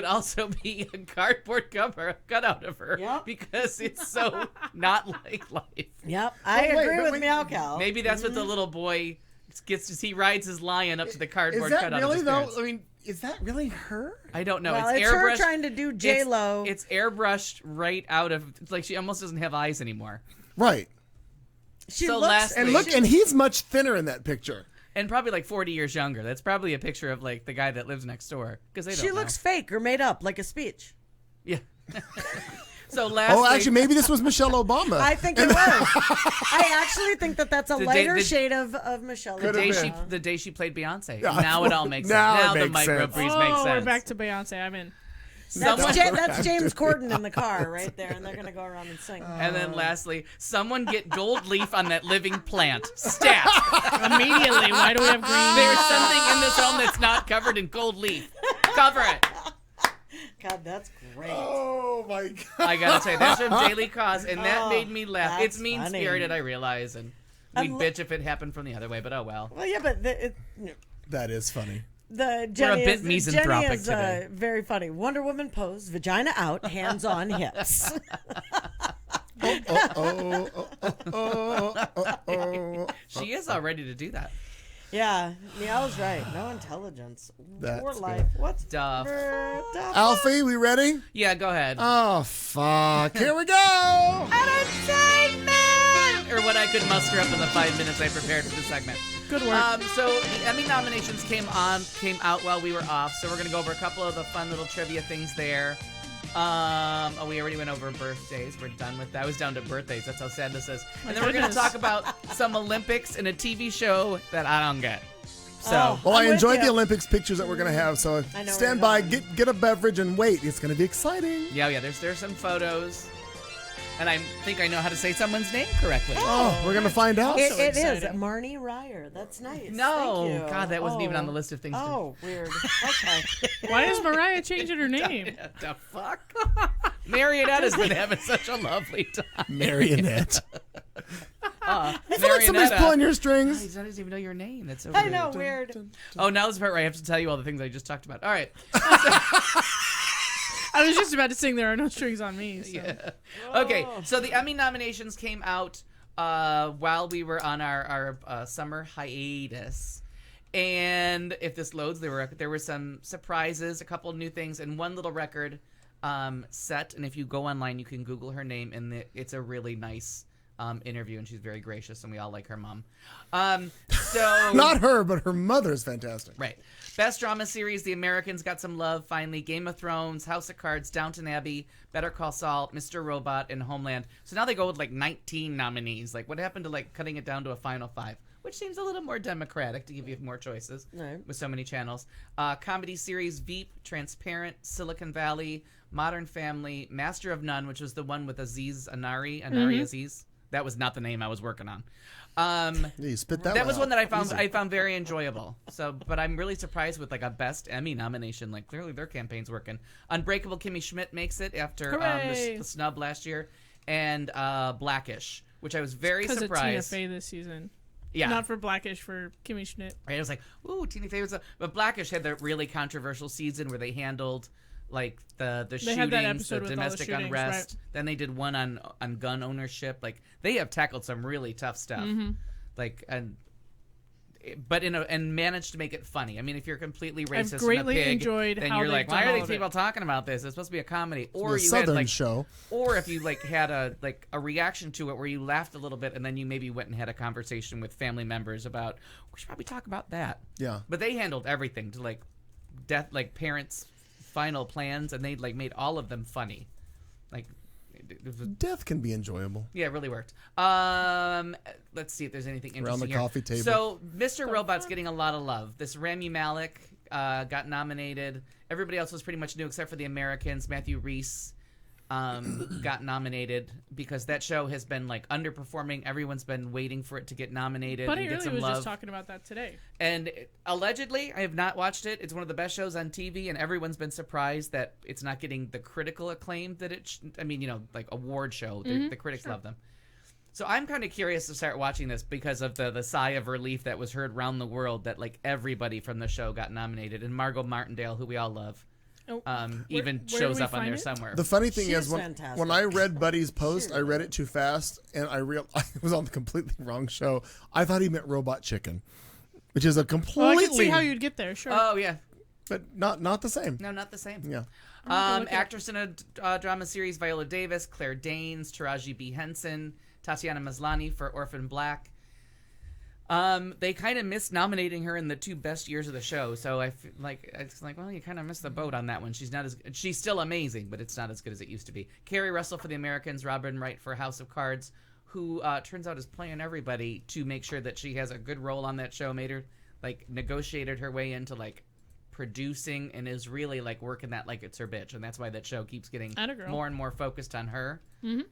also be a cardboard cover cutout of her. Yep. Because it's so not like life. Yep, I But wait, agree but with wait. Meow Cow. Maybe that's what the little boy gets to see. Rides his lion up to the cardboard Is that cutout of really his though? parents. I mean, is that really her? I don't know. Well, it's it's her airbrushed. trying to do J-Lo. It's airbrushed right out of. It's like she almost doesn't have eyes anymore. Right. She So looks, last- And look, and he's much thinner in that picture. And probably like 40 years younger. That's probably a picture of like the guy that lives next door. Because they don't she know. looks fake or made up, like a speech. Yeah. So lastly. Oh, actually, maybe this was Michelle Obama. I think it was. I actually think that's a The day- lighter the- shade of Michelle Could've Obama. the day she played Beyonce. Yeah. Now it all makes Now sense. it Now the makes micro sense. breeze Oh, makes sense. we're back to Beyonce. I'm in. That's James Corden in the car right there, and they're gonna go around and sing. And then lastly, someone get gold leaf on that living plant. Stat. Immediately. Why do we have green? There's something in this home that's not covered in gold leaf. Cover it. God, that's great. Oh my god. I gotta say, that's from Daily Cause, and that made me laugh. that's It's mean spirited, funny. I realize, and we'd lo- bitch if it happened from the other way, but oh well. Well, yeah, but That is funny. the Jenny bit is, misanthropic Jenny is today. very funny. Wonder Woman pose, vagina out, hands on hips. She is all ready to do that. Yeah, Meow's right. No intelligence. That's Poor good. life. What's Duff. Duff. Alfie, we ready? Yeah, go ahead. Oh fuck. Here we go. Or what I could muster up in the 5 minutes I prepared for the segment. Good work. So the Emmy nominations came out while we were off, so we're gonna go over a couple of the fun little trivia things there. We already went over birthdays. We're done with that. I was down to birthdays. That's how sad this is. And then we're gonna goodness. talk about some Olympics and a TV show that I don't get. So Oh. Well, I'm I with enjoyed you. the Olympics pictures that we're gonna have, so I know stand where by, you're get a beverage, and wait. It's gonna be exciting. yeah, there's some photos, and I think I know how to say someone's name correctly. Oh, we're gonna find out. It is exciting. Marnie Ryer. That's nice. No, Thank you. God, that wasn't even on the list of things to- Oh, weird. Okay. Why is Mariah changing her name? The fuck? Marionette has been having such a lovely time. Marionette. I feel like somebody's Marionette. pulling your He strings. doesn't even know your name. That's so I weird. know, weird. Oh, now this is the part where I have to tell you all the things I just talked about. All right. I was just about to sing There Are No Strings on Me. So. Yeah. Okay, so the Emmy nominations came out while we were on our summer hiatus. And if this loads, there were some surprises, a couple new things, and one little record set. And if you go online, you can Google her name, and it's a really nice interview, and she's very gracious, and we all like her mom. So Not her, but her mother's fantastic. right. Best drama series: The Americans got some love. Finally, Game of Thrones, House of Cards, Downton Abbey, Better Call Saul, Mr. Robot, and Homeland. So now they go with like 19 nominees. Like, what happened to like cutting it down to a final 5? Which seems a little more democratic to give you more choices Right. with so many channels. Comedy series: Veep, Transparent, Silicon Valley, Modern Family, Master of None, which was the one with Aziz Ansari. Aziz. That was not the name I was working on. Yeah, you spit that. That was out. one that Easy. I found very enjoyable. So, but I'm really surprised with like a Best Emmy nomination. Like clearly their campaign's working. Unbreakable Kimmy Schmidt makes it after Hooray! the snub last year, and Blackish, which I was very Because of Tina surprised. Fey this season. Yeah, Not for Blackish, for Kimmy Schmidt. right. I was like, ooh, Tina Fey was. But Blackish had that really controversial season where they handled like the They had that shootings, episode the with all the domestic shootings, unrest. right. Then they did one on gun ownership. Like they have tackled some really tough stuff. Like and managed to make it funny. I mean, if you're completely racist greatly and a pig, enjoyed then how you're they've like, why done are all these of it." people talking about this? It's supposed to be a comedy. Or The you Southern had like, show. or if you like had a reaction to it where you laughed a little bit and then you maybe went and had a conversation with family members about we should probably talk about that. Yeah. But they handled everything to like death, like parents' final plans, and they like made all of them funny. Like, it was, Death can be enjoyable. yeah, it really worked. Let's see if there's anything Around interesting the here. coffee table. So, Mr. Robot's getting a lot of love. This Rami Malek got nominated. Everybody else was pretty much new except for The Americans. Matthew Rhys got nominated because that show has been like underperforming. Everyone's been waiting for it to get nominated Buddy and get really some was love. just talking about that today. And allegedly, I have not watched it. It's one of the best shows on TV, and everyone's been surprised that it's not getting the critical acclaim that it. I mean, like award show, the critics love them. So I'm kind of curious to start watching this because of the sigh of relief that was heard around the world that like everybody from the show got nominated, and Margot Martindale, who we all love, even where shows do we up on find there it? somewhere. The funny thing She is, is when fantastic. I read Buddy's post, I read it too fast, and I was on the completely wrong show. I thought he meant Robot Chicken, which is a Well, I completely, can see how you'd get there. Sure. Oh yeah, but not the same. no, not the same. Yeah. look it up. Actress in a drama series: Viola Davis, Claire Danes, Taraji B. Henson, Tatiana Maslany for Orphan Black. They kind of missed nominating her in the 2 best years of the show, so it's like, well, you kind of missed the boat on that one. She's still amazing, but it's not as good as it used to be. Carrie Russell for The Americans, Robin Wright for House of Cards, who turns out is playing everybody to make sure that she has a good role on that show. Made her negotiated her way into producing and is really working that like it's her bitch, and that's why that show keeps getting Atta girl. more and more focused on her.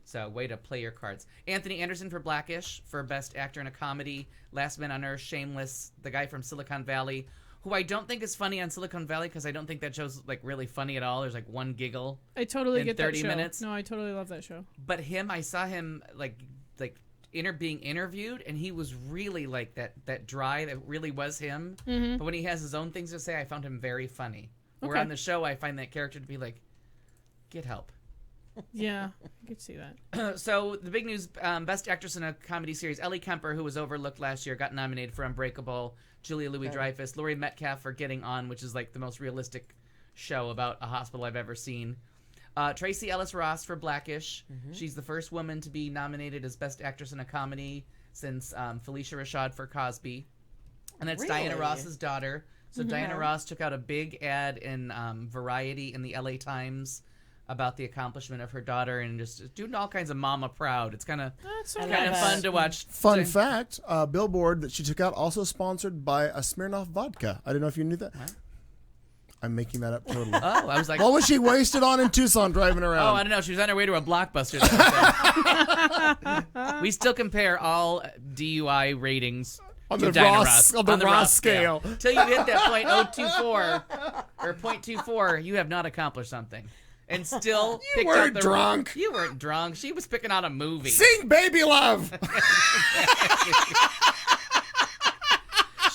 So way to play your cards. Anthony Anderson for Blackish for Best Actor in a Comedy. Last Man on Earth, Shameless, the guy from Silicon Valley, who I don't think is funny on Silicon Valley because I don't think that show's really funny at all. There's one giggle. I totally in get 30 that show. minutes. No, I totally love that show. But I saw him being interviewed, and he was really that dry. That really was him. But when he has his own things to say, I found him very funny. Where Okay. on the show, I find that character to be get help. Yeah, I could see that. So the big news: Best Actress in a Comedy Series. Ellie Kemper, who was overlooked last year, got nominated for Unbreakable. Julia Louis-Dreyfus, Laurie Metcalf for Getting On, which is the most realistic show about a hospital I've ever seen. Tracy Ellis Ross for Blackish. She's the first woman to be nominated as Best Actress in a Comedy since Felicia Rashad for Cosby. And that's Diana Really? Ross's daughter. So Diana Ross took out a big ad in Variety in the LA Times about the accomplishment of her daughter and just doing all kinds of mama proud. It's kind of That's so I love kind of that. fun to watch. Fun fact: billboard that she took out also sponsored by a Smirnoff vodka. I didn't know if you knew that. I'm making that up totally. Oh, I was like, What was she wasted on in Tucson driving oh, around? I don't know. She was on her way to a Blockbuster. So. We still compare all DUI ratings On to the Diana Ross- Ross. on the Ross scale. Till you hit that .024 or .24, you have not accomplished something. And still picked out weren't the drunk. You weren't drunk. She was picking out a movie. Sing Baby Love.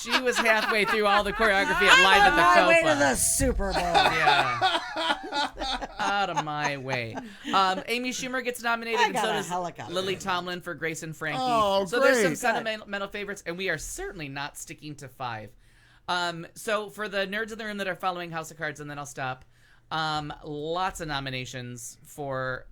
She was halfway through all the choreography at Live at the My way to Copa. the Super Bowl. Yeah. Out of my way. Amy Schumer gets nominated, I and so got a does helicopter. Lily Tomlin for Grace and Frankie. Oh, so there's some great. sentimental favorites, and we are certainly not sticking to 5. So for the nerds in the room that are following House of Cards, and then I'll stop, lots of nominations for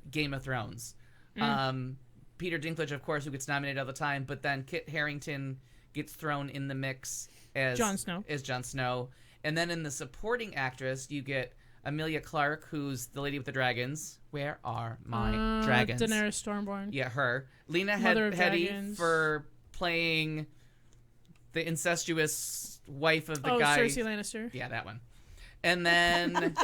Game of Thrones. Peter Dinklage, of course, who gets nominated all the time, but then Kit Harington gets thrown in the mix as Jon Snow. Jon Snow. And then in the supporting actress, you get Amelia Clarke, who's the Lady with the Dragons. Where are my dragons? Daenerys Stormborn. Yeah, her. Lena Mother of Headey Dragons. for playing the incestuous wife of the Oh, guy. Cersei Lannister. Yeah, that one. And then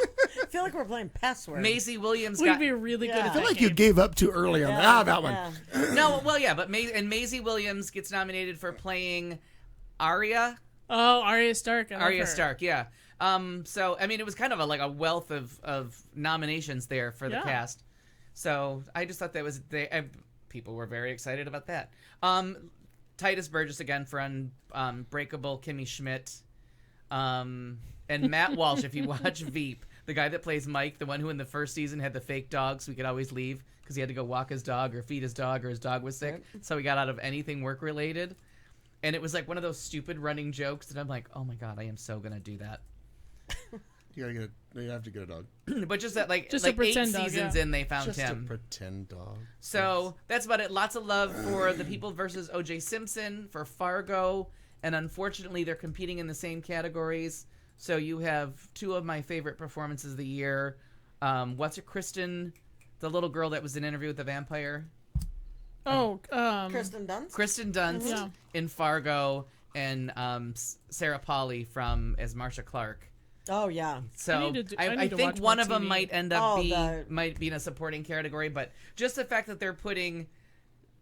I feel like we're playing Password. Maisie Williams We'd got be really good Yeah. at I that feel like game. you gave up too early on that. That one. Yeah. no, well, yeah, but Maisie Williams gets nominated for playing Arya. Oh, Arya Stark. I love Arya her. Stark, yeah. So I mean, it was kind of a wealth of nominations there for the Yeah. cast. So I just thought that was people were very excited about that. Titus Burgess again for Unbreakable, Kimmy Schmidt, and Matt Walsh. If you watch Veep, the guy that plays Mike, the one who in the first season had the fake dog, so he could always leave because he had to go walk his dog or feed his dog or his dog was sick, so he got out of anything work related. And it was one of those stupid running jokes that I'm like, oh my god, I am so gonna do that. You have to get a dog. But just that, Just a 8 pretend dog, seasons yeah. in, they found Just him. a pretend dog. So that's about it. Lots of love for The People versus O.J. Simpson, for Fargo, and unfortunately, they're competing in the same categories. So you have 2 of my favorite performances of the year. Kristen, the little girl that was in Interview with the Vampire? Oh, Kristen Dunst. Kristen Dunst Yeah. in Fargo, and Sarah Polley as Marcia Clark. Oh yeah. So I need to think watch one more of them TV. might end up Oh, might be in a supporting category, but just the fact that they're putting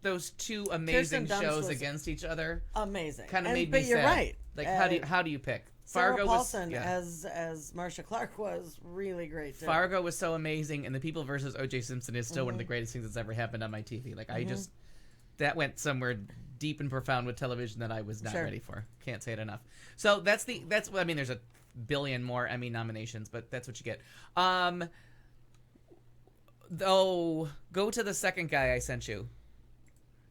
those two amazing Kirsten Dunst shows was against each other Amazing. kind of made but me you're sad. right. Like how do you pick? Sarah Fargo Paulson was as Marsha Clark was really great too. Fargo was so amazing, and The People versus O.J. Simpson is still one of the greatest things that's ever happened on my TV. Like I just that went somewhere deep and profound with television that I was not Sure. ready for. Can't say it enough. So that's I mean, there's a billion more Emmy nominations, but that's what you get. Though, go to the second guy I sent you,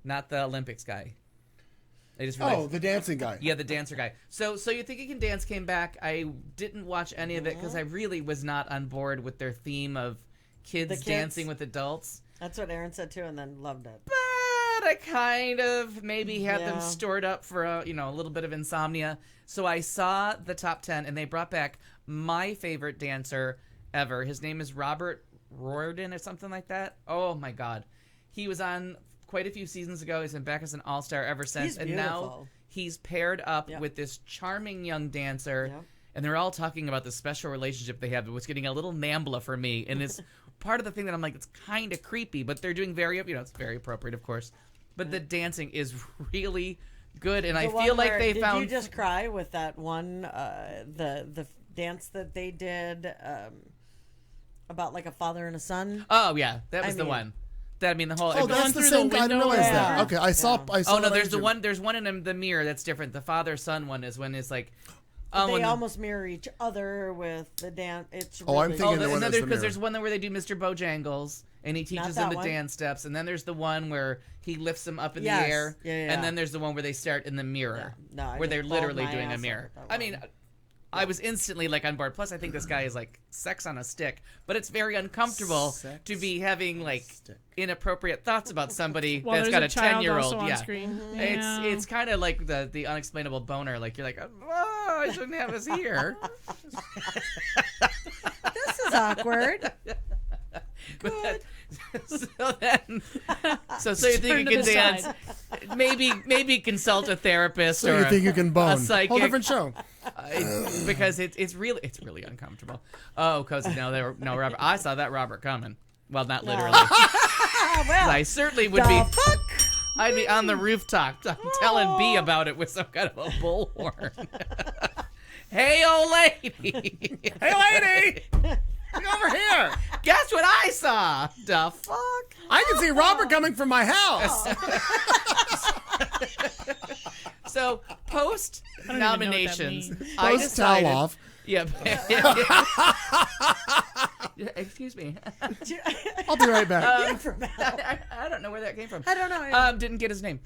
not the Olympics guy. I just realized. Oh, the dancing guy. Yeah, the dancer guy. So You Think You Can Dance came back. I didn't watch any of it because I really was not on board with their theme of kids dancing with adults. That's what Aaron said too, and then loved it. But I kind of maybe had them Yeah. stored up for a little bit of insomnia. So I saw the top 10, and they brought back my favorite dancer ever. His name is Robert Riordan or something like that. Oh my God, he was on quite a few seasons ago. He's been back as an all-star ever since, He's and now beautiful. he's paired up Yep. with this charming young dancer. Yep. And they're all talking about the special relationship they have. It was getting a little NAMBLA for me. And it's part of the thing that I'm like, it's kind of creepy, but they're doing it's very appropriate, of course. But the dancing is really good. And I The one feel like where- they did found. you just cry with that one the dance that they did about like a father and a son? Oh, yeah. That was I the mean- one. The whole. Oh, that's the through same the guy. I didn't window realize or that. whatever? Okay, I saw. I saw Oh, no, it on there's YouTube. there's one in the mirror that's different. The father-son one is when it's like. They when- almost mirror each other with the dance. It's Oh, I'm really thinking Oh, the and one then that's the because mirror. there's one where they do Mr. Bojangles, and he teaches that them the one. dance steps, and then there's the one where he lifts them up in Yes. the air, Yeah, yeah. and then there's the one where they start in the mirror, Yeah. No, I where just they're bawled literally my doing a ass mirror. off at that I mean, one. I was instantly like on board. Plus, I think this guy is like sex on a stick, but it's very uncomfortable Sex to be having like stick. inappropriate thoughts about somebody Well, that's there's got a child 10-year-old. also on Yeah. screen. It's it's kind of like the unexplainable boner. Like you're like, oh, I shouldn't have us here. This is awkward. But so then, so you think turn you to can the dance? side. Maybe consult a therapist So or you think you can bone? psychic. Whole different show. Because it's really uncomfortable. Oh, because no, Robert. I saw that Robert coming. Well, not literally. Well, I certainly would the be. fuck? I'd be on the rooftop telling B about it with some kind of a bullhorn. Hey, old lady! Hey, lady! Look over here! Guess what I saw? The fuck? I can see Robert coming from my house. So post don't even know what that nominations, means. I Post decided. towel off. Yep. Excuse me. I'll be right back. I don't know where that came from. I don't know. Didn't get his name.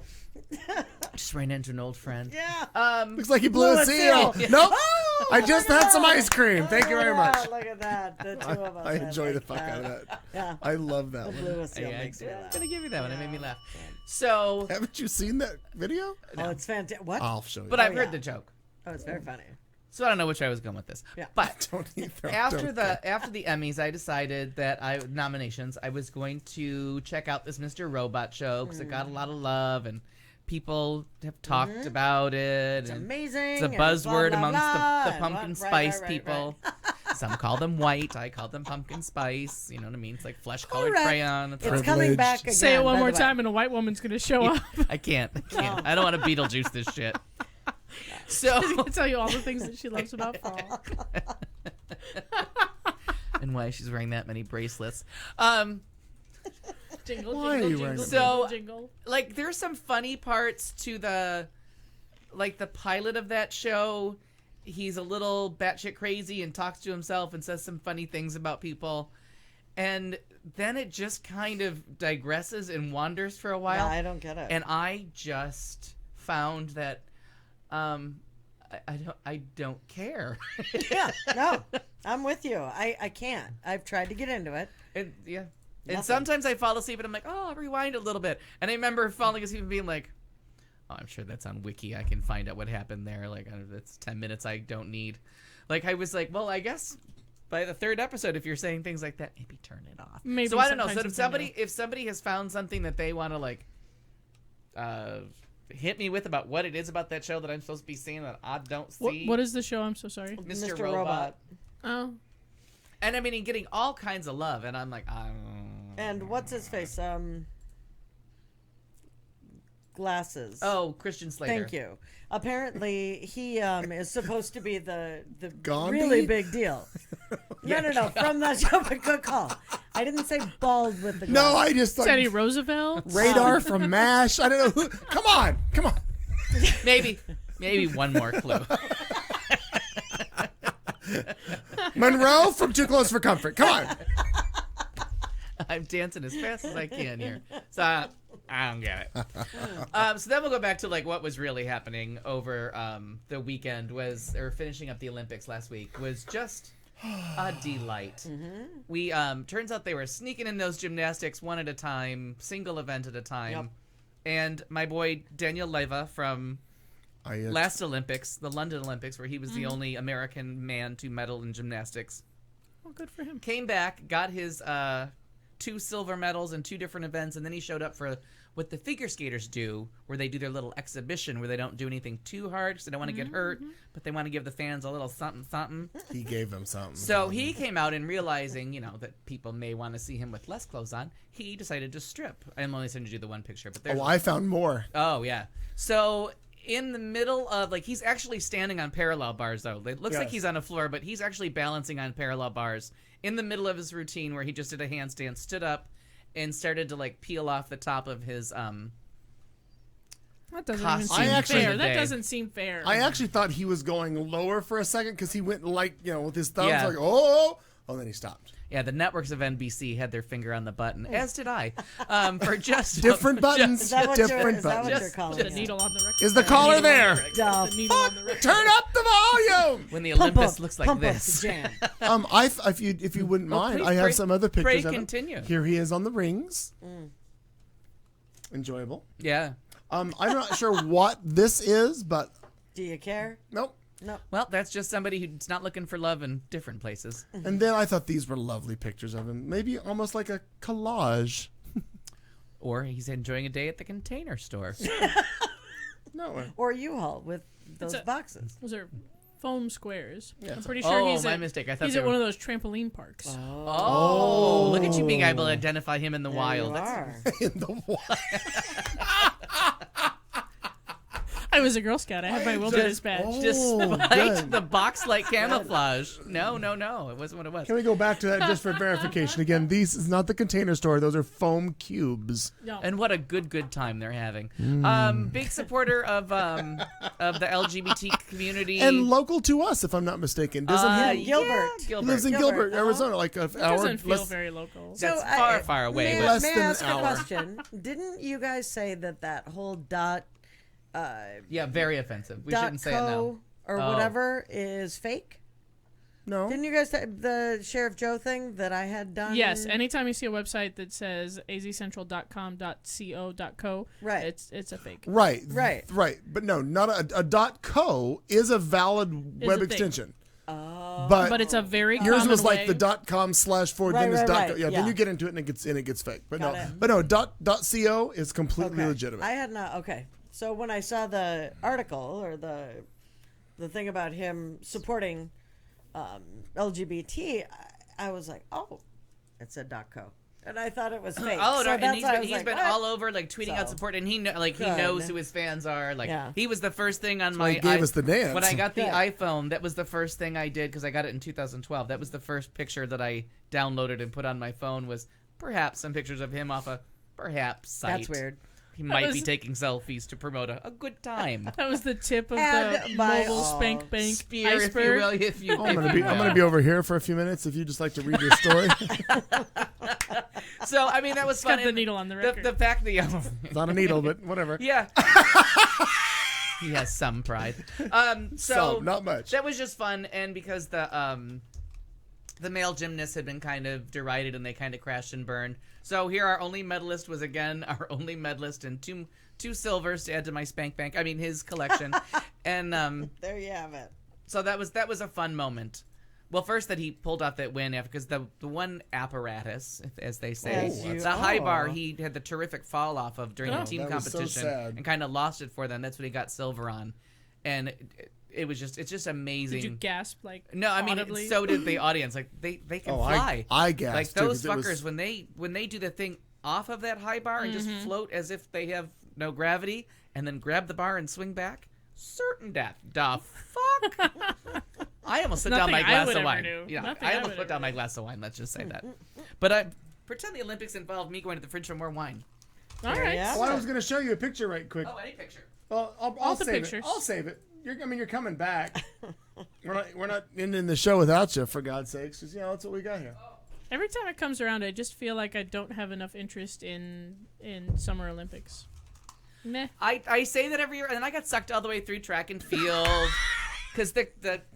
Just ran into an old friend. Yeah. Looks like he blew a seal. seal. Nope. Oh, I just had some ice cream. Thank you very much. Look at that. The two of us. I had enjoy like the fuck out of that. Yeah. I love that one. Blue seal Yeah, makes me I'm laugh. gonna give you that one. It made me laugh. So, Haven't you seen that video? Oh, it's fantastic. What? I'll show you. but I've yeah. heard the joke, Oh, it's very funny. so I don't know which way I was going with this. Yeah. But Don't either. after Don't. the Emmys, I decided that I was going to check out this Mr. Robot show because it got a lot of love and people have talked about it. It's and amazing. it's a and blah, buzzword blah, amongst blah, the and pumpkin what- spice right, people. right. Some call them white. I call them pumpkin spice. You know what I mean? It's like flesh-colored Correct. crayon. It's Privileged. coming back again. Say it one by more the way. time, and a white woman's gonna show up. I can't. I don't want to Beetlejuice this shit. So, She's gonna tell you all the things that she loves about fall. and why she's wearing that many bracelets. Jingle, Why are jingle, you jingle, wearing jingle, them? So- jingle. Like, there's some funny parts to the pilot of that show. He's a little batshit crazy and talks to himself and says some funny things about people. And then it just kind of digresses and wanders for a Yeah, while. I don't get it. And I just found that I don't care. yeah, no, I'm with you. I can't. I've tried to get into it. And yeah. And Nothing. sometimes I fall asleep and I'm like, oh, I'll rewind a little bit. And I remember falling asleep and being like, oh, I'm sure that's on Wiki. I can find out what happened there. Like, that's 10 minutes I don't need. Like, I was like, well, I guess by the third episode, if you're saying things like that, maybe turn it off. Maybe so I don't know. sometimes So you can, if somebody has found something that they want to like, hit me with about what it is about that show that I'm supposed to be seeing that I don't see. What is the show? I'm so sorry. Mr. Mr. Robot. Robot. Oh, And I mean, he's getting all kinds of love, and I'm like, And what's his face? Glasses. oh, Christian Slater. Thank you. Apparently, he is supposed to be the Gandhi? really big deal. No. From that show, but good call. I didn't say bald with the No, glasses. I just Teddy like Roosevelt. Radar from MASH. I don't know who. Come on. Maybe one more clue. Monroe from Too Close for Comfort. Come on. I'm dancing as fast as I can here. So I don't get it. So then we'll go back to like what was really happening over the weekend or finishing up the Olympics last week was just a delight. We turns out they were sneaking in those gymnastics one at a time, single event at a time. Yep. And my boy Daniel Leyva from last Olympics, the London Olympics, where he was the only American man to medal in gymnastics, Oh, good for him. came back, got his 2 silver medals in 2 different events, and then he showed up for what the figure skaters do, where they do their little exhibition where they don't do anything too hard because they don't want to get hurt, but they want to give the fans a little something, something. He gave them something. So he came out and realizing, that people may want to see him with less clothes on, he decided to strip. I'm only sending you the one picture, but there's... Oh, I found more. Oh, yeah. So in the middle of, he's actually standing on parallel bars, though. It looks like Yes. he's on a floor, but he's actually balancing on parallel bars. In the middle of his routine where he just did a handstand, stood up, and started to, peel off the top of his, That doesn't even costume seem I actually- fair. That today. doesn't seem fair. I actually thought he was going lower for a second because he went with his thumbs Yeah. oh, then he stopped. Yeah, the networks of NBC had their finger on the button, as did I, for just... Different buttons. Is that what you're, Different is that what buttons. you're calling the it? needle on the record. Is the caller there? The needle on the record. Turn up the volume. When the Pump Olympus up, looks like pump up this. the jam. If you wouldn't mind, please I have pray- some other pray pictures of him. continue. Here he is on the rings. Enjoyable. Yeah. I'm not sure what this is, but Do you care? nope. No. Well, that's just somebody who's not looking for love in different places. And then I thought these were lovely pictures of him. Maybe almost like a collage. Or he's enjoying a day at the Container Store. No. Or U-Haul with those a- boxes. Those are foam squares. Yeah. I'm pretty sure Oh, he's my at, mistake. I thought he's they at were- one of those trampoline parks. Oh, look at you being able to identify him in the wild. You That's- are. In the wild. I was a Girl Scout. I had my wilderness badge. Despite good. the box-like camouflage. No. It wasn't what it was. Can we go back to that just for verification again? These is not the Container Store. Those are foam cubes. No. And what a good time they're having. Big supporter of the LGBT community. And local to us, if I'm not mistaken. Doesn't he? Gilbert. Yeah, He Gilbert. lives in Gilbert, Gilbert, Arizona, like an It hour. doesn't feel less- very local. That's So far away. May, But Less may I than an ask a hour. question? Didn't you guys say that whole dot yeah, very offensive. We dot shouldn't say it now. co or Oh. whatever is fake? No. Didn't you guys say the Sheriff Joe thing that I had done? Yes, anytime you see a website that says azcentral.com.co.co, Right. it's a fake. Right. Right. Right. But no, not a .co is a valid Is web a thing. extension. Oh. But But it's a very yours common was like way. the .com/forward, Right, then it's right, .co. right, Yeah, yeah. then you get into it and it gets fake. But Got no, it. but no, .co is completely Okay. legitimate. I had not. Okay, so when I saw the article or the thing about him supporting LGBT, I was like, oh, it said .co, and I thought it was fake. Oh, so no, and that's he's why I been, was he's like, been what? all over, tweeting out So, support, and he he good. knows who his fans are. Yeah. He was the first thing on why my. he gave us the dance. When I got the Good. iPhone, that was the first thing I did because I got it in 2012. That was the first picture that I downloaded and put on my phone. Was perhaps some pictures of him off a site. That's weird. He might be was- taking selfies to promote a good time. That was the tip of And the by mobile all spank bank Spear, if you iceberg. will, if you. Oh, I'm gonna be over here for a few minutes if you just like to read your story. So I mean, that was fun. Got the and needle on the record. The fact that Not a needle, but whatever. yeah. He has some pride. So Some, not much. that was just fun, and because the male gymnasts had been kind of derided and they kind of crashed and burned. So here our only medalist was again our only medalist and two silvers to add to my spank bank. I mean his collection, and There you have it. so that was a fun moment. Well, first that he pulled off that win after because the one apparatus, as they say, As you the high bar are. he had the terrific fall off of during the Oh. team That was so competition sad. and kind of lost it for them. That's what he got silver on, and it's just amazing. Did you gasp like? No, I mean, audibly? so did the audience. Like they can Oh, fly. I gasped, Like too, those 'cause it was- fuckers when they do the thing off of that high bar and just float as if they have no gravity, and then grab the bar and swing back. Certain death. The fuck. I almost put down Nothing my I glass would of ever wine. do. Yeah, Nothing I I almost would put down ever my do. glass of wine. Let's just say that. But I pretend the Olympics involved me going to the fridge for more wine. All right. Yeah. Well, I was going to show you a picture right quick. Oh, any picture. Well, I'll All the save pictures. it. I'll save it. You're coming back. we're not ending the show without you, for God's sakes. 'Cause, that's what we got here. Every time it comes around, I just feel like I don't have enough interest in Summer Olympics. Meh. I say that every year, and then I got sucked all the way through track and field because the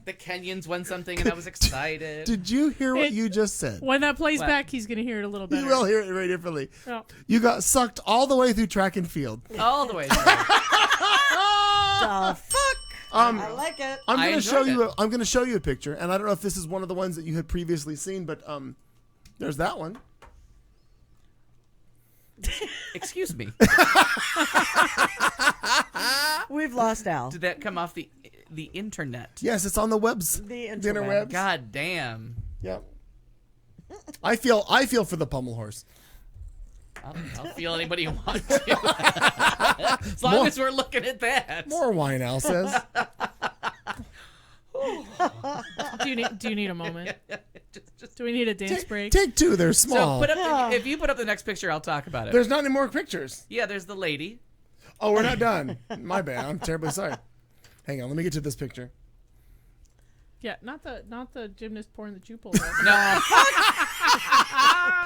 Kenyans won something, and I was excited. Did you hear what It- you just said? When that plays What? back, he's gonna hear it a little better. You will hear it very differently. Oh. You got sucked all the way through track and field. all the way through. The fuck? I like it. I'm I going to show enjoyed you. it. I'm going to show you a picture, and I don't know if this is one of the ones that you had previously seen, but there's that one. Excuse me. We've lost Al. Did that come off the internet? Yes, it's on the webs. The interwebs. God damn. Yep. I feel for the pommel horse. I'll feel anybody wants to. As long as we're looking at that. More wine, Al says. Do you need a moment? Just- Do we need a dance break? Take two. They're so small. put up if you put up the next picture, I'll talk about it. There's not any more pictures. Yeah, there's the lady. Oh, we're not done. My bad. I'm terribly sorry. Hang on. Let me get to this picture. Yeah, not the gymnast pouring the jupe over. No.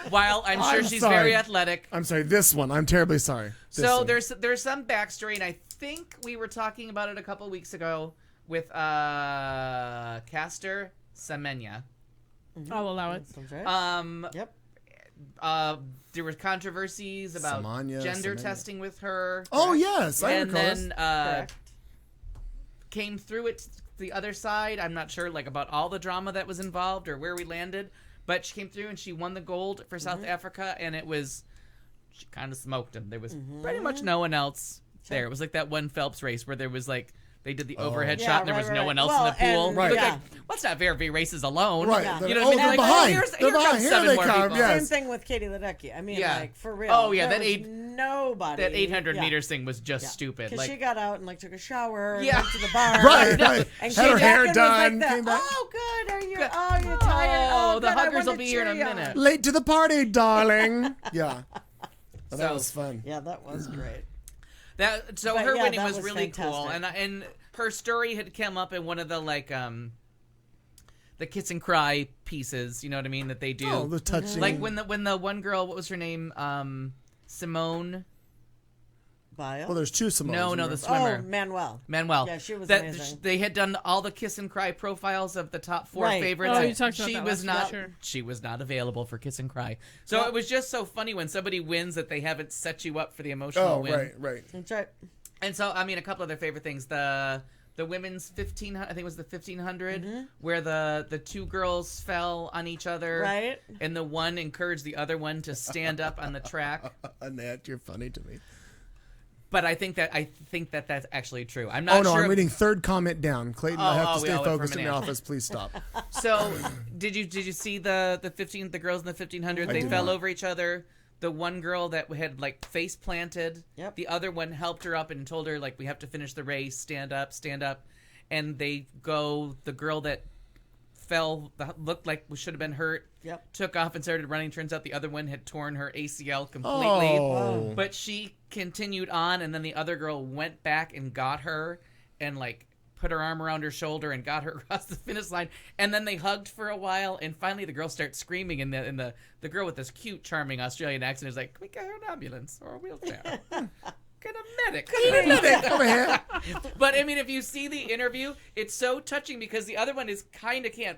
While I'm sure I'm she's sorry. very athletic. I'm sorry. This one. I'm terribly sorry. This So one. there's some backstory, and I think we were talking about it a couple weeks ago with Caster Semenya. I'll allow it. Sounds right. Yep. There were controversies about Semenya, gender Semenya. testing with her. Oh yes, I and recall this. then Correct. came through it the other side. I'm not sure like about all the drama that was involved or where we landed, but she came through and she won the gold for South Africa, and she kind of smoked him. There was pretty much no one else there. It was like that one Phelps race where there was like they did the overhead Yeah, shot and there right, was no right. one else Well, in the pool. and- It was yeah. like, what's not very races alone? Right. Yeah. You know Oh, what I mean? they're Like, behind. Here's, They're here behind. comes Here seven they more come. people. Yeah. Same Yes. thing with Katie Ledecky. I mean, Yeah. like for real. Oh, yeah, there that was eight- nobody. That 800 Yeah. meters thing was just stupid. Because Like she got out and like took a shower, Yeah. went to the bar, Right, right. and Had came her back hair and done, was like came back. Oh, good. Are you? Good. Oh, you're tired. Oh, the good. I huggers will wanted be to here in a cheer you on. minute. Late to the party, darling. Yeah. Well, that So- was fun. Yeah, that was great. So But her yeah, winning that was was really cool, fantastic. and her story had come up in one of the like the kiss and cry pieces. You know what I mean? That they do. Oh, the touching. Like when the one girl, what was her name? Simone. Bio. Well, there's two Simones. No, in no, there. the swimmer. Oh, Manuel. Manuel. Yeah, she was that, amazing. They had done all the kiss and cry profiles of the top 4 Right. favorites. Oh, and you talked about she that was last not. year. Sure. She was not available for kiss and cry. So Yep. it was just so funny when somebody wins that they haven't set you up for the emotional Oh, win. right. That's right. And so, I mean, a couple of their favorite things. The women's 1500, I think it was the 1500, where the two girls fell on each other. Right. And the one encouraged the other one to stand up on the track. Annette, you're funny to me. But I think that that's actually true. I'm not Oh, no, sure. I'm reading third comment down. Clayton, I have to we stay all went for focused in the Manal. office. Please stop. So, did you see the girls in the 1500? I They did fell not. over each other. The one girl that had like face planted. Yep. The other one helped her up and told her like we have to finish the race. Stand up, stand up. And they go. The girl that fell looked like should have been hurt. Yep. Took off and started running. Turns out the other one had torn her ACL completely. Oh. But she continued on, and then the other girl went back and got her, and like put her arm around her shoulder and got her across the finish line. And then they hugged for a while, and finally the girl starts screaming, and the girl with this cute, charming Australian accent is like, "Can we get her an ambulance or a wheelchair? Get a medic." Over here. But I mean, if you see the interview, it's so touching because the other one is kind of can't.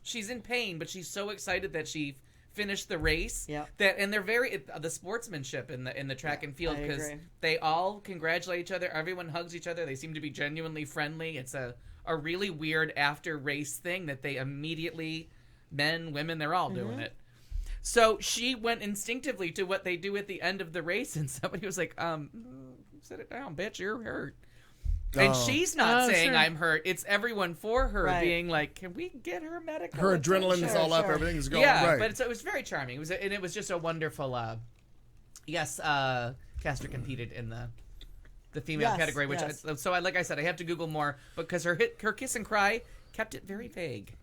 She's in pain, but she's so excited that she finished the race. Yep. And they're very the sportsmanship in the track and field I because agree. they all congratulate each other. Everyone hugs each other. They seem to be genuinely friendly. It's a really weird after race thing that they immediately, men, women, they're all doing it. So she went instinctively to what they do at the end of the race, and somebody was like, "Sit it down, bitch. You're hurt." And she's not saying sure. I'm hurt. It's everyone for her Right. being like, can we get her medical Her attention? adrenaline is all up. Sure. Everything's going Yeah, right. but it was very charming. It was just a wonderful. Castor competed in the female Yes, category, which yes. like I said, I have to Google more because her kiss and cry kept it very vague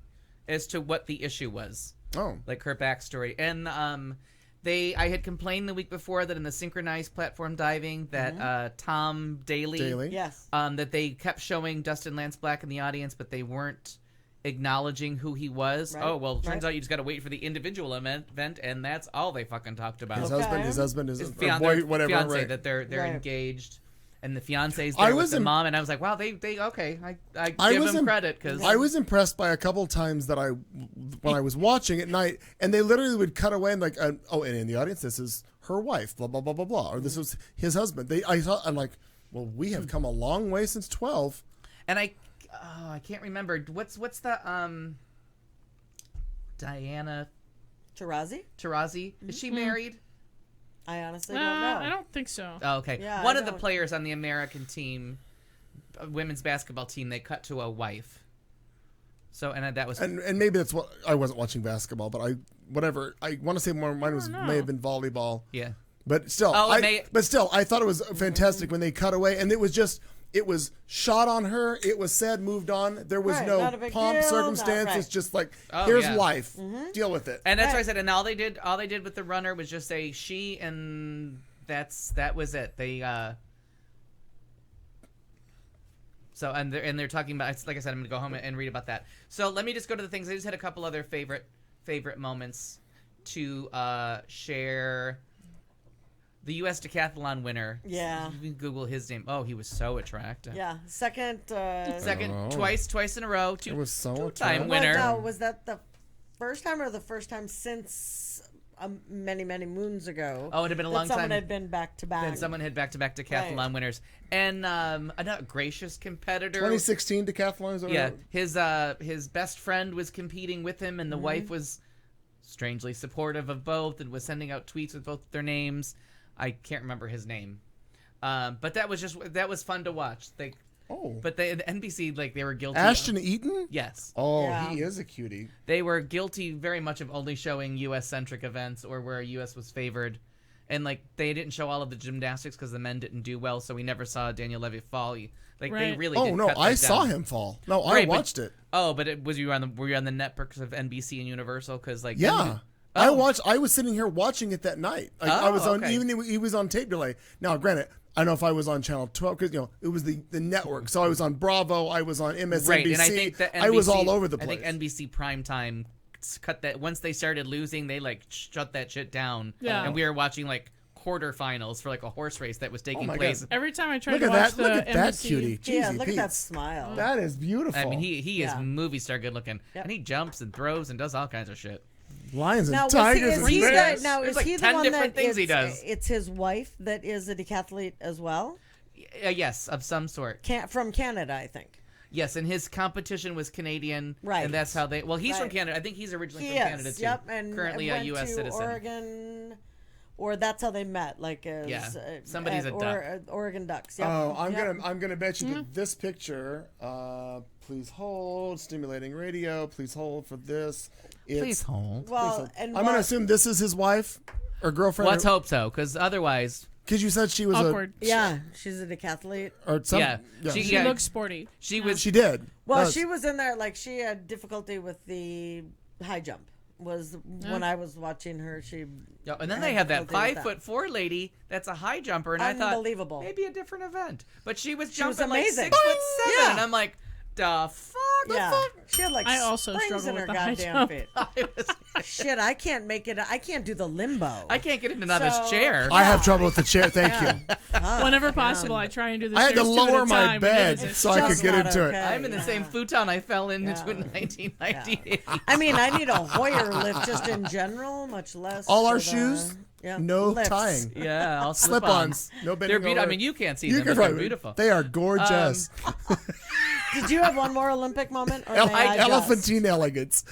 as to what the issue was, oh, like her backstory. And I had complained the week before that in the synchronized platform diving that Tom Daly. Yes. That they kept showing Dustin Lance Black in the audience, but they weren't acknowledging who he was. Right, Oh, well, turns right. out you just got to wait for the individual event, and that's all they fucking talked about. his Okay. husband, his His or boy, whatever. fiance, Right. that they're Right. engaged, and the fiance's I there with was the im- mom, and I was like, wow, they okay. I I give was them im- credit because I was impressed by a couple times that when I was watching at night, and they literally would cut away and like, and in the audience, this is her wife, blah blah blah blah blah, or this was his husband. I'm like, well, we have come a long way since 12. and I can't remember what's the Diana Tarazi? Taurasi. Is she married? I honestly don't know. I don't think so. Oh, okay. Yeah, One I of the don't- players on the American team, women's basketball team, they cut to a wife. So, and that was And maybe that's what I wasn't watching basketball, but I want to say more. Mine was know. may have been volleyball, yeah. but still, Oh, it I thought it was fantastic when they cut away, and it was shot on her. It was said, moved on. There was Right, no not a big pomp, deal, circumstance. not right. It's just like, Oh, here's yeah. life. Deal with it. And that's what I Right. said. And all they did with the runner was just say she, and that was it. They so and they're talking about, like I said, I'm gonna go home and read about that. So let me just go to the things. I just had a couple other favorite moments to share. The U.S. decathlon winner. Yeah. You can Google his name. Oh, he was so attractive. Yeah. Second. Second, Oh. twice in a row. It was so two-time attractive. winner. Now, was that the first time or the first time since many, many moons ago? Oh, it had been a that long someone time. had been back to back. Then someone had back-to-back decathlon Right. winners, and another gracious competitor. 2016 decathlon is Yeah, his best friend was competing with him, and the wife was strangely supportive of both, and was sending out tweets with both their names. I can't remember his name, but that was fun to watch. But the NBC, like, they were guilty. Ashton Eaton. Yes, Oh, Yeah. he is a cutie. they were guilty very much of only showing U.S.-centric events or where U.S. was favored. And, like, they didn't show all of the gymnastics because the men didn't do well, so we never saw Daniel Levy fall. They Right. really Oh did no, cut I that saw down. him fall. No, I Right, but- watched it. Oh, but were you on the networks of NBC and Universal? Because, like, Yeah. Oh. I was sitting here watching it that night. Like, I Oh, was on, okay. even he was on tape delay. Now, granted, I don't know if I was on channel 12 because it was the network. So I was on Bravo, I was on MSNBC. right, and I think that NBC, I was all over the place. I think NBC primetime cut that once they started losing, they like shut that shit down. Yeah. And we were watching like quarterfinals for like a horse race that was taking my place. God. Every time I try Look to at watch that! the Look at that NBC cutie. Yeah, Jeezy look at that Pete's. smile. That is beautiful. I mean, he is Yeah. movie star good looking, Yep. and he jumps and throws and does all kinds of shit. Lions and Now, tigers. is he and bears. now There's is like he the 10 one different that things he it's- does. It's his wife that is a decathlete as well, Yes, of some sort. from Canada, I think. Yes, and his competition was Canadian, Right. and that's how they. Well, he's from Right. Canada. I think he's originally He from is. Canada too. Yep, and currently a went U.S. to citizen. Oregon, or that's how they met. Like as Yeah. Somebody's a duck. Oregon Ducks. Yep. Oh, Yep. I'm gonna bet you that this picture. Please hold. Stimulating radio. Please hold for this. Please hold. Well, and I'm gonna assume this is his wife or girlfriend. Let's hope so, because otherwise, Because you said she was awkward. Yeah, she's a decathlete. or some. Yeah. She, She looks sporty. she was. she did. Well, Does. she was in there. Like she had difficulty with the high jump. Was when I was watching her. She. Yeah, and then had they have that difficulty with 5'4" lady that's a high jumper, and I thought Unbelievable. maybe a different event, but she was She was jumping like amazing. 6'7", Yeah. and I'm like, the fuck, Yeah, she had like I also springs struggle in her with the high goddamn jump. feet. I was- Shit, I can't make it. I can't do the limbo. I can't get into another So- chair. I have trouble with the chair. Thank you. Whenever possible, I try and do the I had to stairs two at a lower my time, and bed it's so I could just get not into okay. it. I'm in the same futon I fell into Yeah. in 1998. I mean, I need a Hoyer lift just in general, much less All our for the- shoes, yeah, no lifts. tying. Yeah, I'll Slip-ons. No bending They're beautiful. I over. mean, you can't see You them, can but they're probably- beautiful. They are gorgeous. Did you have one more Olympic moment? Or may I just? Elephantine elegance.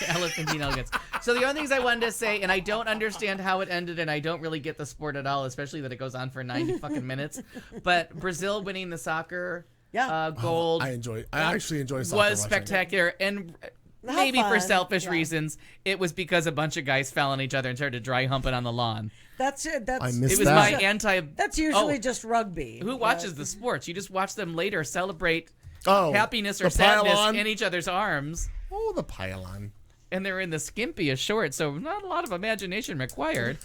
Elephantine elegance. So the only things I wanted to say, and I don't understand how it ended, and I don't really get the sport at all, especially that it goes on for 90 fucking minutes. But Brazil winning the soccer gold I actually enjoy soccer. was watching. spectacular, and How maybe for fun. selfish Yeah. reasons, it was because a bunch of guys fell on each other and started dry humping on the lawn. That's it. That's I missed It was that. my anti. That's usually just rugby. Who but- watches the sports? You just watch them later celebrate Oh, happiness or the sadness pylon. in each other's arms. Oh, the pylon. And they're in the skimpiest shorts, so not a lot of imagination required.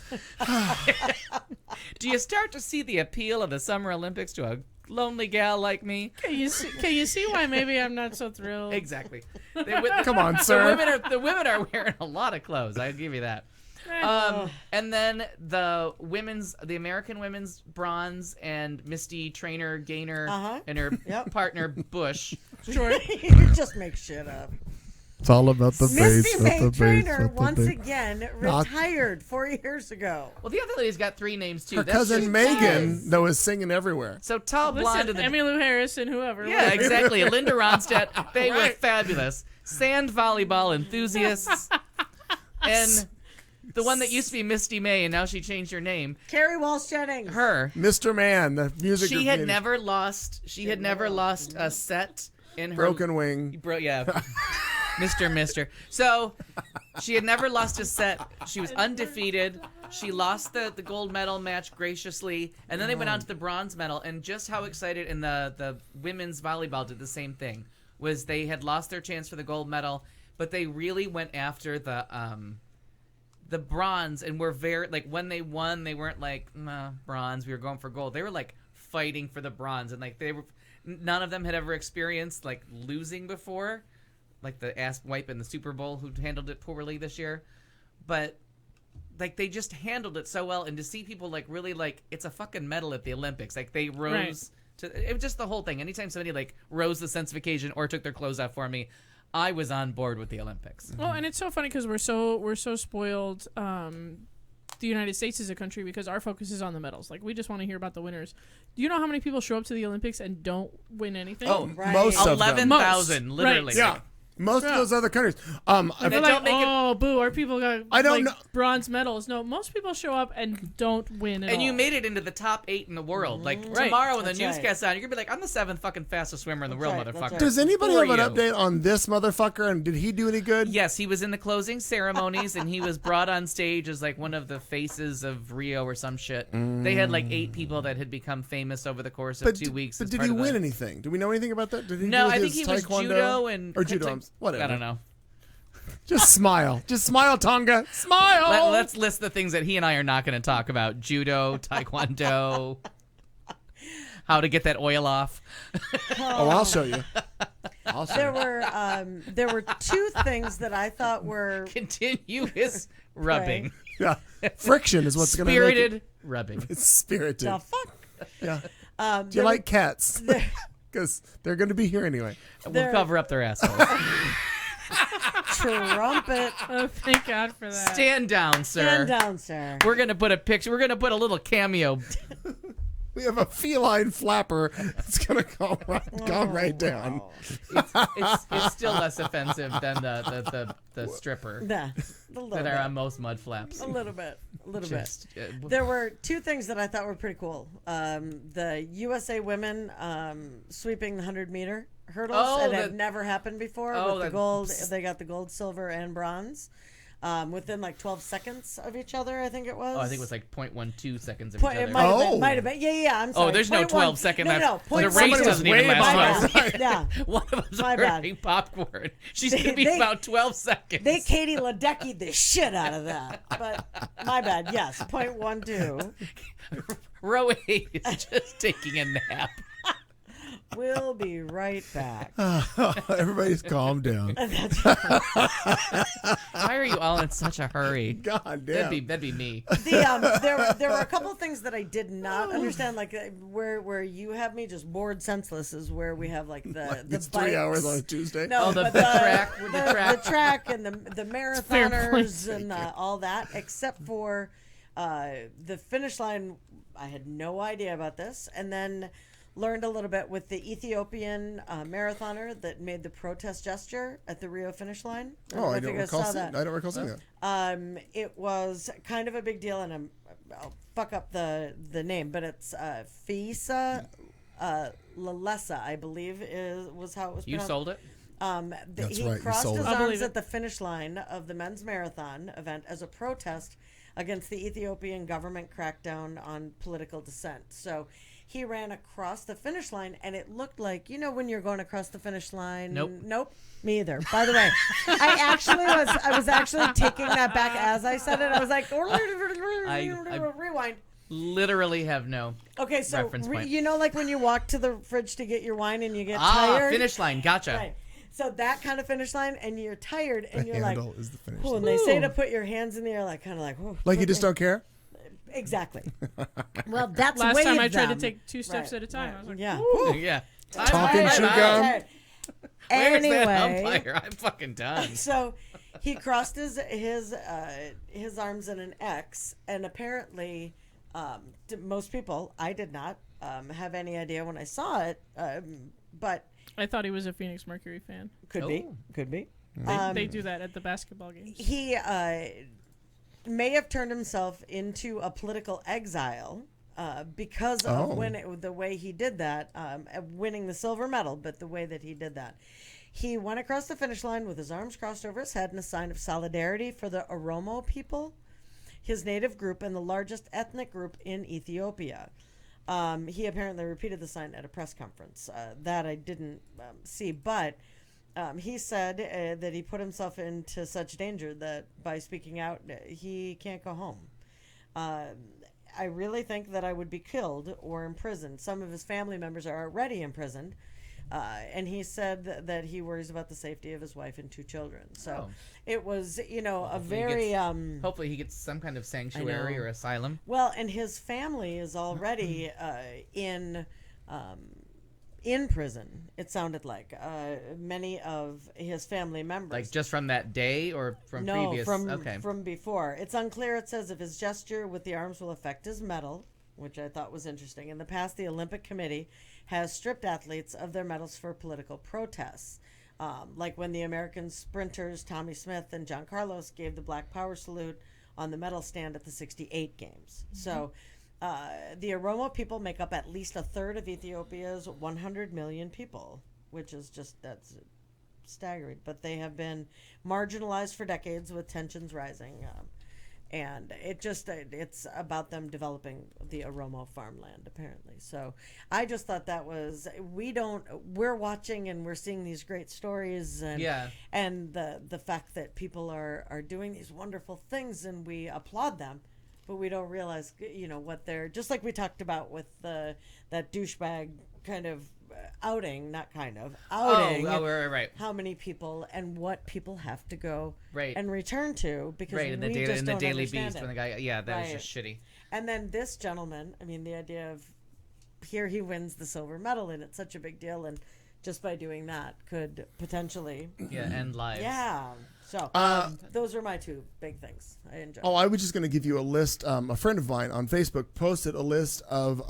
Do you start to see the appeal of the Summer Olympics to a lonely gal like me? Can you see why maybe I'm not so thrilled? Exactly. Come on, sir. The women are wearing a lot of clothes. I'll give you that. And then the American women's bronze and Misty Trainer Gaynor and her Yep. partner Bush. Sure. You just make shit up. It's all about the Misty base. May with the Trainer base, with once the base. again Not- retired 4 years ago. Well, the other lady's got 3 names too. Her That's cousin just- Megan, though, is singing everywhere. So tall, blonde, Listen, and the Emmylou Harris and whoever. yeah, exactly. Linda Ronstadt. They were Right. fabulous. Sand volleyball enthusiasts, and the one that used to be Misty May, and now she changed her name. Carrie Walsh Jennings. Her. Mr. Man, the music. She group had name. never lost. She had never lost a set in her Broken Wing. Yeah. Mister. So she had never lost a set. She was undefeated. She lost the gold medal match graciously, and then they went on to the bronze medal. And just how excited, and the women's volleyball did the same thing. Was they had lost their chance for the gold medal, but they really went after the bronze, and were very like when they won, they weren't like nah, bronze. We were going for gold. They were like fighting for the bronze, and like they were. None of them had ever experienced like losing before. Like the ass wipe in the Super Bowl who handled it poorly this year. But like they just handled it so well, and to see people like really like it's a fucking medal at the Olympics. Like they rose to it was just the whole thing. Anytime somebody like rose the sense of occasion or took their clothes off for me, I was on board with the Olympics. Well, and it's so funny because we're so spoiled. The United States is a country because our focus is on the medals. Like we just want to hear about the winners. Do you know how many people show up to the Olympics and don't win anything? Oh, Right. Most of them. 11,000 Most. literally. Right. Yeah. Most of those other countries. And They they're don't like, make it- oh, boo, our people got I don't like, know- bronze medals. No, most people show up and don't win at And all. you made it into the top 8 in the world. Like Right. tomorrow when the That's right. newscast's on, you're gonna be like, I'm the 7th fucking fastest swimmer in the world, right, that's motherfucker. right. Does anybody Who have are an you? update on this motherfucker? And did he do any good? Yes, he was in the closing ceremonies, and he was brought on stage as like one of the faces of Rio or some shit. They had like 8 people that had become famous over the course of 2 weeks. But as did part he of the- win anything? Do we know anything about that? Did he No, do with I think his he was taekwondo? judo and or judo. Whatever. I don't know. Just smile. Just smile, Tonga. Smile. Let's list the things that he and I are not going to talk about: judo, taekwondo, how to get that oil off. Oh, I'll show you. I'll show you. There were 2 things that I thought were Continuous rubbing, Yeah. Friction is what's going to make spirited it. rubbing. It's spirited. the fuck. Yeah. Do you like cats? Because they're going to be here anyway. We'll cover up their assholes. Trumpet. Oh, thank God for that. Stand down, sir. Stand down, sir. We're gonna put a picture. We're gonna put a little cameo. We have a feline flapper. It's going to go right down. It's still less offensive than the stripper Nah, a little that bit. are on most mud flaps. A little bit. Just, There were 2 things that I thought were pretty cool. The USA women sweeping the 100-meter hurdles. Oh, it had the- never happened before. Oh, with the that- gold, they got the gold, silver, and bronze within like 12 seconds of each other. I think it was. oh, I think it was like 0.12 seconds of Point, each it other. might have Oh. been. Might have been. Yeah. I'm sorry. Oh, there's no 0.1. 12-second No, left. no. The Point race somebody doesn't was even way last behind. 12 Yeah. One of us My are bad. eating popcorn. She's gonna be They- about 12 seconds. They Katie Ledecky the shit out of that. But my bad. Yes. 0.12. Row 8 is just taking a nap. We'll be right back. Everybody's calm down. Why are you all in such a hurry? God damn. That'd be me. There were a couple of things that I did not understand, like where you have me just bored senseless is where we have like the It's bikes. 3 hours on a Tuesday. No, Oh, the but track with the track. the track and the fair point. marathoners and all that, except for the finish line. I had no idea about this, and then learned a little bit with the Ethiopian marathoner that made the protest gesture at the Rio finish line. Oh, I if don't you guys recall saw seeing. that. I don't recall seeing that. It was kind of a big deal, and I'll fuck up the name, but it's Fisa Lalesa, I believe, was how it was You pronounced. sold it? That's He right, you crossed sold his it. I believe arms it. at the finish line of the men's marathon event as a protest against the Ethiopian government crackdown on political dissent. So he ran across the finish line, and it looked like, you know, when you're going across the finish line. Nope. Me either. By the way, I was actually taking that back as I said it. I was like, rewind. Literally have no. Okay, so reference point. you know, like when you walk to the fridge to get your wine and you get tired. Finish line. Gotcha. Right. So that kind of finish line, and you're tired, and The you're like, handle is the finish "Ooh," line. and they say to put your hands in the air, like kind of like, "Ooh." Like you just don't care? Exactly. Well, that's Last way time I tried to them. take 2 steps Right, at a time. right. I was like, Yeah. Yeah. Talking Tired, chew tired, gum. tired. Where's that Anyway, umpire? I'm fucking done. so he crossed his arms in an X, and apparently, to most people, I did not have any idea when I saw it, but I thought he was a Phoenix Mercury fan. could be. They do that at the basketball games. He may have turned himself into a political exile because of the way he did that, winning the silver medal, but the way that he did that. He went across the finish line with his arms crossed over his head in a sign of solidarity for the Oromo people, his native group and the largest ethnic group in Ethiopia. He apparently repeated the sign at a press conference. That I didn't see, but he said that he put himself into such danger that by speaking out, he can't go home. I really think that I would be killed or imprisoned. Some of his family members are already imprisoned. And he said that he worries about the safety of his wife and 2 children. So it was, a very... Hopefully he gets some kind of sanctuary or asylum. Well, and his family is already in prison, it sounded like. Many of his family members. Like just from that day or from previous? From before. It's unclear, it says, if his gesture with the arms will affect his medal, which I thought was interesting. In the past, the Olympic Committee has stripped athletes of their medals for political protests. Like when the American sprinters Tommy Smith and John Carlos gave the Black Power salute on the medal stand at the 68 games. Mm-hmm. So the Oromo people make up at least a third of Ethiopia's 100 million people, which is that's staggering. But they have been marginalized for decades with tensions rising. And it's about them developing the Oromo farmland, apparently. So I just thought that was, we're watching and we're seeing these great stories and the fact that people are doing these wonderful things and we applaud them, but we don't realize, what they're, just like we talked about with that douchebag kind of outing. Right. How many people and what people have to go Right. and return to because Right, in the, we daily, just in the don't Daily understand Beast it. when the guy, that was Right. just shitty. And then this gentleman, I mean, the idea of here he wins the silver medal and it's such a big deal, and just by doing that could potentially End lives. So those are my 2 big things I enjoy. Oh, I was just going to give you a list. A friend of mine on Facebook posted a list of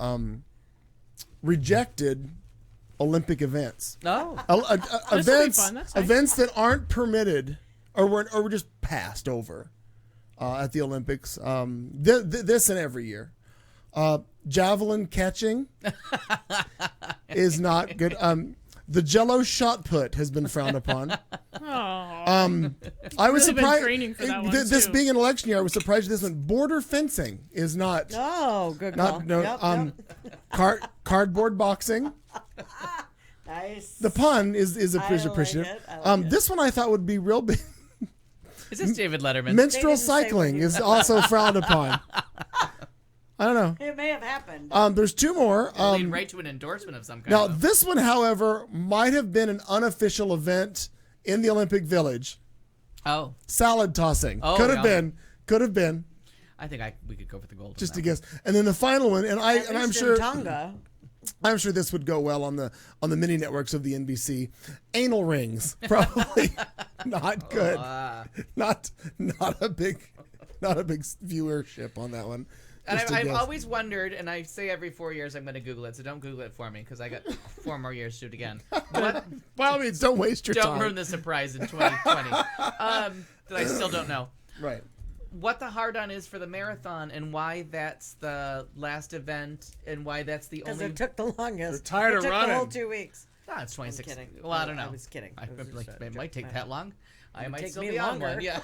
rejected Olympic events. Oh. This will be fun. That's nice. Events that aren't permitted or were just passed over at the Olympics. This and every year. Javelin catching is not good. The Jello shot put has been frowned upon. Oh, I was Really been surprised. training for that one, This too. being an election year, I was surprised this one. Border fencing is not. Oh, good call. Cardboard boxing. Nice. The pun is I like appreciative. it. I like it. This one I thought would be real big. Is this David Letterman? Menstrual didn't say cycling what you is also frowned upon. I don't know. It may have happened. There's 2 more. Lead right to an endorsement of some kind. Now, of. this one, however, might have been an unofficial event in the Olympic Village. Oh, Salad tossing. Oh, Could have yeah. been. Could have been. I think we could go for the gold. Just on a that guess. And then the final one, and I'm At least sure in Tonga. I'm sure this would go well on the mini networks of the NBC. Anal rings, probably not good. Not a big viewership on that one. And Just a I've guess. always wondered, and I say every 4 years I'm going to Google it, so don't Google it for me because I got 4 more years to do it again. What? By all means, don't waste your Don't time. ruin the surprise in 2020. That I still don't know. Right. What the hard-on is for the marathon and why that's the last event and why that's the Because only... it took the longest. They're tired it of took running. the whole 2 weeks. No, it's 26. kidding. Well, I don't know. I was kidding. I It was like, just a it might joke. take that long. I might take still me be on longer. one. Yeah.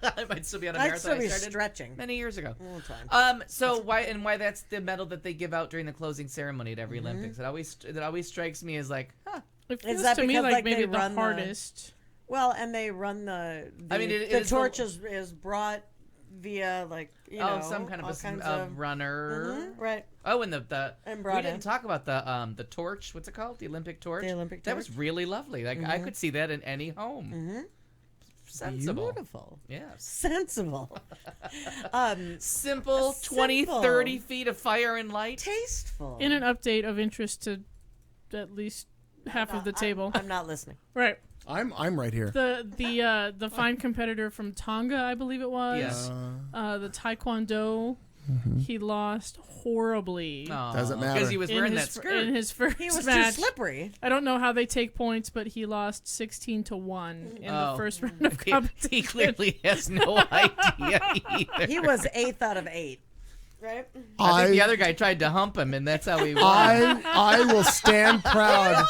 I might still be on a I'd marathon still be I started stretching. many years ago. All the time. So why that's the medal that they give out during the closing ceremony at every Olympics. It always strikes me as like, It feels that to me because, like like, maybe they the run the- hardest. Well, and they run the I mean, it the is torch the- is brought via know some kind of all a kinds runner. right. Oh, and the And we brought didn't in. talk about the torch. What's it called? The Olympic torch. The Olympic That was torch. really lovely. Like I could see that in any home. Sensible. Beautiful. Yes. Sensible. Simple, 20, Simple. 30 feet of fire and light. Tasteful. In an update of interest to at least half of the table. I'm not listening. Right. I'm right here. The fine competitor from Tonga, I believe it was. Yeah. The Taekwondo. He lost horribly Doesn't matter. Because he was in wearing his that skirt. in his first He was match. too slippery. I don't know how they take points, but he lost 16-1 in the Oh. first round of he competition. clearly has no idea either. He was 8th out of 8. Right? I think the other guy tried to hump him, and that's how he won. I will stand proud.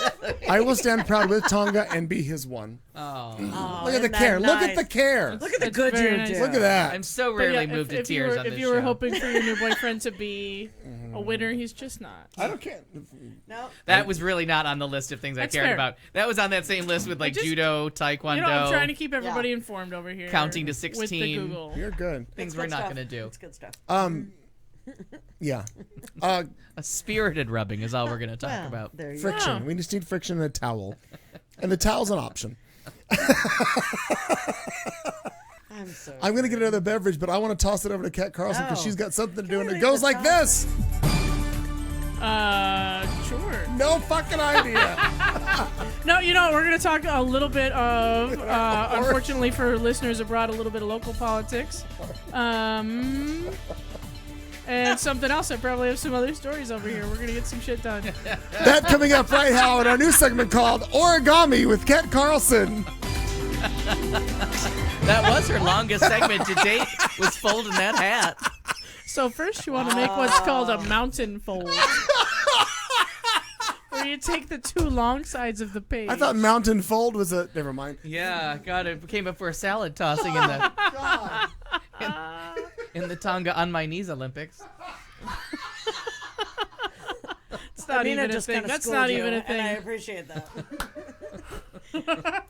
I will stand proud with Tonga and be his one. Oh. Look at the isn't care. that Look at nice? the care. Look at the It's good very you nice. do. Look at that. I'm so But rarely yeah, moved to if you tears were, on this if you show. were hoping for your new boyfriend to be a winner, he's just not. I don't care. No. That was really not on the list of things I That's cared fair. about. That was on that same list with like just- judo, taekwondo, You know, I'm trying to keep everybody informed over here. Counting to With the 16. Google. You're good. things It's we're good not stuff. going to do. It's good stuff. Yeah. A spirited rubbing is all we're going to talk Well, about. There you go. Friction. Yeah. We just need friction and a towel. And the towel's an option. I'm so. I'm going to get another beverage, but I want to toss it over to Kat Carlson because Oh. she's got something to do, we and it leave goes the like top? this. Sure. No fucking idea. No, you know, we're going to talk a little bit of, unfortunately for listeners abroad, a little bit of local politics. And something else. I probably have some other stories over here. We're going to get some shit done. That coming up right now in our new segment called Origami with Kat Carlson. That was her longest segment to date, was folding that hat. So first you want to make what's called a mountain fold. Where you take the two long sides of the page. I thought Mountain Fold was a. Never mind. Yeah, God, it came up for a salad tossing in the God. in the Tonga on my knees Olympics. it's not Nina even a just thing. kinda That's schooled not you, even a And I thing. appreciate that.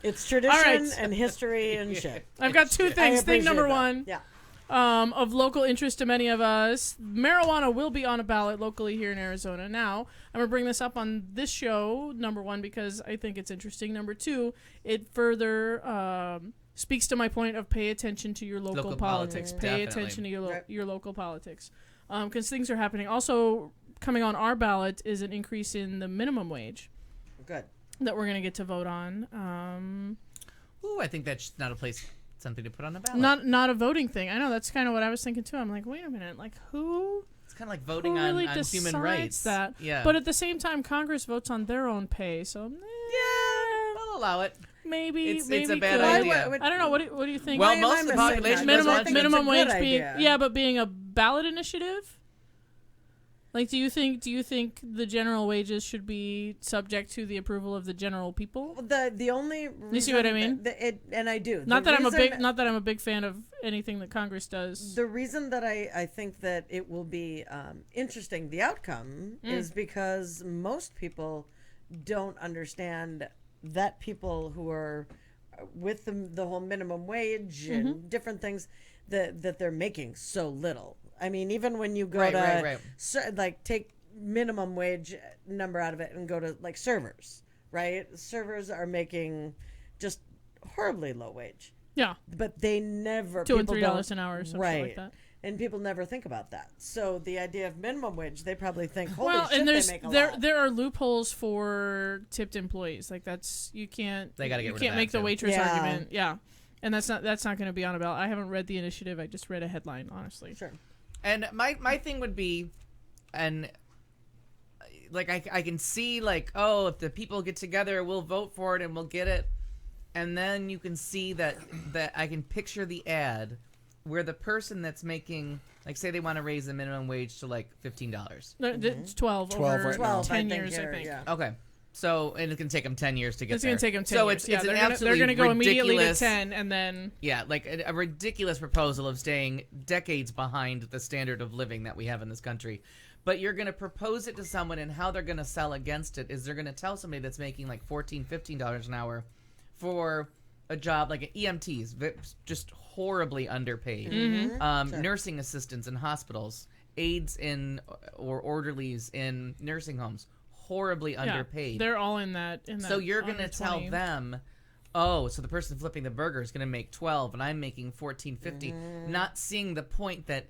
It's tradition right. and history and shit. I've got two I things. Thing appreciate number that. one. Yeah. Of local interest to many of us, marijuana will be on a ballot locally here in Arizona. Now, I'm going to bring this up on this show, number one, because I think it's interesting. Number two, it further speaks to my point of pay attention to your local politics. Pay definitely. attention to your, Right. your local politics. Because things are happening. Also, coming on our ballot is an increase in the minimum wage Good. that we're going to get to vote on. Ooh, I think that's not a place, something to put on the ballot. Not a voting thing. I know, that's kind of what I was thinking too. I'm like, wait a minute, like who It's kind of like voting Who really on decides human rights. that? Yeah. But at the same time, Congress votes on their own pay, so I'll allow it. maybe It's maybe a bad could. idea. I don't know. What do you think? Well, Why am most I of the missing population that? does I want think minimum it's a good wage being idea. but being a ballot initiative. Like, do you think the general wages should be subject to the approval of the general people? The only reason You see what I mean? And I do. Not The that reason- I'm a big fan of anything that Congress does. The reason that I think that it will be interesting, the outcome, is because most people don't understand that people who are with the whole minimum wage and different things, that they're making so little. I mean, even when you go Right. like take minimum wage number out of it and go to like servers, right? Servers are making just horribly low wage. Yeah, But they never $2 and people $3 don't- an hour or something right. like that. And people never think about that. So the idea of minimum wage, they probably think, holy Well, shit, and they make a lot. there are loopholes for tipped employees. Like that's you can't They gotta get you rid of can't that, make the too. waitress Yeah. argument. Yeah, and that's not going to be on a ballot. I haven't read the initiative. I just read a headline, honestly. Sure. And my thing would be, and like I can see like, oh, if the people get together, we'll vote for it and we'll get it. And then you can see that I can picture the ad where the person that's making, like, say they want to raise the minimum wage to like $15. No, it's 12 12 over right now. 10 years, I think. Yeah. Okay. So, and it can take them 10 years to get It's there. going to take them 10 so years. it's an they're absolutely going to go immediately to ridiculous- 10 and then... Yeah, like a ridiculous proposal of staying decades behind the standard of living that we have in this country. But you're going to propose it to someone, and how they're going to sell against it is they're going to tell somebody that's making like $14, $15 an hour for a job like an EMTs, just horribly underpaid. Nursing assistants in hospitals, aides in or orderlies in nursing homes, horribly underpaid. They're all in that. So you're going to under tell 20. them, oh, so the person flipping the burger is going to make 12 and I'm making 14.50, not seeing the point that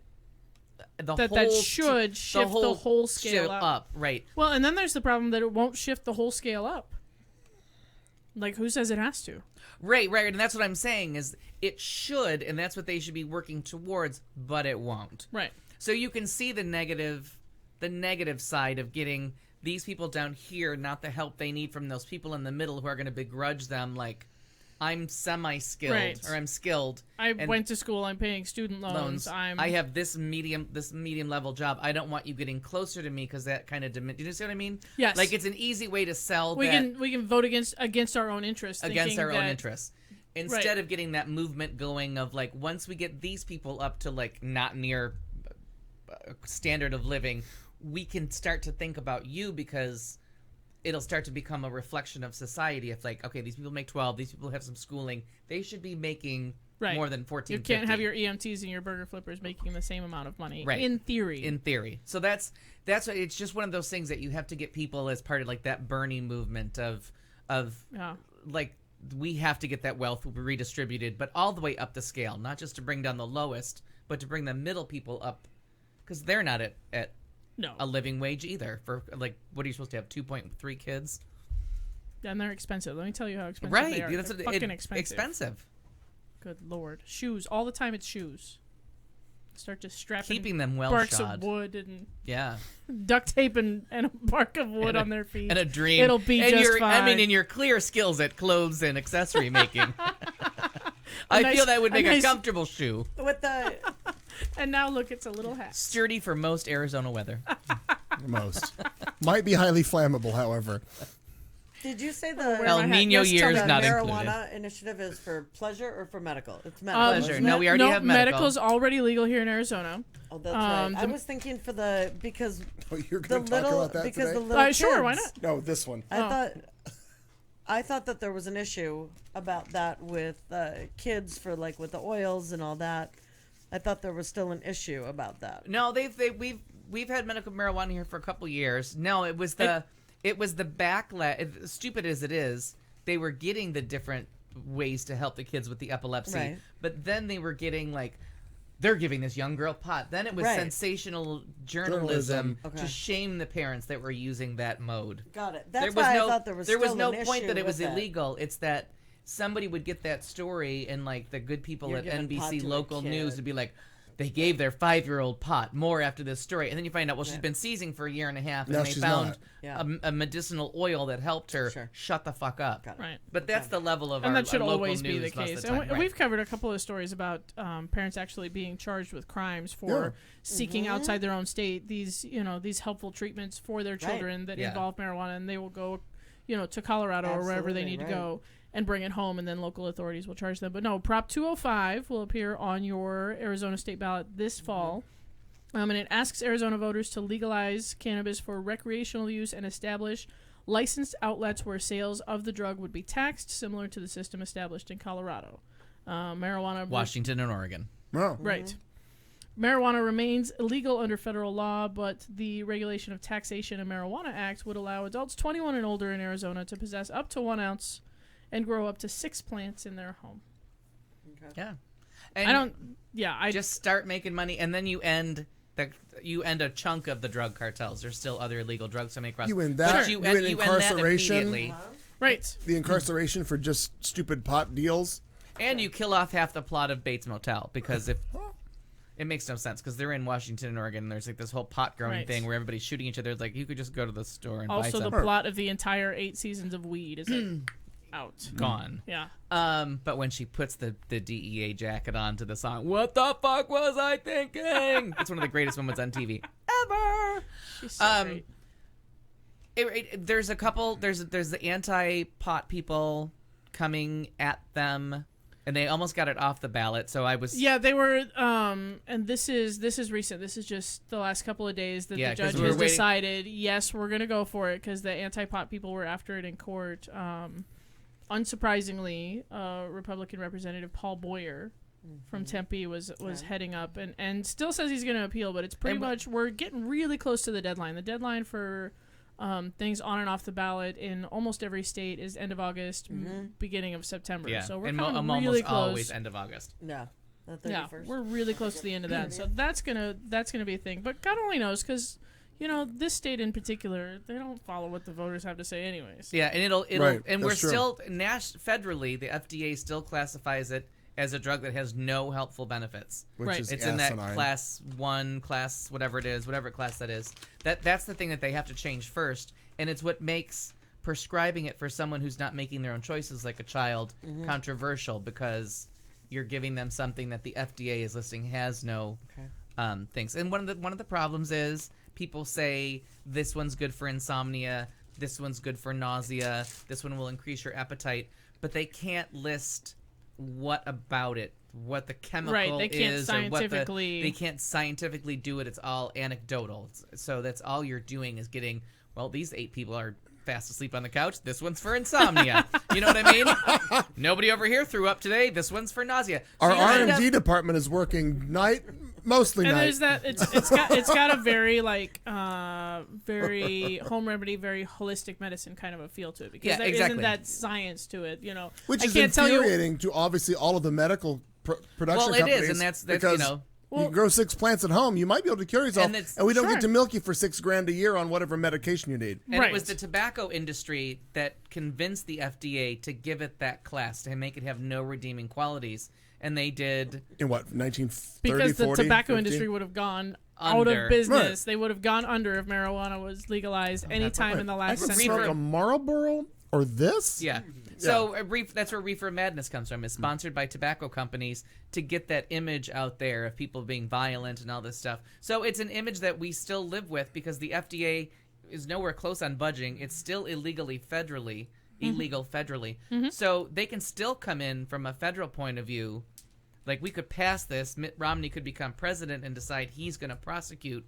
that should shift the whole scale up. Right. Well, and then there's the problem that it won't shift the whole scale up. Like, who says it has to? Right, and that's what I'm saying is it should, and that's what they should be working towards, but it won't. Right. So you can see the negative side of getting these people down here, not the help they need from those people in the middle who are going to begrudge them, like, I'm semi-skilled, Right. or I'm skilled. I and went to school. I'm paying student loans. I have this medium level job. I don't want you getting closer to me because that kind of do you see what I mean? Yes. Like, it's an easy way to sell we that can vote against our own interests. against thinking our own that- interests. Instead of getting that movement going of like, once we get these people up to like not near standard of living, we can start to think about you, because it'll start to become a reflection of society. If like, okay, these people make 12, these people have some schooling, they should be making Right. more than 14. You can't have your EMTs and your burger flippers making the same amount of money. Right. In theory. In theory. So that's what, it's just one of those things that you have to get people as part of like that Bernie movement of Yeah. like, we have to get that wealth redistributed, but all the way up the scale, not just to bring down the lowest, but to bring the middle people up, because they're not at No. a living wage either. For like, what are you supposed to have, 2.3 kids? And they're expensive. Let me tell you how expensive Right, they are. that's They're what- fucking expensive. expensive. Good lord. Shoes. All the time it's shoes. Start just strapping Keeping them well barks shod. of wood and Yeah, duct tape and a bark of wood on their feet. and a dream. It'll be and just your, fine. I mean, in your clear skills at clothes and accessory making, I nice- feel that would a make a nice- comfortable shoe. With the And now look, it's a little hat. Sturdy for most Arizona weather. Most. Might be highly flammable, however. Did you say wear the El my hat. Nino Yes, tell year me. is the not marijuana included. initiative is for pleasure or for medical? It's medical. Pleasure. isn't No, it? we already have medical. Medical's already legal here in Arizona. Oh, that's Um, right. I was thinking for the because Oh, you're the going to talk little about that because today? the little Sure, why kids. not? No, this one. I thought that there was an issue about that with kids for like with the oils and all that. I thought there was still an issue about that. No, we've had medical marijuana here for a couple years. No, it was the backlash. Stupid as it is, they were getting the different ways to help the kids with the epilepsy, Right. but then they were getting like, they're giving this young girl pot. Then it was Right. sensational Journalism. journalism Okay. to shame the parents that were using that mode. Got it. That's why I thought there was still no an point issue that it was with illegal. It's that somebody would get that story and like the good people You're at giving pot NBC to a local news kid. would be like, they gave their 5-year-old pot more after this story, and then you find out, well, she's been seizing for a year and a half, and No, they she's found not. Yeah. a medicinal oil that helped her. Sure. Shut the fuck up. Got it. Right. But that's the level of And our that should local always be news the most of case. the And time. Right. we've covered a couple of stories about parents actually being charged with crimes for Yeah. seeking outside their own state these helpful treatments for their children that Yeah. involve marijuana, and they will go, to Colorado or wherever they Absolutely, need to right. go and bring it home, and then local authorities will charge them. But no, Prop 205 will appear on your Arizona state ballot this fall. And it asks Arizona voters to legalize cannabis for recreational use and establish licensed outlets where sales of the drug would be taxed, similar to the system established in Colorado. Marijuana. Washington and Oregon. Oh. Right. Marijuana remains illegal under federal law, but the Regulation of Taxation and Marijuana Act would allow adults 21 and older in Arizona to possess up to 1 ounce and grow up to 6 plants in their home. Yeah. And I just start making money, and then you end a chunk of the drug cartels. There's still other illegal drugs coming across. You end But that. you You end end that incarceration. immediately. Right. The incarceration for just stupid pot deals. And you kill off half the plot of Bates Motel, because if it makes no sense because they're in Washington and Oregon. And there's like this whole pot growing Right. thing where everybody's shooting each other. It's like you could just go to the store and buy Also, some. the plot of the entire 8 seasons of Weed is like, out. Gone. Yeah. But when she puts the DEA jacket on to the song, what the fuck was I thinking? It's one of the greatest moments on TV ever. She's so great. There's a couple. There's the anti-pot people coming at them, and they almost got it off the ballot. So I was Yeah, they were, and this is recent. This is just the last couple of days that Yeah, the 'cause judge we were has waiting- decided, yes, we're going to go for it because the anti-pot people were after it in court. Unsurprisingly, Republican Representative Paul Boyer from Tempe was heading up and still says he's going to appeal, but it's pretty much, we're getting really close to the deadline. The deadline for things on and off the ballot in almost every state is end of August, beginning of September. yeah, So we're and coming I'm really almost close. always end of August. Yeah. The Yeah, 31st. we're really close to the end of that. So that's gonna be a thing. But God only knows, because this state in particular, they don't follow what the voters have to say, anyways. Yeah, and it'll Right, and we're that's true. still federally, the FDA still classifies it as a drug that has no helpful benefits. Which Right. is It's in that asinine. class 1, class whatever it is, whatever class that is. That's the thing that they have to change first, and it's what makes prescribing it for someone who's not making their own choices, like a child, controversial, because you're giving them something that the FDA is listing has no things. And one of the problems is people say this one's good for insomnia, this one's good for nausea, this one will increase your appetite, but they can't list what about it, what the chemical Right, they can't is, or what scientifically- they can't scientifically do it. It's all anecdotal. So that's all you're doing is getting, well, these 8 people are fast asleep on the couch. This one's for insomnia. You know what I mean? Nobody over here threw up today. This one's for nausea. So Our you end up- R&D department is working mostly And night. there's that it's got a very very home remedy, very holistic medicine kind of a feel to it, because Yeah, there exactly. isn't that science to it. Which I is can't tell you. infuriating to obviously all of the medical production Well, it companies. is, and that's because you can grow 6 plants at home. You might be able to cure yourself, And and, it's- we don't Sure. get to milk you for $6,000 a year on whatever medication you need. And Right. it was the tobacco industry that convinced the FDA to give it that class, to make it have no redeeming qualities. And they did. In what, 1930, Because the 40, tobacco 50? industry would have gone out Under. of business. Right. They would have gone under if marijuana was legalized any time in the I last could century. smoke a Marlboro or this? Yeah. So that's where Reefer Madness comes from. It's sponsored by tobacco companies to get that image out there of people being violent and all this stuff. So it's an image that we still live with because the FDA is nowhere close on budging. It's still illegal federally. So they can still come in from a federal point of view. Like, we could pass this. Mitt Romney could become president and decide he's going to prosecute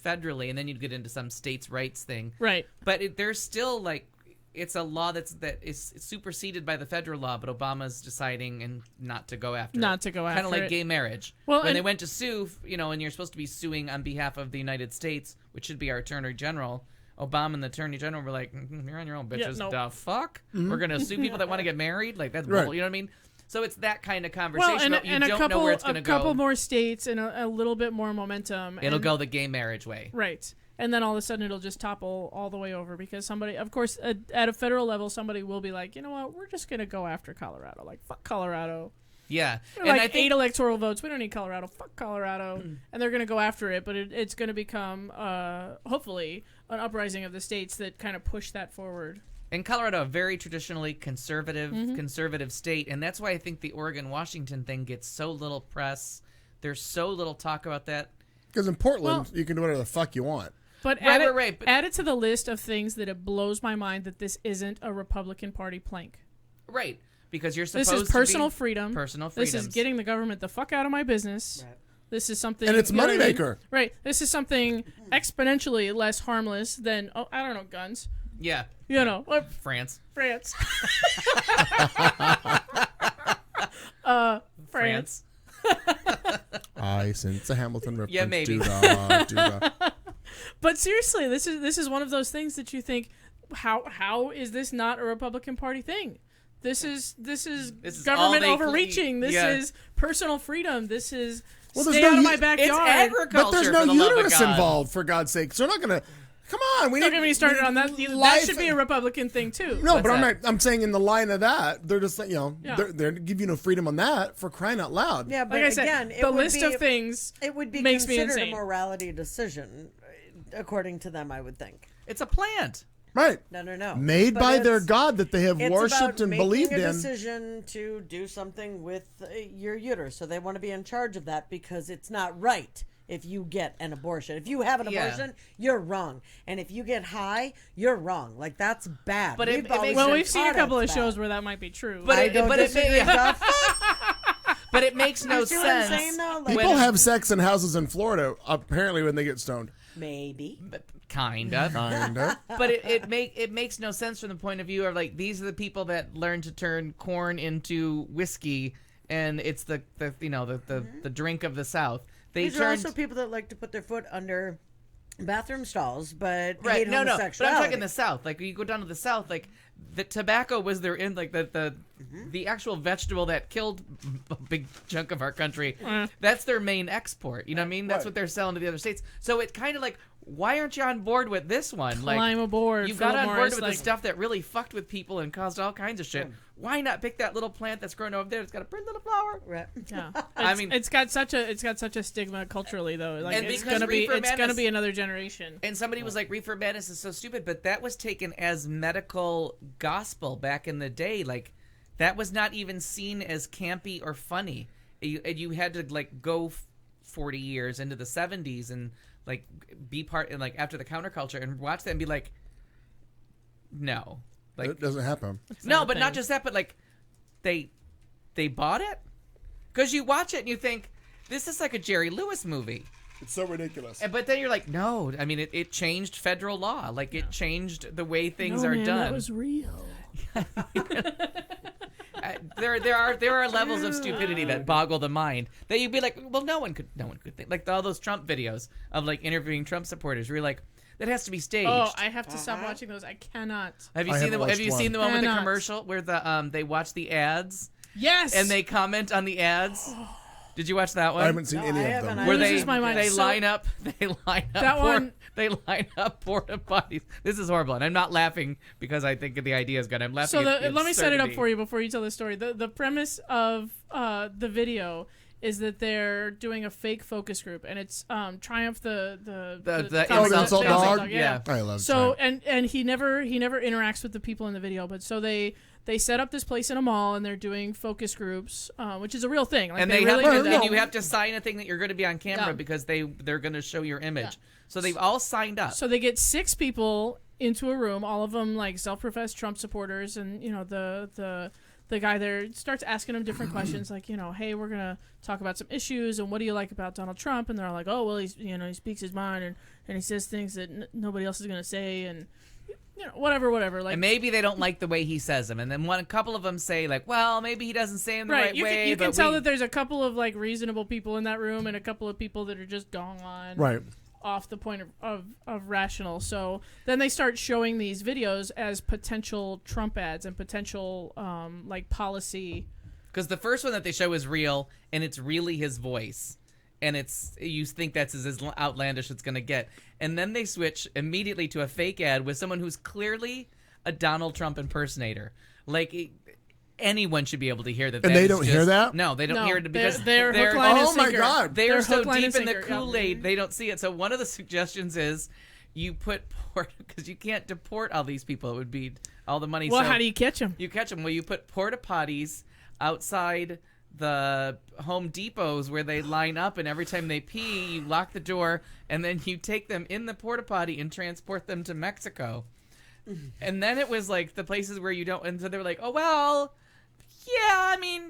federally, and then you'd get into some states' rights thing. Right. But there's still, like, it's a law that is superseded by the federal law, but Obama's deciding and not to go after Not to go Kind after of like it. gay marriage. Well, when and- they went to sue, and you're supposed to be suing on behalf of the United States, which should be our Attorney General, Obama and the Attorney General were like, you're on your own, bitches. nope. The fuck? We're going to sue people that want to get married? Like, that's Right. bull, you know what I mean? So it's that kind of conversation. Well, and, but you and don't a couple, know where it's going to go. couple more states and a little bit more momentum. It'll and- go the gay marriage way. Right. And then all of a sudden it'll just topple all the way over because somebody, of course, at a federal level, somebody will be like, you know what, we're just going to go after Colorado. Like, fuck Colorado. Yeah. We're And like I think 8 electoral votes. We don't need Colorado. Fuck Colorado. And they're going to go after it, but it's going to become, hopefully, an uprising of the states that kind of push that forward. in Colorado, a very traditionally conservative state, and that's why I think the Oregon-Washington thing gets so little press. There's so little talk about that. Because in Portland, Well- you can do whatever the fuck you want. But Right, but- add it to the list of things that it blows my mind that this isn't a Republican Party plank. Right, because you're This supposed is personal to be freedom. Personal This freedoms. is getting the government the fuck out of my business. Right. This is something, And it's you know what I mean? moneymaker. Right. This is something exponentially less harmless than I don't know, guns. Yeah, You know, France. France. France. I sense a Hamilton reference. Yeah, maybe. Doo-dah, doo-dah. But seriously, this is one of those things that you think, how is this not a Republican Party thing? This is is all government they overreaching. This yeah. is personal freedom. This is Well, there's stay no out of u- my it's backyard. It's agriculture. But there's no for the love of uterus God. involved, for God's sake. So they're not going to Come on, we Don't need get me started on that. That life- should be a Republican thing too. No, What's but that? I'm saying in the line of that, they're just like, Yeah. they're give you no freedom on that for crying out loud. Yeah, but Like I said, again, it the would list be, of things it would be makes me considered a insane. morality decision, according to them, I would think. It's a plant. Right. No. Made But by their it's- God that they have It's worshipped about and believed making a in. decision to do something with your uterus. So they want to be in charge of that because it's not right if you get an abortion. If you have an Yeah. abortion, you're wrong. And if you get high, you're wrong. Like, that's bad. But it always makes- Well, been we've seen a taught couple of it's shows bad. where that might be true. But I it- don't but it- disagree. yeah. Stuff. But it makes no See what I'm sense. saying, though? Like, People have sex in houses in Florida, apparently, when they get stoned. maybe. Kind of. Kinda. But it makes no sense from the point of view of like these are the people that learn to turn corn into whiskey, and it's the drink of the South. They These are turned also people that like to put their foot under bathroom stalls, but right. hate No, but I'm homosexuality. talking the South. Like you go down to the South, like the tobacco was their in like the actual vegetable that killed a big chunk of our country. That's their main export. You know what I mean? That's Right. what they're selling to the other states. So it kind of like, why aren't you on board with this one? Climb aboard, You got Philip on board Morris, with like- the stuff that really fucked with people and caused all kinds of shit. Why not pick that little plant that's growing over there? It's got a pretty little flower. Right. Yeah. I It's- mean- it's got such a stigma culturally though. Like And it's because Reefer gonna Madness- be another generation. And somebody was like, Reefer Madness is so stupid, but that was taken as medical gospel back in the day. Like, that was not even seen as campy or funny. You had to, like, go 40 years into the 70s and, like, be part, and, like, after the counterculture and watch that and be like, no. Like, It doesn't happen. no, not a but not thing. just that, but, like, they bought it? Because you watch it and you think, this is like a Jerry Lewis movie. It's so ridiculous. But then you're like, no. I mean, it changed federal law. Like, it changed the way things No, are man, done. That was real. There are levels of stupidity that boggle the mind that you'd be like, well, no one could think. Like all those Trump videos of like interviewing Trump supporters. Where you're like, that has to be staged. Oh, I have to stop watching those. I cannot. have you I seen haven't the Have watched you one. seen the one with the Cannot. commercial where the they watch the ads Yes. and they comment on the ads? Did you watch that one? I haven't seen No, any I of haven't. them. Where Loses they my mind. they So- line up That one- they line up porta potties. This is horrible, and I'm not laughing because I think the idea is good. I'm laughing. So at the let me set it up absurdity. for you before you tell the story. The premise of the video is that they're doing a fake focus group, and it's Triumph the insult dog? Yeah. I love So Triumph. and he never interacts with the people in the video, but so they set up this place in a mall and they're doing focus groups, which is a real thing. Like And they they really have, did and that. you have to sign a thing that you're going to be on camera Yeah. because they're going to show your image. So they've all signed up. So they get 6 people into a room, all of them like self-professed Trump supporters, and you know the guy there starts asking them different questions, like, you know, hey, we're gonna talk about some issues, and what do you like about Donald Trump? And they're all like, oh, well, he's, you know, he speaks his mind, and he says things that nobody else is gonna say, and you know, whatever. Like, and maybe they don't like the way he says them. And then a couple of them say like, well, maybe he doesn't say them the right you way. can but tell we- that there's a couple of like reasonable people in that room, and a couple of people that are just gong on. Right. Off the point of rational. So then they start showing these videos as potential Trump ads and potential like policy. Because the first one that they show is real, and it's really his voice. And you think that's as outlandish as it's going to get. And then they switch immediately to a fake ad with someone who's clearly a Donald Trump impersonator. Like, anyone should be able to hear that. And that they is don't just- hear that? No, they don't No, hear it because they're hook, line, and Oh my sinker. God. They They're are so hook, line, deep and in the sinker, yeah. Kool-Aid, they don't see it. So one of the suggestions is you put because you can't deport all these people. It would be all the money. Well, so how do you catch them? you catch them? Well, you put porta potties outside the Home Depots where they line up, and every time they pee, you lock the door, and then you take them in the porta potty and transport them to Mexico. And then it was like the places where you don't, and so they were like, oh well, yeah, I mean,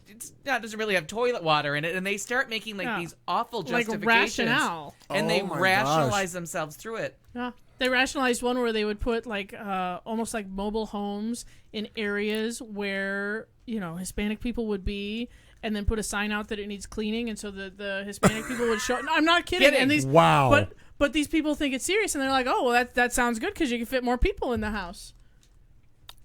it doesn't really have toilet water in it, and they start making like Yeah. these awful Like justifications, rationale. and they Oh my rationalize themselves through it. Yeah. They rationalized one where they would put like almost like mobile homes in areas where, you know, Hispanic people would be, and then put a sign out that it needs cleaning, and so the Hispanic people would show. No, I'm not kidding. Kidding. And these Wow. but these people think it's serious, and they're like, oh, well, that sounds good because you can fit more people in the house.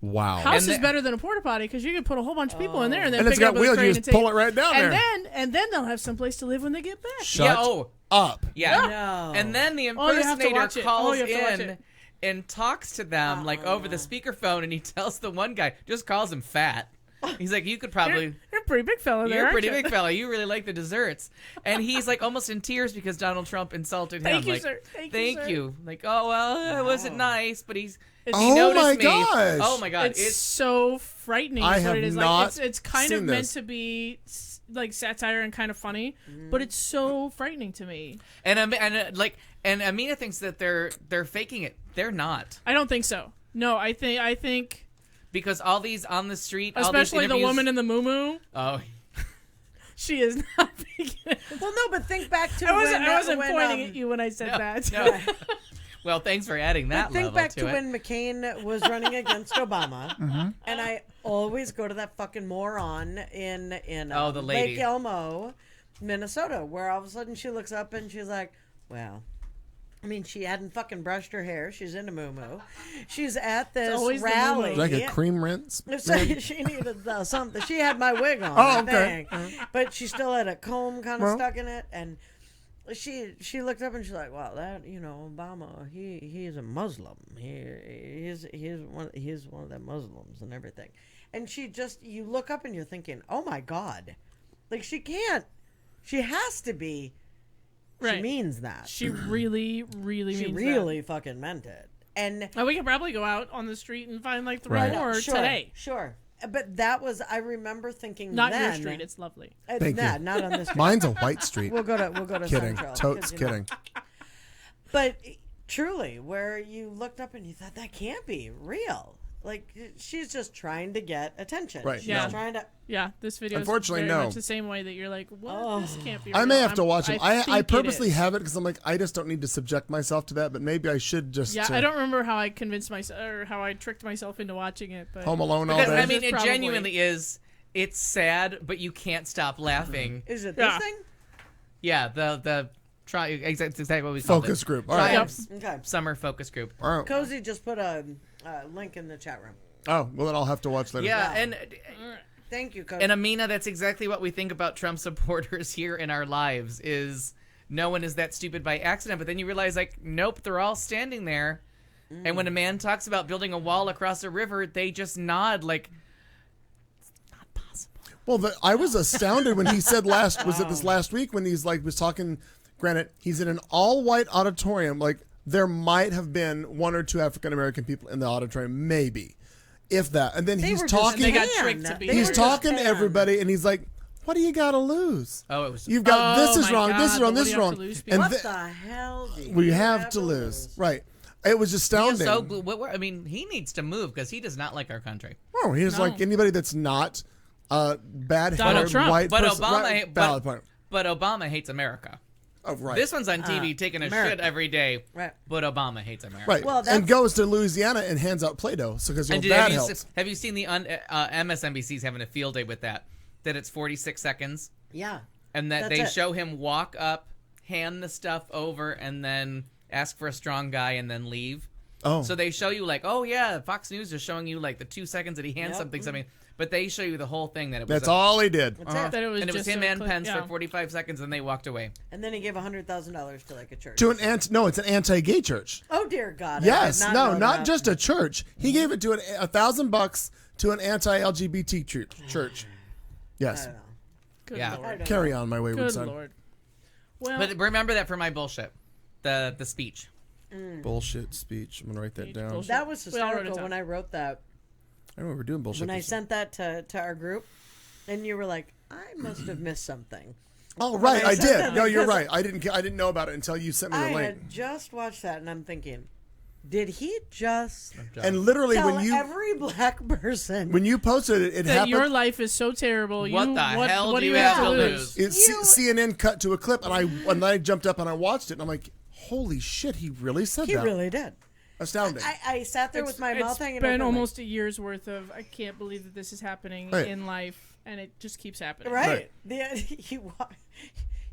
Wow. House And is the- better than a porta potty because you can put a whole bunch of people in there and then And it's pick it got up with a wheels. crane You and just take pull it right down there. And then they'll have someplace to live when they get back. Shut Yeah. Oh, up. Yeah. No. And then the Oh, you have to impersonator watch it. calls Oh, you have to watch in it. and talks to them like over the speakerphone, and he tells the one guy, just calls him fat. He's like, you could probably. You're a pretty big fella there. You're a pretty aren't you? big fella. You really like the desserts. And he's like almost in tears because Donald Trump insulted him. Thank you, like, sir. Thank you, Thank sir." you. Like, oh, well, it wasn't nice, but he Oh noticed my me. gosh. Oh my God. It's so frightening. I is what have it is. not Like, it's kind seen of meant this. to be like satire and kind of funny, but it's so frightening to me. and Amina thinks that they're faking it. They're not. I don't think so. No, I think Because all these on the street, all especially these the interviews, woman in the moo Oh, she is not faking it. Well, no, but think back to I wasn't when, pointing at you when I said that. no. Well, thanks for adding that But think level back to to it. when McCain was running against Obama, Mm-hmm. and I always go to that fucking moron in the lady. Lake Elmo, Minnesota, where all of a sudden she looks up and she's like, "Well, I mean, she hadn't fucking brushed her hair. She's in a moo-moo. She's at this always the rally. Did I get cream rinse? So she needed something. She had my wig on, Oh, I okay. think. But she still had a comb kind of Well. stuck in it, and she looked up and she's like, "Well, that Obama, he's a Muslim. He's one of them Muslims and everything." And you look up and you're thinking, "Oh my God, like she can't. She has to be. She Right. means that. She really, really She means really fucking meant it." And that. We could probably go out on the street and find like 3 Right. more sure, today. sure. But that was, I remember thinking, Not then, your street. It's lovely. Thank you. Not on this street. Mine's a white street. We'll go to Kidding. Central. Totes 'cause, you know. kidding. But truly, where you looked up and you thought that can't be real. Like she's just trying to get attention. Right, She's Yeah. trying to. Yeah, this video Unfortunately, is very no. much the same way that you're like, what? Oh. This can't be I real. may have to watch it. I think it purposely is. have it because I'm like, I just don't need to subject myself to that, but maybe I should just Yeah, I don't remember how I convinced myself or how I tricked myself into watching it, but Home Alone all Because, day. I mean, it Probably. genuinely is. It's sad, but you can't stop laughing. Is it Yeah. this thing? Yeah, the try exactly what we called Focus it. group. All right. Yep. Okay. Summer focus group. All right. Cozy just put a link in the chat room. Oh, well, then I'll have to watch later. Yeah, Thank you, Cozy. and Amina, that's exactly what we think about Trump supporters here in our lives. Is no one is that stupid by accident, but then you realize like, nope, they're all standing there, and when a man talks about building a wall across a river, they just nod like. Well, I was astounded when he said was it this last week when he's like was talking. Granted, he's in an all-white auditorium. Like there might have been one or two African American people in the auditorium, maybe, if that. And then They he's were just talking. They got banned. tricked to be- They He's were just talking to banned. everybody, and he's like, "What do you got to lose? Oh, it was. You've got Oh this is my wrong. This is God, wrong. but This is what do you have wrong." to lose, And What thi- the hell? Do we you have to lose, right? It was just He is astounding. so blue. I mean, he needs to move because he does not like our country. Oh, he's No. like anybody that's not bad Donald hair, Trump. white But person. Obama, right, valid point. but Obama hates America. Oh, right. This one's on TV taking a America. shit every day. Right. But Obama hates America. Right. Well, and that's- goes to Louisiana and hands out Play-Doh. So because And that helps. have you seen the MSNBC's having a field day with that? That it's 46 seconds, Yeah. and that That's they it. show him walk up, hand the stuff over, and then ask for a strong guy, and then leave. Oh. So they show you like, oh yeah, Fox News is showing you like the 2 seconds that he hands Yep. something, but they show you the whole thing that it was. That's all he did. That's it. That it was and it was just him a and clip- Pence yeah. for 45 seconds, and they walked away. And then he gave $100,000 to like a church. To an it's an anti-gay church. Oh dear God! I did Yes, not no, know not that. just a church. He gave it to $1,000 to an anti-LGBT church. Yes. I don't know. Good Yeah. Lord. Carry on, my wayward Good son. Lord. Well, But remember that for my bullshit, the speech. Bullshit speech. I'm gonna write that down. bullshit. That was We all wrote it hysterical down. when I wrote that. I remember doing bullshit. When I this- sent that to our group, and you were like, "I must have missed something." Oh right, I I sent did. that No, you're because- right. I didn't know about it until you sent me the I link. had just watched that, and I'm thinking, did he just And literally, tell when you every black person? posted it, it that happened. your life is so terrible. What you, the hell what do you you have have to to lose? lose? CNN cut to a clip, and I jumped up and I watched it, and I'm like, holy shit, he really said he that. really did. Astounding. I sat there with my mouth hanging open. It's been like, almost a year's worth of I can't believe that this is happening Right. in life, and it just keeps happening. right.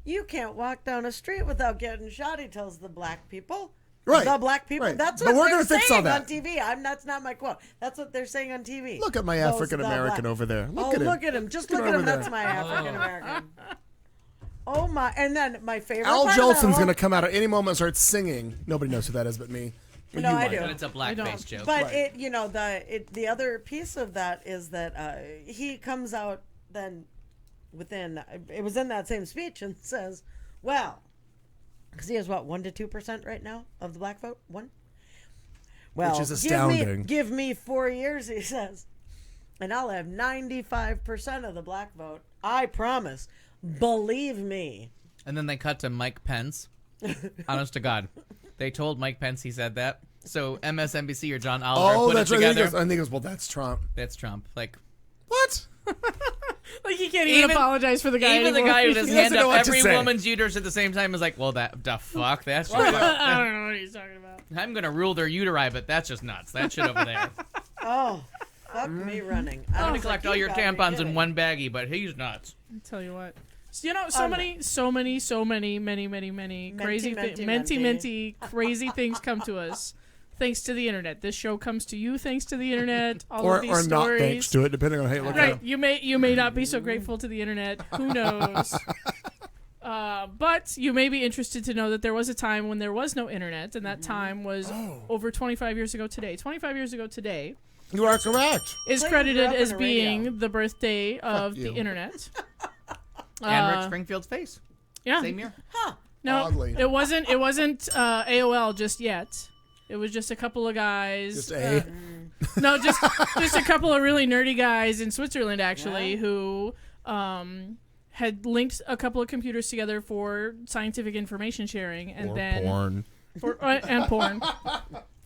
You can't walk down a street without getting shot. He tells the black people. Right. The black people. Right. That's But what we're they're gonna fix all saying on that. TV. That's not my quote. That's what they're saying on TV. Look at my Those African American black- over there. Look Oh, at him. look at him. Just Look look at over him. there. That's my African American. Oh my! And then my favorite. Al part of that Jolson's whole- gonna come out at any moment and start singing. Nobody knows who that is but me. But No, you I might. do. But it's a blackface joke. But Right. the other piece of that is that he comes out then within. It was in that same speech and says, "Well, because he has what 1 to 2% right now of the black vote. 1. Well, Which is astounding. Give me 4 years," he says, "and I'll have 95% of the black vote. I promise. Believe me." And then they cut to Mike Pence. Honest to God. They told Mike Pence he said that. So MSNBC or John Oliver Oh, put that's it right. together. I think it goes, well, that's Trump. That's Trump. Like, What? Like he can't even apologize for the guy. even the anymore. guy who just He hand doesn't know up what to every say. woman's uterus at the same time is like, well, the fuck? That's just I don't know what he's talking about. I'm going to rule their uteri, but that's just nuts. That shit over there. Oh, fuck me running. I'm going to collect all your tampons in one baggie, but he's nuts. I'll tell you what. So, you know, so many, crazy, menti. crazy things come to us thanks to the internet. This show comes to you thanks to the internet. All Or of these not stories. thanks to it, depending on how you look at Right, it. you may not be so grateful to the internet. Who knows? But you may be interested to know that there was a time when there was no internet, and that time was over 25 years ago today. 25 years ago today You are correct. is Clayton credited grew up as in a radio. being the birthday of the you. internet. And Rick Springfield's face. Yeah. Same year. No, Oddly. it wasn't AOL just yet. It was just a couple of guys. Just a. No, just a couple of really nerdy guys in Switzerland actually who had linked a couple of computers together for scientific information sharing, and Or then porn. and porn.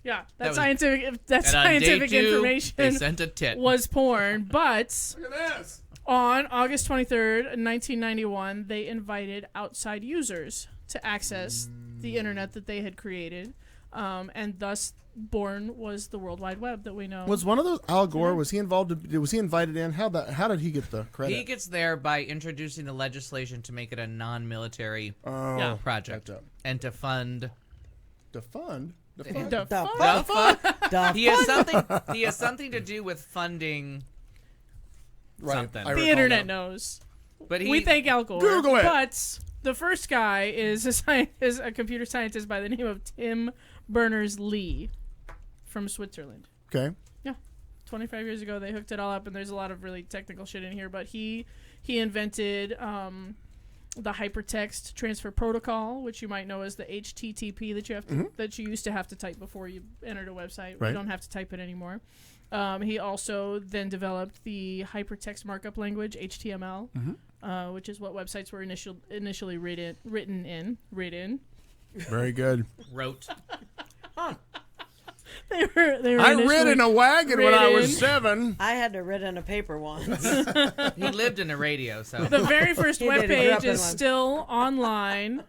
Yeah, That was- scientific And on day scientific 2, they information sent a tit. was porn, but Look at this. on August 23rd, 1991, they invited outside users to access the internet that they had created, and thus born was the World Wide Web that we know. Was one of those Al Gore? Was he involved? Was he invited in? How did he get the credit? He gets there by introducing the legislation to make it a non-military oh, project gotcha. and to fund. Defund. The The fuck? fuck? The He has something. He has something to do with funding. Right. Something. I The recall internet now. knows. But he. We thank Al Gore. Google it. But the first guy is a computer scientist by the name of Tim Berners-Lee from Switzerland. Okay. 25 years ago, they hooked it all up, and there's a lot of really technical shit in here. But he invented the hypertext transfer protocol, which you might know as the HTTP that you have to, that you used to have to type before you entered a website. Right. You don't have to type it anymore. He also then developed the hypertext markup language (HTML), which is what websites were initially written in. Very good. wrote. They were I initially- rid in a wagon when I was ridden. 7. I had to read in a paper once. He lived in a radio, so. The very first He did, he grew up webpage in is one. still online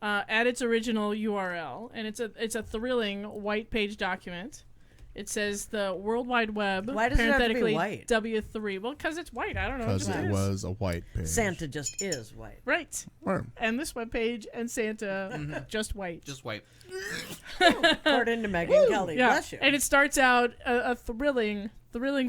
at its original URL, and it's a thrilling white page document. It says the World Wide Web, Why does it have to be parenthetically white? W3. Well, because it's white. I don't know. Because just it is. was a white page. Santa just is white. Right. Right. And this webpage and Santa just white. Just white. According to Megan Kelly. Yeah, Bless you. and it starts out a thrilling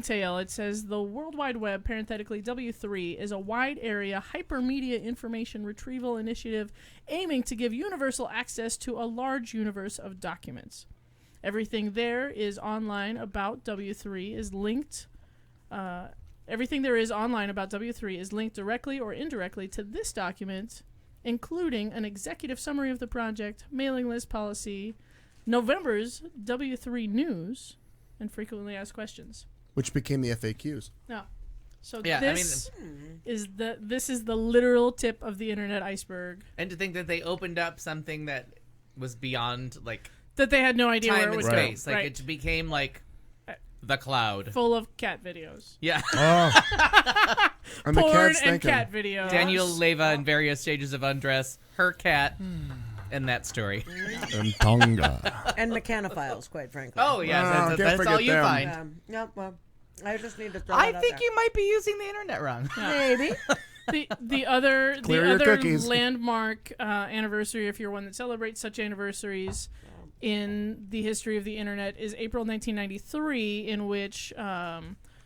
tale. It says the World Wide Web, parenthetically W3, is a wide area hypermedia information retrieval initiative aiming to give universal access to a large universe of documents. Everything there is online about W3 is linked. Everything there is online about W3 is linked directly or indirectly to this document, including an executive summary of the project, mailing list policy, November's W3 news, and frequently asked questions. Which became the FAQs. No. So Yeah, this is the literal tip of the internet iceberg And to think that they opened up something that was beyond, like, that they had no idea where time it and was going. space. Like, Right. it became, like, the cloud. Full of cat videos. Yeah. Oh. And the Porn cat's and thinking. cat videos. Daniel Leva in various stages of undress, her cat, and that story. And Tonga. And mechanophiles, quite frankly. Oh, yes. Oh, that's can't that's all forget you them. find. Yeah, well, I just need to throw I that out think there. you might be using the internet wrong. Maybe. the other Clear your cookies. landmark anniversary, if you're one that celebrates such anniversaries in the history of the internet, is April 1993, in which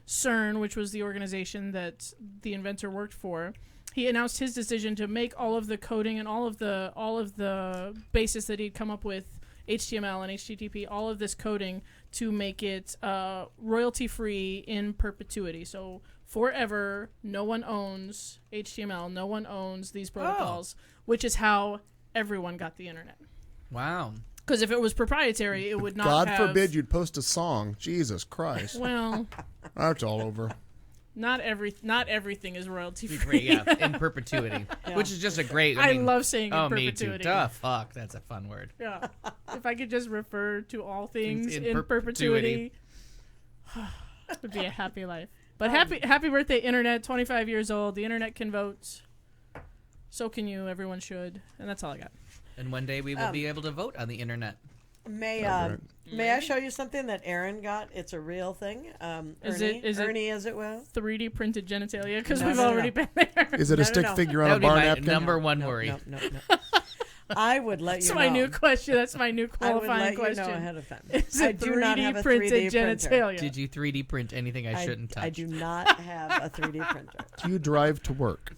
CERN, which was the organization that the inventor worked for, he announced his decision to make all of the coding and all of the basis that he'd come up with, HTML and HTTP, all of this coding to make it royalty free in perpetuity. So forever, no one owns HTML, no one owns these protocols, which is how everyone got the internet. Wow. Because if it was proprietary, it would not God have... forbid you'd post a song. Jesus Christ. Well, That's all over. not everything is royalty Be free. great, yeah, in perpetuity, which is just a great. I mean, love saying in oh, perpetuity. me too. Duh, fuck, that's a fun word. Yeah. If I could just refer to all things In in perpetuity, it would be a happy life. But happy birthday, Internet, 25 years old. The Internet can vote. So can you. Everyone should. And that's all I got. And one day we will be able to vote on the internet. May I show you something that Aaron got? It's a real thing. Is Ernie, it Ernie, as it will. 3D printed genitalia? Because No, we've no, no, already no. been there. Is it a No, no, stick no. figure That on a would be bar my napkin? number one No, worry. No. I would let you That's know. my new question. That's my new I would qualifying let question. you know ahead of time. Is I it do not have 3D a printed 3D printer. genitalia? Did you 3D print anything I shouldn't touch? I do not have a 3D printer. Do you drive to work?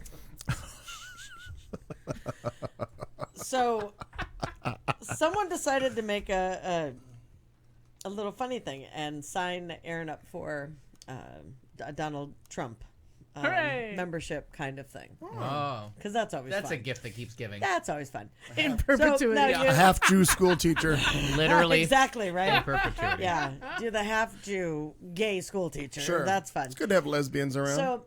So, someone decided to make a little funny thing and sign Aaron up for a Donald Trump Hooray! membership kind of thing. Oh, Because that's always that's fun. a gift that keeps giving. That's always fun. In perpetuity. now Yeah. you- A half Jew school teacher. Literally exactly, in right? perpetuity. Yeah. Do the half Jew gay school teacher. Sure. That's fun. It's good to have lesbians around.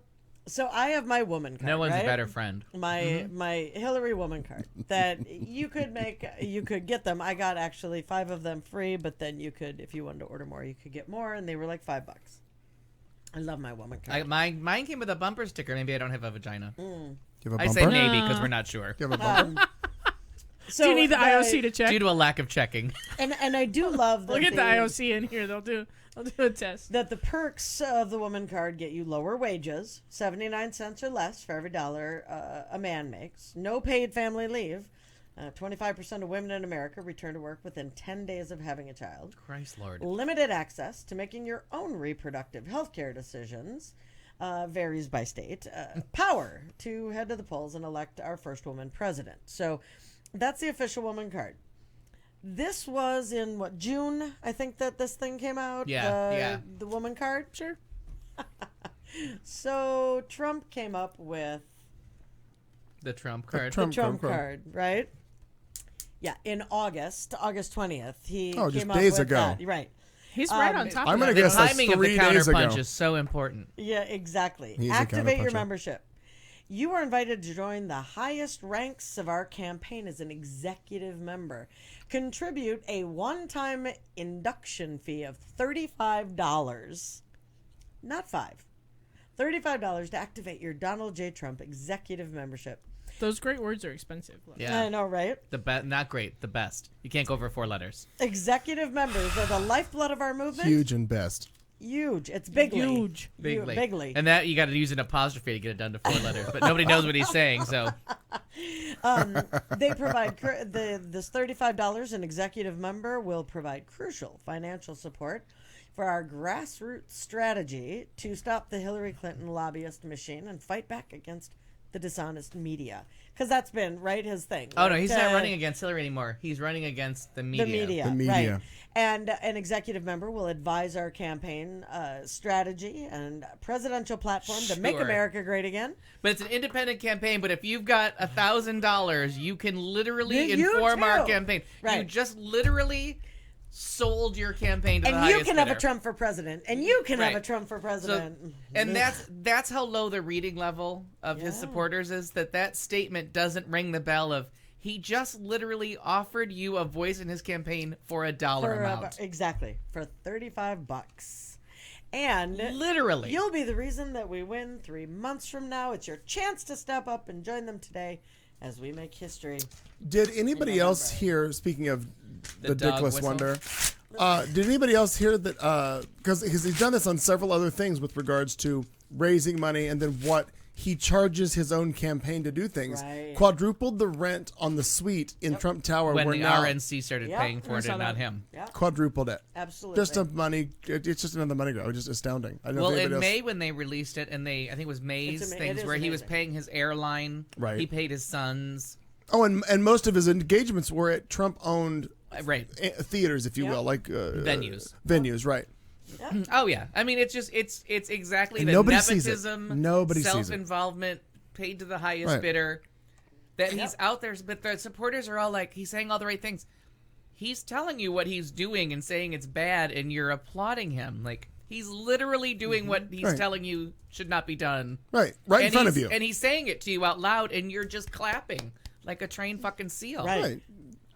So I have my woman card. No one's right? a better friend. My Hillary woman card that you could get them. I got actually 5 of them free, but then you could, if you wanted to order more, you could get more, and they were like $5. I love my woman card. Mine came with a bumper sticker. Maybe I don't have a vagina. You have a I bumper? say maybe because we're not sure. You have a bumper? So Do you need the IOC to check? Due to a lack of checking. and I do love that Look at the IOC in here. They'll do a test. that the perks of the woman card get you lower wages, 79 cents or less for every dollar a man makes, no paid family leave. 25% of women in America return to work within 10 days of having a child. Christ Lord. Limited access to making your own reproductive health care decisions, varies by state. Power to head to the polls and elect our first woman president. So that's the official woman card. This was in June, I think that this thing came out. Yeah. The woman card. Sure. So Trump came up with The Trump card. Trump- the Trump card. card, right? Yeah, in August 20th, he Oh, came just up days with ago. that. Right. He's right on top I'm of gonna that. The guess that's timing of the 3 days counterpunch ago. is so important. Yeah, exactly. He's a Activate your counterpuncher. membership. You are invited to join the highest ranks of our campaign as an executive member. Contribute a one-time induction fee of $35. Not $5. $35 to activate your Donald J. Trump executive membership. Those great words are expensive. Yeah. I know, right? Not great. The best. You can't go over 4 letters. Executive members are the lifeblood of our movement. Huge and best. Huge. It's bigly. Huge. Bigly. Bigly. And that you got to use an apostrophe to get it done to 4 letters. But nobody knows what he's saying, so. They provide this $35 an executive member will provide crucial financial support for our grassroots strategy to stop the Hillary Clinton lobbyist machine and fight back against the dishonest media, because that's been his thing. Oh, no, right? he's not running against Hillary anymore. He's running against the media. The media, The media. right. And an executive member will advise our campaign strategy and presidential platform to make Sure. America great again. But it's an independent campaign. But if you've got $1,000, you can literally You inform our too. campaign. You Right. just literally sold your campaign to the And you highest can have a bidder. Trump for president. And you can have Right. a Trump for president. And that's how low the reading level of his Yeah. supporters is, that statement doesn't ring the bell of he just literally offered you a voice in his campaign for a dollar amount. Exactly. For $35. And Literally. you'll be the reason that we win 3 months from now. It's your chance to step up and join them today as we make history. Did anybody else hear, speaking of the dog Dickless whistle? Wonder, did anybody else hear that, because he's done this on several other things with regards to raising money and then what he charges his own campaign to do things. Right. Quadrupled the rent on the suite in Trump Tower. when where the now RNC started Yep. paying for I it saw and not that. him. Yeah, quadrupled it. absolutely. Just a money. It's just another money grab. It's just astounding. I don't know Well, if in anybody else- May when they released it, and I think it was May's It's ama- it things is where he was amazing. paying his airline. Right. He paid his sons. Oh, and most of his engagements were at Trump-owned Right. theaters, if you Yeah. will, like Venues. Venues, right? Oh yeah. I mean, it's exactly And the nobody sees it. nepotism, Nobody sees it. self-involvement, paid to the highest Right. bidder. That he's out there, but the supporters are all like, he's saying all the right things. He's telling you what he's doing and saying it's bad, and you're applauding him. Like he's literally doing what he's Right. telling you should not be done. Right in And front of he's- you. And he's saying it to you out loud, and you're just clapping like a trained fucking seal. Right.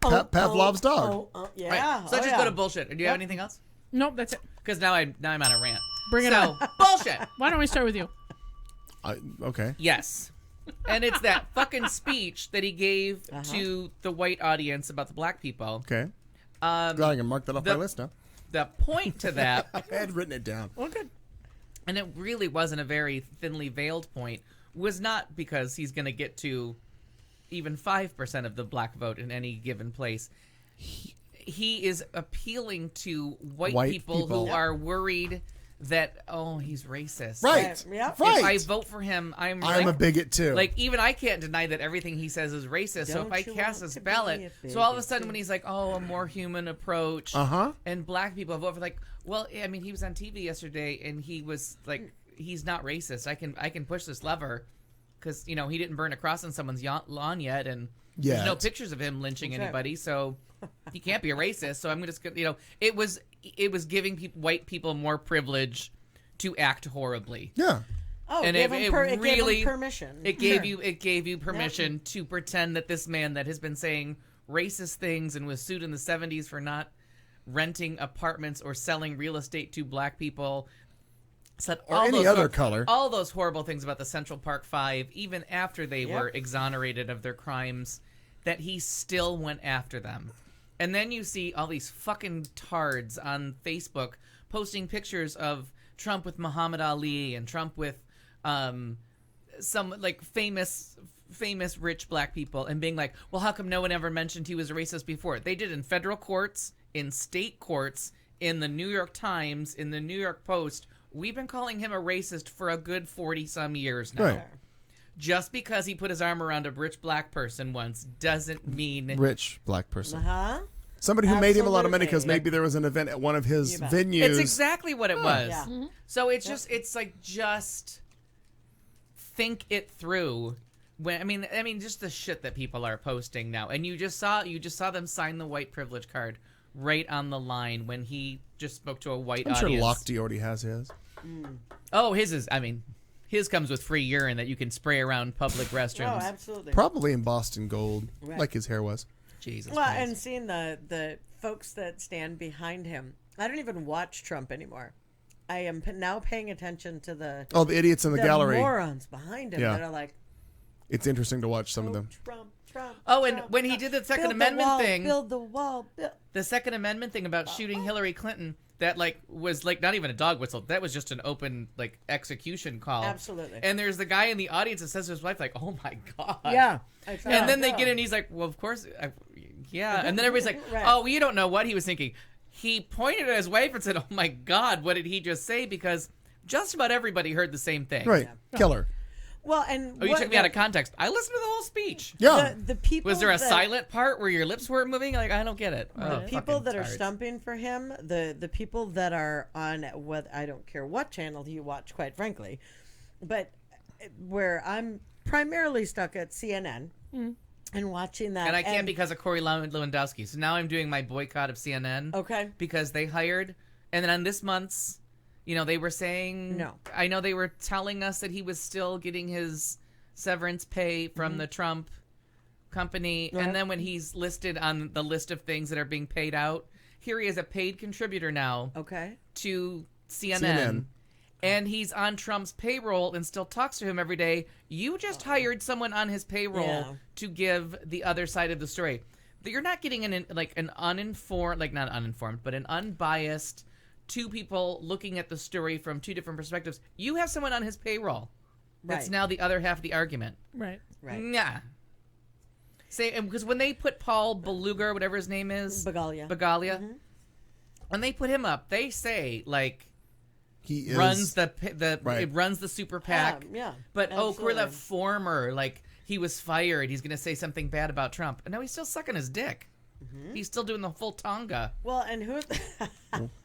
Right. Pavlov's dog. Yeah. Right. So let's just go to bullshit. Do you have anything else? Nope, that's it. Because now I'm on a rant. Bring it so, on. bullshit. Why don't we start with you? Okay. Yes. And it's that fucking speech that he gave to the white audience about the black people. Okay. Glad I can mark that off my the- list now. The point to that, I had written it down. Well, good. and it really wasn't a very thinly veiled point, was not because he's going to get to even 5% of the black vote in any given place. He is appealing to white people who Yep. are worried that, he's racist. Right. Yeah. Right. If I vote for him, I'm a bigot too. Like, even I can't deny that everything he says is racist. So if Don't I you cast want this to be ballot, a so all of a bigot sudden too? when he's like, a more human approach, and black people vote for, like, well, I mean, he was on TV yesterday and he was like, he's not racist. I can push this lever because he didn't burn a cross on someone's lawn yet, and there's no Yet. pictures of him lynching That's right. anybody, so he can't be a racist. So I'm just gonna, it was giving white people more privilege to act horribly. yeah. Oh, And it it gave really- him permission. It gave you permission to pretend that this man that has been saying racist things and was sued in the 70s for not renting apartments or selling real estate to black people, said all any those other color. all those horrible things about the Central Park Five, even after they Yep. were exonerated of their crimes, that he still went after them. And then you see all these fucking tards on Facebook posting pictures of Trump with Muhammad Ali and Trump with some like famous rich black people, and being like, well, how come no one ever mentioned he was a racist before? They did in federal courts, in state courts, in the New York Times, in the New York Post. We've been calling him a racist for a good 40-some years now. Right. Just because he put his arm around a rich black person once doesn't mean... Rich black person. Huh? Somebody who made him a lot of money because Absolutely. maybe there was an event at one of his You bet. venues. It's exactly what it was. Yeah. So it's just just think it through. When I mean just the shit that people are posting now. And you just saw them sign the white privilege card right on the line when he just spoke to a white I'm sure audience. Lochte already has his. Oh, his comes with free urine that you can spray around public Oh, restrooms. absolutely. Probably in Boston gold, Right. like his hair was. Jesus Well, Christ. and seeing the folks that stand behind him, I don't even watch Trump anymore. I am now paying attention to the Oh, the idiots in the gallery. morons behind him Yeah. that are like, It's interesting to watch some of "Oh, them. Trump. Oh, and Trump, when he Trump. did the Second Build the Amendment wall, thing- build the wall. The Second Amendment thing about shooting Hillary Clinton, that was not even a dog whistle. That was just an open execution call. Absolutely. And there's the guy in the audience that says to his wife like, "Oh my god." Yeah. And then they get in, and he's like, "Well, of course, yeah." And then everybody's like, Right. "Oh, you don't know what he was thinking." He pointed at his wife and said, "Oh my god, what did he just say?" Because just about everybody heard the same thing. Right. Killer. Well, and Oh, you took me out of context. I listened to the whole speech. Yeah. the people. Was there a that- silent part where your lips weren't moving? Like, I don't get it. The Oh, people fucking that are tards. stumping for him, the people that are on what I don't care what channel you watch, quite frankly, but where I'm primarily stuck at CNN and watching that, And I can't because of Corey Lewandowski. So now I'm doing my boycott of CNN. Okay. Because they hired, and then on this month's, they were saying, No. I know they were telling us that he was still getting his severance pay from the Trump company. Right. And then when he's listed on the list of things that are being paid out, here he is a paid contributor now Okay. to CNN. CNN. And he's on Trump's payroll and still talks to him every day. You just hired someone on his payroll Yeah. to give the other side of the story. You're not getting an uninformed, not uninformed, but an unbiased, two people looking at the story from two different perspectives. You have someone on his payroll. That's Right. now the other half of the argument. Right. Right. Nah. Say, because when they put Paul Beluga, or whatever his name is, Bagalia. when they put him up, they say like He is runs the Right. it runs the super PAC. Yeah. But absolutely. Corla former, like he was fired. He's gonna say something bad about Trump, and now he's still sucking his dick. He's still doing the full Tonga Well, and who?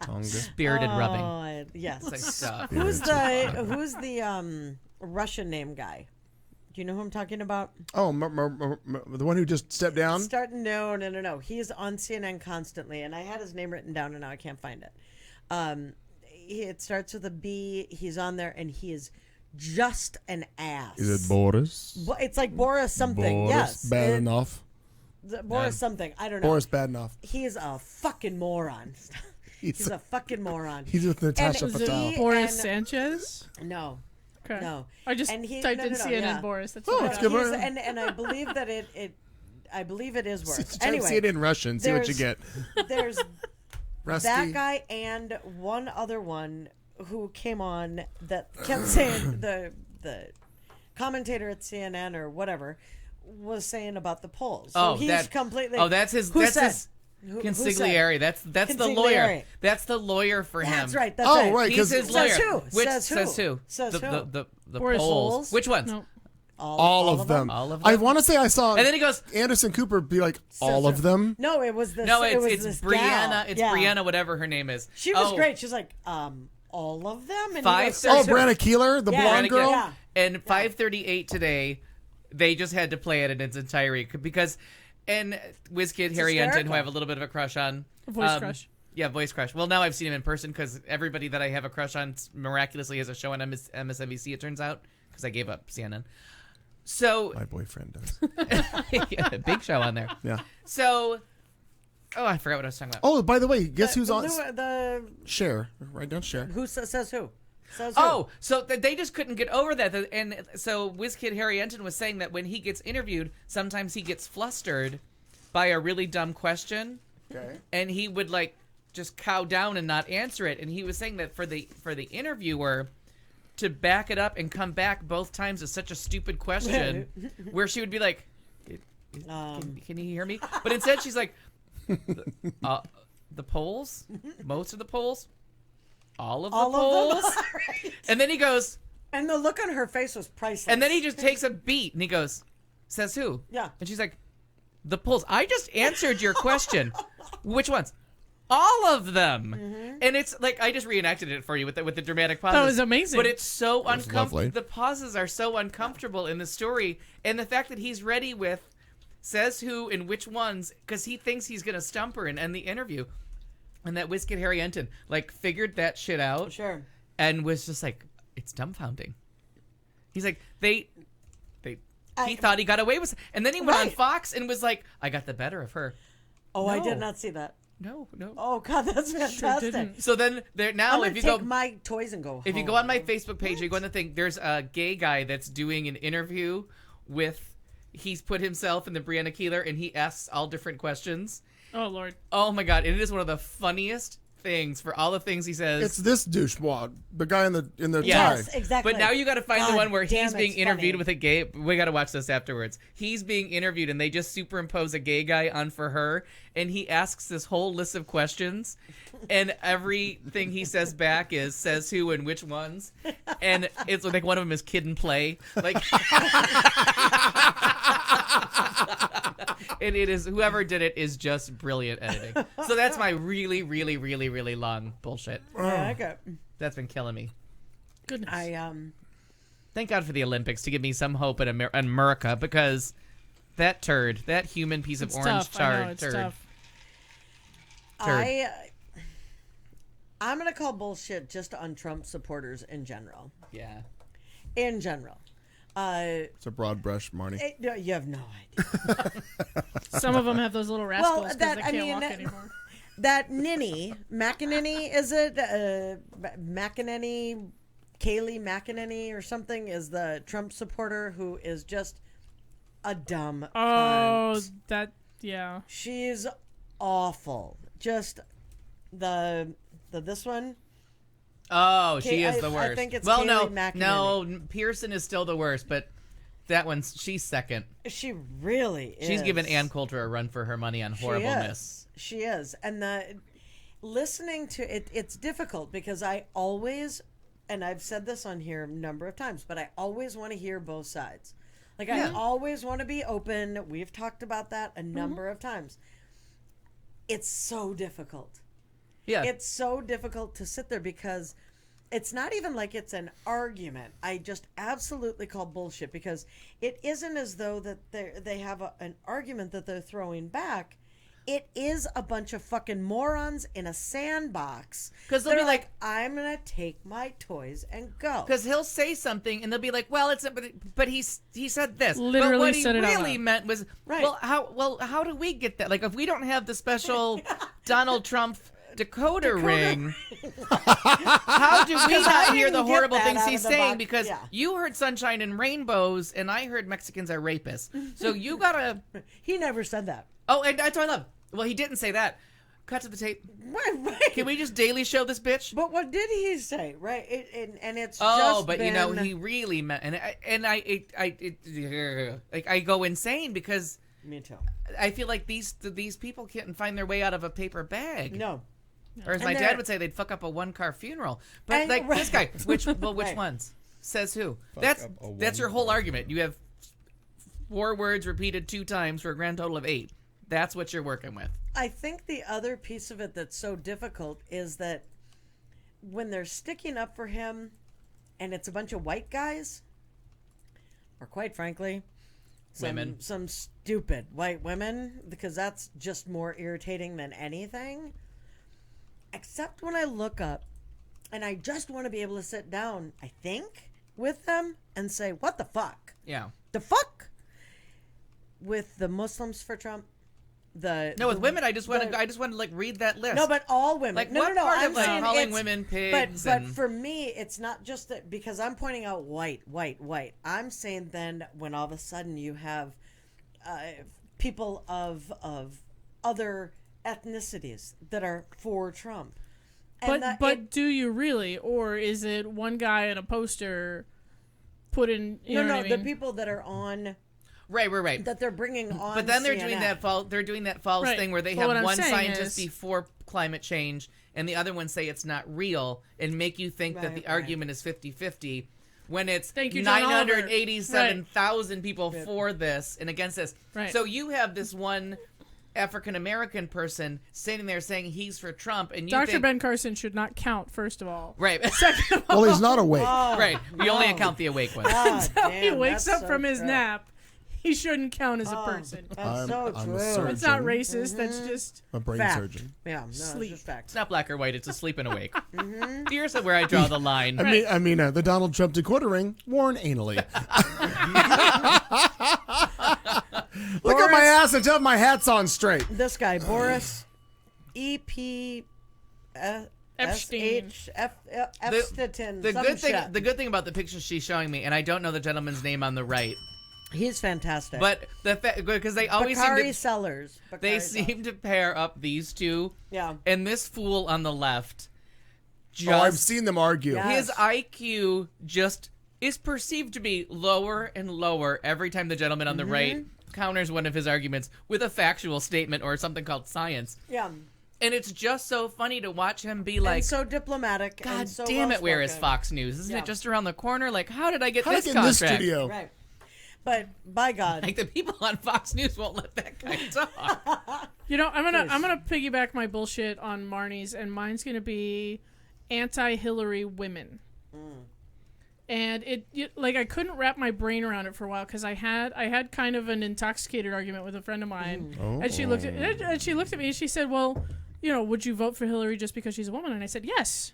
Tonga. spirited rubbing. Oh, yes. Like stuff. Who's the Russian name guy? Do you know who I'm talking about? Oh, the one who just stepped down. No. He's on CNN constantly, and I had his name written down, and now I can't find it. It starts with a B. He's on there, and he is just an ass. Is it Boris? It's like Boris something. Boris Yes, bad enough. Boris something. I don't know. Boris bad enough. He is a fucking moron. He's a fucking moron. He's with Natasha And Patel. he- Boris and- Sanchez. No. Okay. No. I just And he- typed no, in no, no, CNN yeah. Boris. That's Oh, what I it's got. good. He's- Boris. and I believe that I believe it is worse. Try to Anyway, see it in Russian. See what you there's- get. there's Rusty. that guy and one other one who came on that kept saying the commentator at CNN or whatever was saying about the polls. So he's completely. Oh, that's his. Who That's said? his Who consigliere. That's the Consigliere. lawyer. That's the lawyer for him. That's right. That's Oh, right. right. He's 'cause his lawyer. Says who? Which Says who? says who? Says the, who? The Boris polls. Polls? Which ones? No. all of them. All of I them? want to say I saw. And then he goes, Anderson Cooper be like, all Says of them. No, it was this. no, it was it's this Brianna. gal. It's Yeah. Brianna, whatever her name is. She was great. She's like, all of them. And he Five goes, says Oh, "Says who?" Brianna Keeler, the Yeah, blonde Brianna girl. Keeler. Yeah. And 5:38 today, they just had to play it in its entirety because, and WizKid Harry Enton, hysterical. who I have a little bit of a crush on, Voice crush. Yeah, voice crush. Well, now I've seen him in person because everybody that I have a crush on miraculously has a show on MSNBC. It turns out because I gave up CNN. So My boyfriend does. yeah, big show on there. Yeah. So, I forgot what I was talking about. Oh, by the way, guess who's on? The Share. Write down Share. who says who? Says who? Oh, so they just couldn't get over that. And so WizKid Harry Enton was saying that when he gets interviewed, sometimes he gets flustered by a really dumb question. Okay. And he would like just cow down and not answer it. And he was saying that for the interviewer to back it up and come back both times is such a stupid question where she would be like, can you hear me? But instead she's like, the polls? Most of the polls? All of the polls? Right. And then he goes, And the look on her face was priceless. and then he just takes a beat and he goes, says who? Yeah. And she's like, the polls. I just answered your question. Which ones? All of them. And it's like I just reenacted it for you with the dramatic pauses. That was amazing. But it's so lovely. uncomfortable. The pauses are so uncomfortable in the story, and the fact that he's ready with says who and which ones because he thinks he's gonna stump her and end the interview, and that WizKid Harry Enton like figured that shit out Sure. and was just like, it's dumbfounding. He's like he thought he got away with, and then he went on Right. Fox and was like, I got the better of her. Oh, I No. did not see that. No. Oh God, that's fantastic. didn't. So then there I'm now gonna if you take go my toys and go. if you home. go on my Facebook page, you go on the thing. There's a gay guy that's doing an interview with. He's put himself in the Brianna Keeler, and he asks all different questions. Oh Lord. Oh my god! And it is one of the funniest things for all the things he says. It's this douchewad, the guy in the Yes, tie. exactly. But now you got to find the God one where damn, he's being it's interviewed funny. with a gay. We got to watch this afterwards. He's being interviewed, and they just superimpose a gay guy on for her, and he asks this whole list of questions, and everything he says back is says who and which ones, and it's like one of them is Kid and Play, like. And it is whoever did it is just brilliant editing. So that's my really, really, really, really long bullshit. Yeah, okay. That's been killing me. Goodness. Thank God for the Olympics to give me some hope in America because that turd, that human piece of it's orange tough. I know, chard it's turd. tough. Turd. I'm gonna call bullshit just on Trump supporters in general. Yeah. In general. It's a broad brush, Marnie. No, you have no idea. Some of them have those little rascals because that- they I can't mean, walk that- anymore. That Ninny, McEnany, is it? McEnany, Kaylee McEnany or something is the Trump supporter who is just a dumb Oh, cunt. that yeah. She's awful. Just the this one. Oh, she is the I worst. think it's well, Kayleigh no, Pearson is still the worst, but she's second. She really is. She's giving Ann Coulter a run for her money on horribleness. She is. And listening to it, it's difficult because I always, and I've said this on here a number of times, but I always want to hear both sides. Like, I always want to be open. We've talked about that a number of times. It's so difficult. Yeah. It's so difficult to sit there because it's not even like it's an argument. I just absolutely call bullshit because it isn't as though that they have an argument that they're throwing back. It is a bunch of fucking morons in a sandbox. Because they'll be like, I'm going to take my toys and go. Because he'll say something and they'll be like, well, but he said this. Literally but what he said it out really loud. meant was, Right. how do we get that? Like, if we don't have the special Donald Trump decoder ring, how do we not hear the didn't get horrible that things out he's of the saying? box. Because Yeah. you heard sunshine and rainbows and I heard Mexicans are rapists. So you gotta... He never said that. Oh, and that's what I love. Well, he didn't say that. Cut to the tape. Right. Can we just daily show this bitch? But what did he say? Right. And it's Oh, just but been... he really meant, I go insane because Me too. I feel like these people can't find their way out of a paper bag. No. Or as And my they're- dad would say, they'd fuck up a 1-car funeral. But And- like this guy, which Right. ones? Says who? Fuck That's up a your whole 1-car. argument. You have 4 words repeated 2 times for a grand total of 8. That's what you're working with. I think the other piece of it that's so difficult is that when they're sticking up for him and it's a bunch of white guys, or quite frankly, Women. some stupid white women, because that's just more irritating than anything. Except when I look up and I just want to be able to sit down, I think, with them and say, what the fuck? Yeah. The fuck? With the Muslims for Trump? No, with women, I just want the- to like read that list. No, but all women. Like, no, what no, no. part I'm of, like, saying calling it's- women But pigs and- for me, it's not just that because I'm pointing out white. I'm saying then when all of a sudden you have people of other ethnicities that are for Trump. And But do you really, or is it one guy in a poster put in? You know no, what I mean? the people that are on right. that they're bringing on. But then they're CNN. doing that false Right. thing where they But what have I'm one saying scientist is- before climate change and the other one say it's not real and make you think that Right, the right. argument is 50-50 when it's Thank you, John Oliver. 987,000 people for this and against this. Right. So you have this one African American person sitting there saying he's for Trump and you Dr. think Ben Carson should not count. First of all, right. Well, he's not awake. Right. We only account the awake ones. God until he damn, wakes that's up so from his true. nap, he shouldn't count as a person. That's so I'm true. a surgeon. It's not racist. That's just A brain Fact. surgeon. Yeah, no, Sleep. it's just fact. It's not black or white, it's asleep and awake. Mm-hmm. Here's where I draw the line. I mean, the Donald Trump decoder ring worn anally. Look at my ass and tell my hat's on straight. This guy, Boris E.P. Epstein. Epstein. The some good thing, shit. the good thing about the picture she's showing me, and I don't know the gentleman's name on the right, He's fantastic. but because they always Bakari Sellers. they Bakari seem to pair up these two, Yeah. and this fool on the left, just Oh, I've seen them argue. Yeah. his IQ just is perceived to be lower and lower every time the gentleman on the right counters one of his arguments with a factual statement or something called science. Yeah. And it's just so funny to watch him be like, And so diplomatic. God and so damn it, where is well-spoken. Fox News? Isn't Yeah. it just around the corner? Like, how did I get How to this get in this contract? studio? Right. But by God. Like, the people on Fox News won't let that guy talk. You know, I'm gonna piggyback my bullshit on Marnie's, and mine's gonna be anti-Hillary women. And like I couldn't wrap my brain around it for a while because I had kind of an intoxicated argument with a friend of mine, and she looked at me and she said, "Well, you know, would you vote for Hillary just because she's a woman?" And I said, "Yes,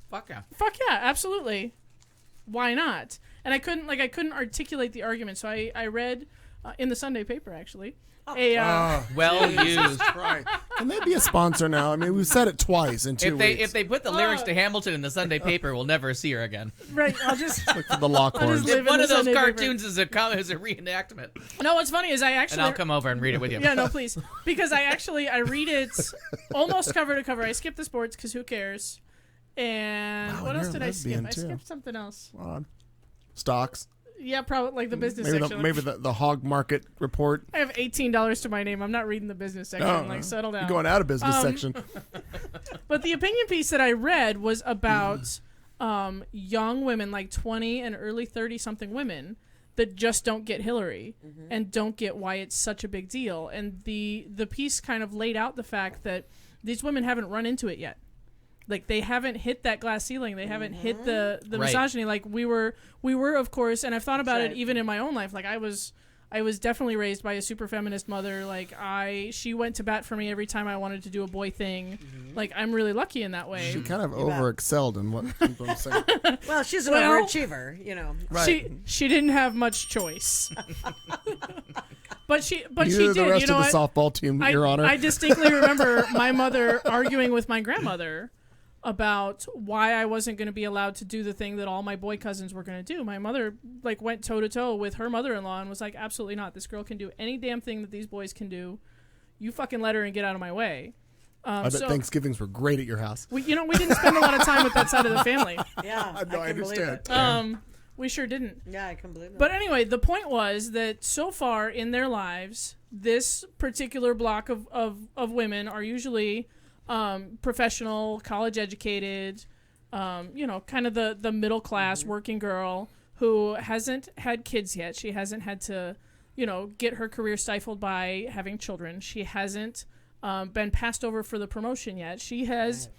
Fuck yeah. fuck yeah, absolutely. Why not?" And I couldn't articulate the argument, so I read in the Sunday paper actually Well used. Right. Can they be a sponsor now? I mean, we've said it twice in 2 weeks. If they put the lyrics to Hamilton in the Sunday paper, we'll never see her again. right. I'll just Look for the Lockhorns. live If in one the of those Sunday paper. cartoons is a reenactment, No, what's funny is I actually and I'll come over and read it with you. Yeah, no, please. Because I read it almost cover to cover. I skipped the sports because who cares? And Wow, what and else you're did a I skip? lesbian, I too. skipped something else. Stocks. Yeah, probably like the business Maybe section. maybe the hog market report. I have $18 to my name. I'm not reading the business section. Oh, Like, settle down. You're going out of business section. But the opinion piece that I read was about young women, like 20 and early 30-something women, that just don't get Hillary and don't get why it's such a big deal. And the piece kind of laid out the fact that these women haven't run into it yet. Like, they haven't hit that glass ceiling. They haven't hit the Right. misogyny. Like, we were, of course, and I've thought about That's it right. even in my own life. Like, I was definitely raised by a super feminist mother. Like, she went to bat for me every time I wanted to do a boy thing. Like, I'm really lucky in that way. She kind of bet. overexcelled in what I'm saying. Well, she's an Well- overachiever, you know. Right. She didn't have much choice. but she Neither did. the rest You know of the what? softball team, Your Honor. I distinctly remember my mother arguing with my grandmother about why I wasn't going to be allowed to do the thing that all my boy cousins were going to do. My mother like went toe to toe with her mother-in-law and was like, absolutely not. This girl can do any damn thing that these boys can do. You fucking let her and get out of my way. I bet Thanksgivings were great at your house. we didn't spend a lot of time with that side of the family. Yeah, I know, I can believe understand. it. We sure didn't. Yeah, I can believe it. But anyway, the point was that so far in their lives, this particular block of women are usually professional, college educated, kind of the middle class working girl who hasn't had kids yet. She hasn't had to, get her career stifled by having children. She hasn't been passed over for the promotion yet. She has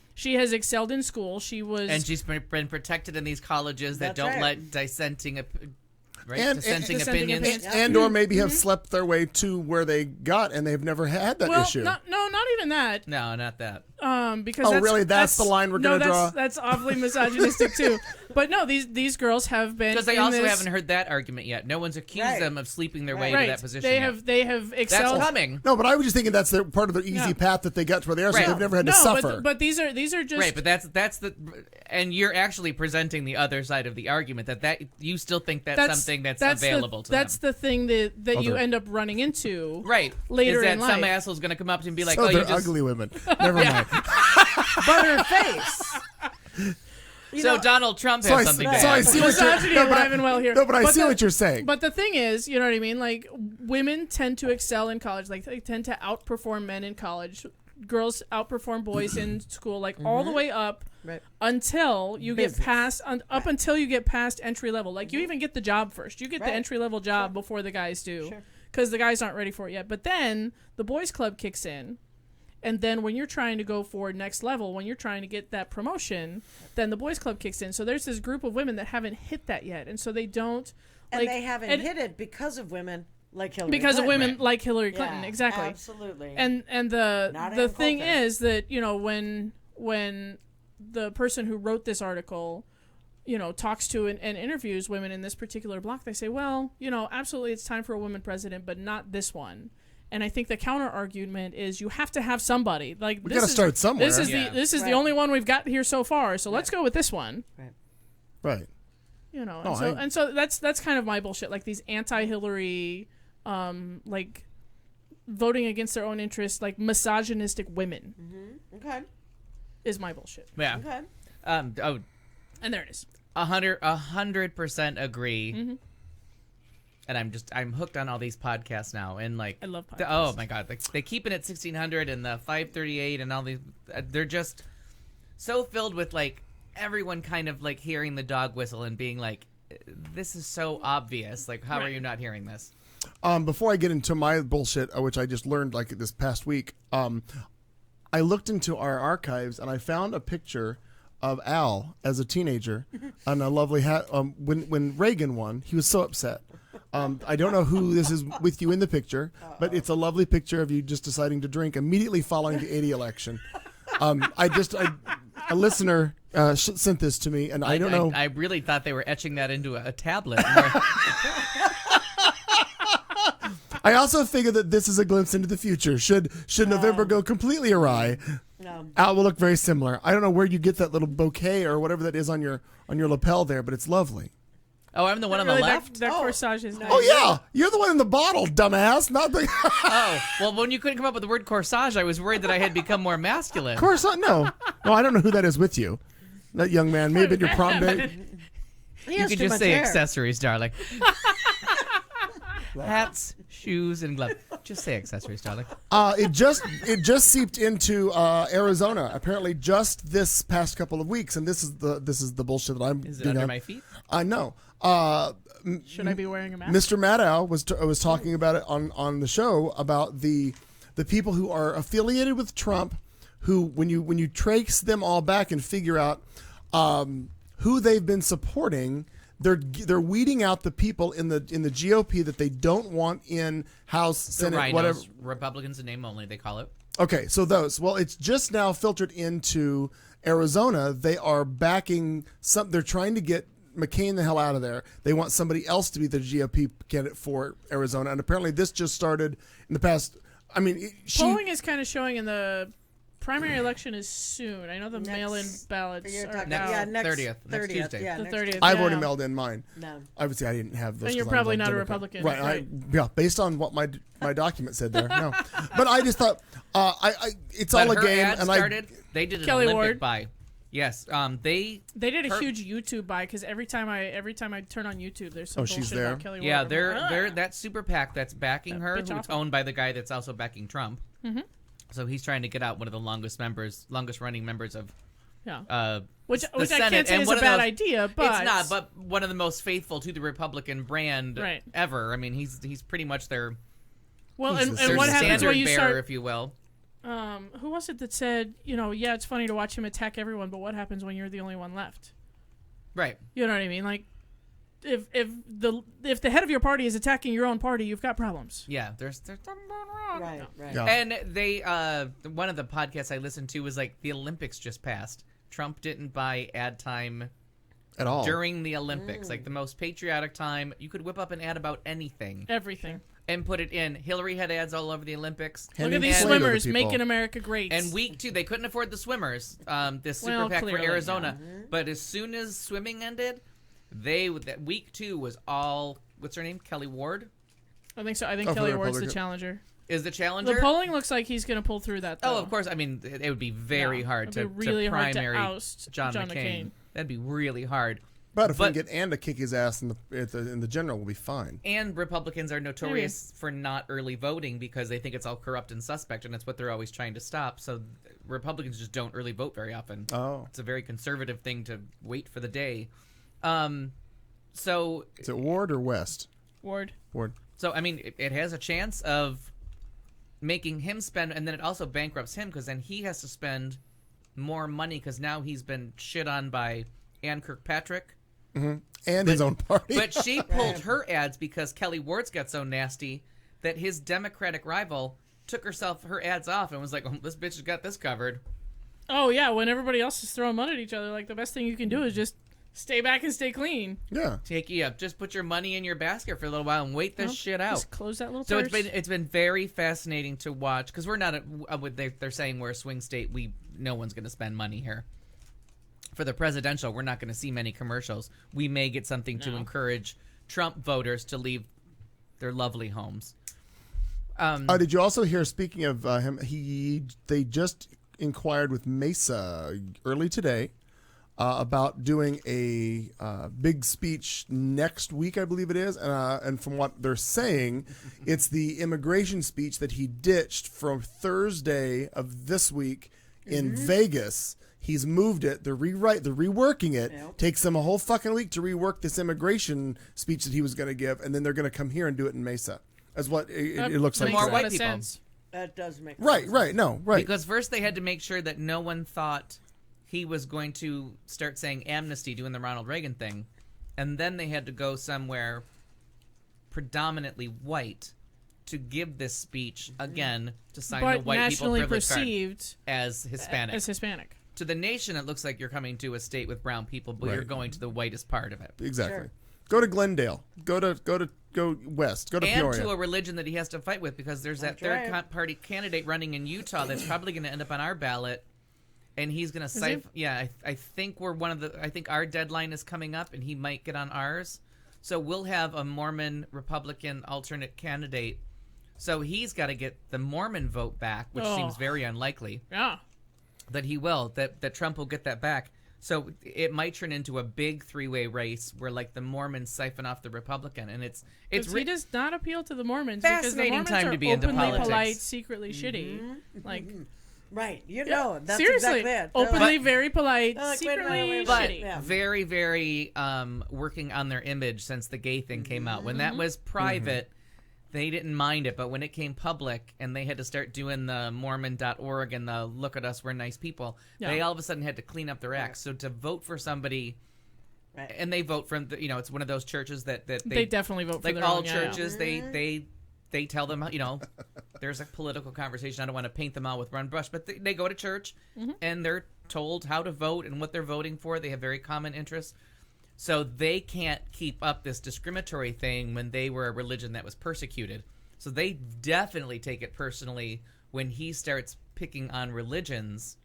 excelled in school. And she's been protected in these colleges that That's don't right. let dissenting And- dissenting and- opinions. opinions. And or maybe have slept their way to where they got and they've never had that well, issue. not even that. No, not that. Because Oh, really? That's the line we're gonna draw? That's awfully misogynistic too. But no, these girls have been Because they in also this- haven't heard that argument yet. No one's accused Right. them of sleeping their way right. to that position. They yet. have That's excelled. coming. No, but I was just thinking that's part of their easy Yeah. path that they got to where they are, so Right. they've never had to No, suffer. but these are just Right, but that's the, and you're actually presenting the other side of the argument that you still think that's something that's available to them. That's the thing that you Other- end up running into. Right. later is that in some life. asshole's going to come up and be like, so oh, you they're just... ugly women. Never mind. Butterface. So Donald Trump has So I, something so to I add. see what Misogyny you're alive and well here. No, but I But see the- what you're saying. But the thing is, you know what I mean? Like, women tend to excel in college. Like, they tend to outperform men in college. Girls outperform boys in school, like all the way up Right. until you get Business. past up until you get past entry level. Like, you even get the job first. You get the Right. entry level job before the guys do, Sure. because the guys aren't ready for it yet. But then the boys club kicks in. And then when you're trying to go for next level, when you're trying to get that promotion, then the boys club kicks in. So there's this group of women that haven't hit that yet, and so they don't. And like, they haven't and- hit it because of women like Hillary because of Clinton. women like Hillary Clinton, Yeah, exactly. Absolutely. And the Not the Ann thing Coulter. is that when the person who wrote this article, talks to and interviews women in this particular block, they say, well, absolutely, it's time for a woman president, but not this one. And I think the counter argument is you have to have somebody. Like, We gotta start somewhere. This is Yeah. the Right. only one we've got here so far. So let's go with this one. Right. And I- so that's kind of my bullshit. Like, these anti-Hillary, like voting against their own interests, like misogynistic women Okay. is my bullshit. Yeah. Okay. And there it is. 100% agree. Mm-hmm. And I'm hooked on all these podcasts now, and like I love oh podcasts. my god, like they keep it at 1600 and the 538 and all these. They're just so filled with like everyone kind of like hearing the dog whistle and being like, this is so obvious. Like, how are Right. you not hearing this? Before I get into my bullshit, which I just learned like this past week, I looked into our archives and I found a picture of Al as a teenager on a lovely hat. When Reagan won, he was so upset. I don't know who this is with you in the picture, but it's a lovely picture of you just deciding to drink immediately following the 80 election. A listener sent this to me, and I don't know. I really thought they were etching that into a tablet. I also figure that this is a glimpse into the future. Should November go completely awry, No. Al will look very similar. I don't know where you get that little bouquet or whatever that is on your lapel there, but it's lovely. Oh, I'm the one on the Really, left. That corsage is nice. Oh yeah, you're the one in the bottle, dumbass. Not the Oh, well, when you couldn't come up with the word corsage, I was worried that I had become more masculine. course. No, I don't know who that is with you. That young man, maybe at your prom date. He You has could too just much say hair. accessories, darling. Hats, shoes, and gloves. Just say accessories, darling. It just seeped into Arizona. Apparently, just this past couple of weeks, and this is the bullshit that I'm. Is it under my feet? I know. Should I be wearing a mask? Mr. Maddow was talking about it on the show about the people who are affiliated with Trump, who when you trace them all back and figure out who they've been supporting, they're weeding out the people in the GOP that they don't want in House, The Senate, rhinos, whatever. Republicans in name only, they call it. Okay, so those. Well, it's just now filtered into Arizona. They are backing some. They're trying to get McCain the hell out of there. They want somebody else to be the GOP candidate for Arizona, and apparently this just started in the past. I mean, Polling is kind of showing in the primary election is soon. I know the mail-in ballots You're are talking- out. yeah, next 30th, next Tuesday. Yeah, The next 30th. I've yeah. already mailed in mine. No. Obviously, I didn't have those. And you're 'cause I'm probably like not a Democrat. Republican, right? right. Yeah, based on what my document said there. No, but I just thought it's But all a her game, ad and started, they did an Kelly Olympic Ward. buy. Yes, they They did a her- huge YouTube buy because every time I turn on YouTube, there's some Oh, she's bullshit there? about Kelly Ward. Yeah, I'm they're like, they're "Ah." that super PAC that's backing her, bitch who's awful. owned by the guy that's also backing Trump. Mm-hmm. So he's trying to get out one of the longest running members of Yeah. Which the I Senate, can't say and is one a of bad those- idea, but it's not, but one of the most faithful to the Republican brand Right. ever. I mean, he's pretty much their well, He's and, the and their what happens standard when you bearer, start? if you will. Who was it that said, yeah, it's funny to watch him attack everyone, but what happens when you're the only one left? Right. You know what I mean? Like, if the head of your party is attacking your own party, you've got problems. Yeah. There's something going wrong. Right, right. Yeah. And they one of the podcasts I listened to was like the Olympics just passed. Trump didn't buy ad time at all. during the Olympics, like the most patriotic time. You could whip up an ad about anything Everything. and put it in. Hillary had ads all over the Olympics. Look Handing at these play to the swimmers people. making America great. And week 2, they couldn't afford the swimmers. This super Well, PAC for clearly, Arizona. But as soon as swimming ended, that week 2 was all, what's her name? Kelly Ward I think so. I think Oh, for Kelly the Ward's the Republican- challenger. is the challenger. The polling looks like he's going to pull through that. Though. Oh, of course. I mean, it would be very Yeah, hard it'd to be really hard to primary oust John John McCain. McCain. That'd be really hard. But if we But- can get Ann to kick his ass in the general, we'll be fine. And Republicans are notorious for not early voting because they think it's all corrupt and suspect, and it's what they're always trying to stop. So Republicans just don't early vote very often. Oh, It's a very conservative thing to wait for the day. So is it Ward or West? Ward. Ward. I mean, it has a chance of making him spend, and then it also bankrupts him because then he has to spend more money because now he's been shit on by Ann Kirkpatrick. And his own party. But she pulled her ads because Kelly Ward's got so nasty that his Democratic rival took her ads off and was like, oh, this bitch has got this covered. Oh yeah, when everybody else is throwing mud at each other, like the best thing you can do is just stay back and stay clean. yeah. Take you up. Just put your money in your basket for a little while and wait this shit out. Just close that little So purse. it's been very fascinating to watch because we're not they're saying we're a swing state. No one's going to spend money here. For the presidential, we're not going to see many commercials. We may get something to encourage Trump voters to leave their lovely homes. Did you also hear? Speaking of him, they just inquired with Mesa early today about doing a big speech next week, I believe it is. And from what they're saying, it's the immigration speech that he ditched from Thursday of this week in Vegas. He's moved it. They're reworking it. Yep. Takes them a whole fucking week to rework this immigration speech that he was going to give, and then they're going to come here and do it in Mesa. That's what it looks like. Makes More a today. lot white of people. sense. That does make Right, sense. right, no, right. Because first they had to make sure that no one thought he was going to start saying amnesty, doing the Ronald Reagan thing. And then they had to go somewhere predominantly white to give this speech again to sign the But white people nationally privilege card perceived as Hispanic. as Hispanic. To the nation, it looks like you're coming to a state with brown people, but you're Right. going to the whitest part of it. Exactly. Sure. Go to Glendale. Go west. Go to And Peoria. to a religion that he has to fight with because there's that That's third right. party candidate running in Utah that's probably going to end up on our ballot. And he's going to siphon. Yeah, I think I think our deadline is coming up and he might get on ours. So we'll have a Mormon Republican alternate candidate. So he's got to get the Mormon vote back, which Oh. seems very unlikely Yeah. that he will, that Trump will get that back. So it might turn into a big three-way race where like the Mormons siphon off the Republican, and it's He does not appeal to the Mormons because the Fascinating Mormons time are to be into openly politics. polite, secretly shitty. Like Right. You know, that's seriously, exactly it. They're openly like, very polite, like, wait a minute, secretly wait a minute. but shitty. Yeah. very, very working on their image since the gay thing came out. When that was private, they didn't mind it, but when it came public and they had to start doing the Mormon.org and the look at us, we're nice people, they all of a sudden had to clean up their acts. So to vote for somebody, Right. and they vote from, it's one of those churches that They definitely vote for like their all own, yeah, churches, they tell them, there's a political conversation. I don't want to paint them all with one brush, but they go to church and they're told how to vote and what they're voting for. They have very common interests. So they can't keep up this discriminatory thing when they were a religion that was persecuted. So they definitely take it personally when he starts picking on religions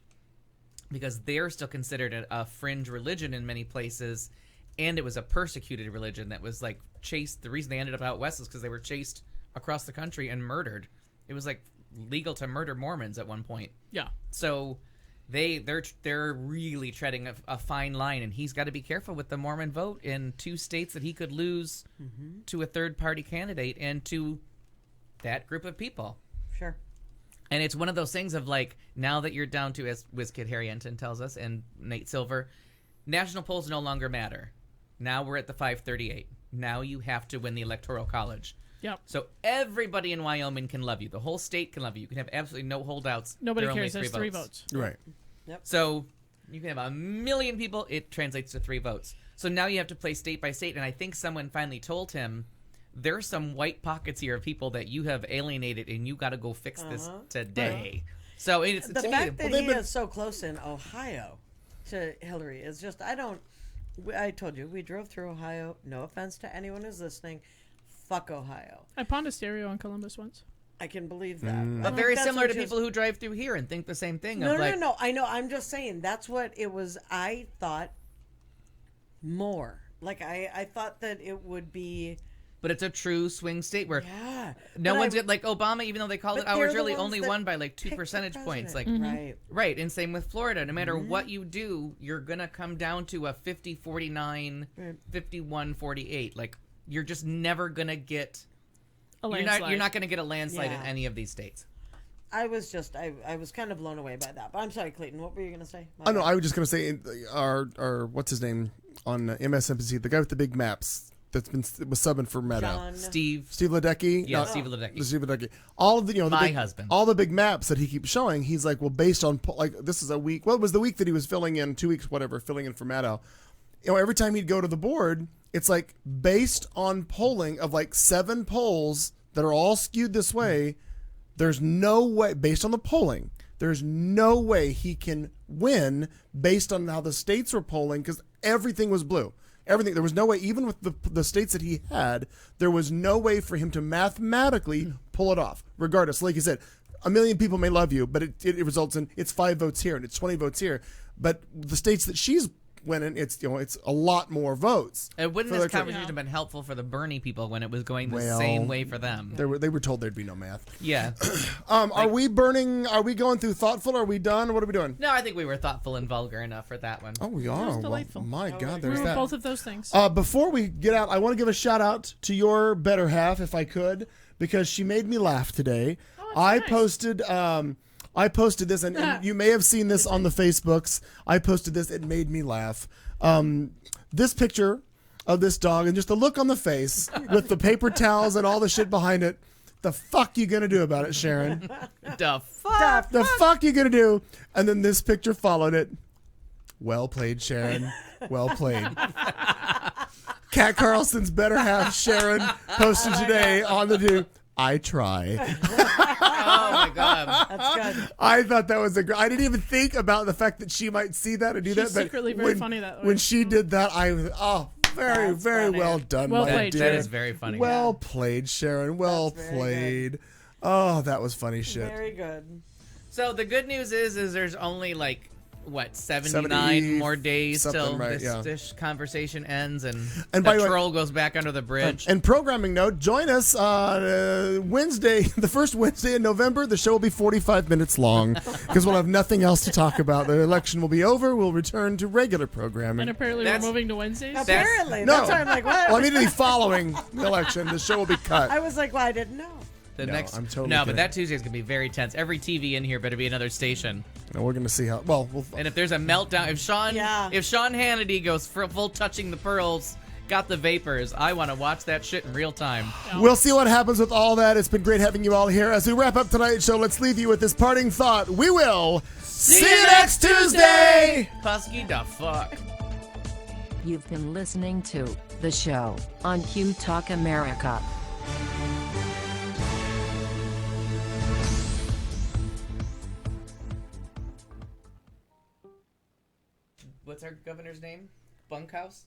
because they're still considered a fringe religion in many places. And it was a persecuted religion that was like chased. The reason they ended up out west is because they were chased across the country and murdered. It was like legal to murder Mormons at one point. Yeah. So they're really treading a fine line, and he's got to be careful with the Mormon vote in 2 states that he could lose to a third party candidate and to that group of people. Sure. And it's one of those things of like, now that you're down to, as WizKid Harry Enton tells us and Nate Silver, national polls no longer matter. Now we're at the 538. Now you have to win the Electoral College. Yep. So everybody in Wyoming can love you. The whole state can love you. You can have absolutely no holdouts. Nobody There are only cares. There's 3 votes. Right. So you can have 1 million people. It translates to 3 votes. So now you have to play state by state. And I think someone finally told him, there's some white pockets here of people that you have alienated, and you got to go fix this today. So it's The to fact me, that he is so close in Ohio to Hillary is just, I told you, we drove through Ohio. No offense to anyone who's listening. Fuck Ohio. I pawned a stereo in Columbus once. I can believe that. but very similar to people who drive through here and think the same thing. No, of like, no. I know. I'm just saying that's what it was. I thought more. Like I thought that it would be. But it's a true swing state where Yeah. no But one's like Obama, even though they called it but they're ours, the really ones only that won by like 2 picked the percentage points. Like president. Right. right, and same with Florida. No matter what you do, you're gonna come down to a 50-49, 51-48. Like you're just never gonna get. A You're landslide. not gonna get a landslide in Yeah. any of these states. I was just I was kind of blown away by that. But I'm sorry, Clayton. What were you gonna say? I know. I was just gonna say our what's his name on MSNBC, the guy with the big maps was subbing for Meadow. John. Steve Ledecky. Yeah, No, Steve Ledecky. Steve Ledecky. All of the the My big, husband. all the big maps that he keeps showing. He's like, well, based on like this is a week. What was the week that he was filling in? 2 weeks, whatever, filling in for Meadow. Every time he'd go to the board, it's like based on polling of like 7 polls that are all skewed this way. There's no way, based on the polling, there's no way he can win based on how the states were polling because everything was blue. Everything. There was no way, even with the states that he had, there was no way for him to mathematically pull it off. Regardless, like you said, 1 million people may love you, but it results in it's 5 votes here and it's 20 votes here. But the states that she's winning, it's a lot more votes. And wouldn't for this their- conversation have been helpful for the Bernie people when it was going the Well, same way for them? They were told there'd be no math. Yeah. Are we burning? Are we going through thoughtful? Are we done? What are we doing? No, I think we were thoughtful and vulgar enough for that one. Oh, we are. was Well, delightful. my God, We there's were that. both of those things. Before we get out, I want to give a shout out to your better half, if I could, because she made me laugh today. I posted this, and you may have seen this on the Facebooks. I posted this; it made me laugh. This picture of this dog and just the look on the face with the paper towels and all the shit behind it. The fuck you gonna do about it, Sharon? The fuck? The fuck you gonna do? And then this picture followed it. Well played, Sharon. Well played. Kat Carlson's better half, Sharon, posted today on the do. I try. Oh my God. That's good. I thought that was I didn't even think about the fact that she might see that and do She's that. secretly very funny that way. When she did that, I was very, That's very funny. well done, Well my played, dear. That is very funny. Well played, Sharon. Well That's very played. Oh, that was funny shit. Very good. So the good news is there's only like what, 79 70 more days something, till right, this, yeah. this conversation ends and And by the the way- troll goes back under the bridge. And programming note, join us Wednesday, the first Wednesday in November. The show will be 45 minutes long because we'll have nothing else to talk about. The election will be over. We'll return to regular And programming. apparently That's- we're moving to Wednesdays. Apparently. No. That's why I'm like, what? Well, immediately following the election, the show will be cut. I was like, well, I didn't know. The No, next, I'm totally no, kidding. but that Tuesday's gonna be very tense. Every TV in here better be another station. And we're going to see how. Well, And if there's a meltdown, if Sean Hannity goes full touching the pearls, got the vapors, I want to watch that shit in real time. we'll see what happens with all that. It's been great having you all here. As we wrap up tonight's show, let's leave you with this parting thought. We will see you next Tuesday. Husky the fuck. You've been listening to The Show on Q Talk America. What's our governor's name? Bunkhouse?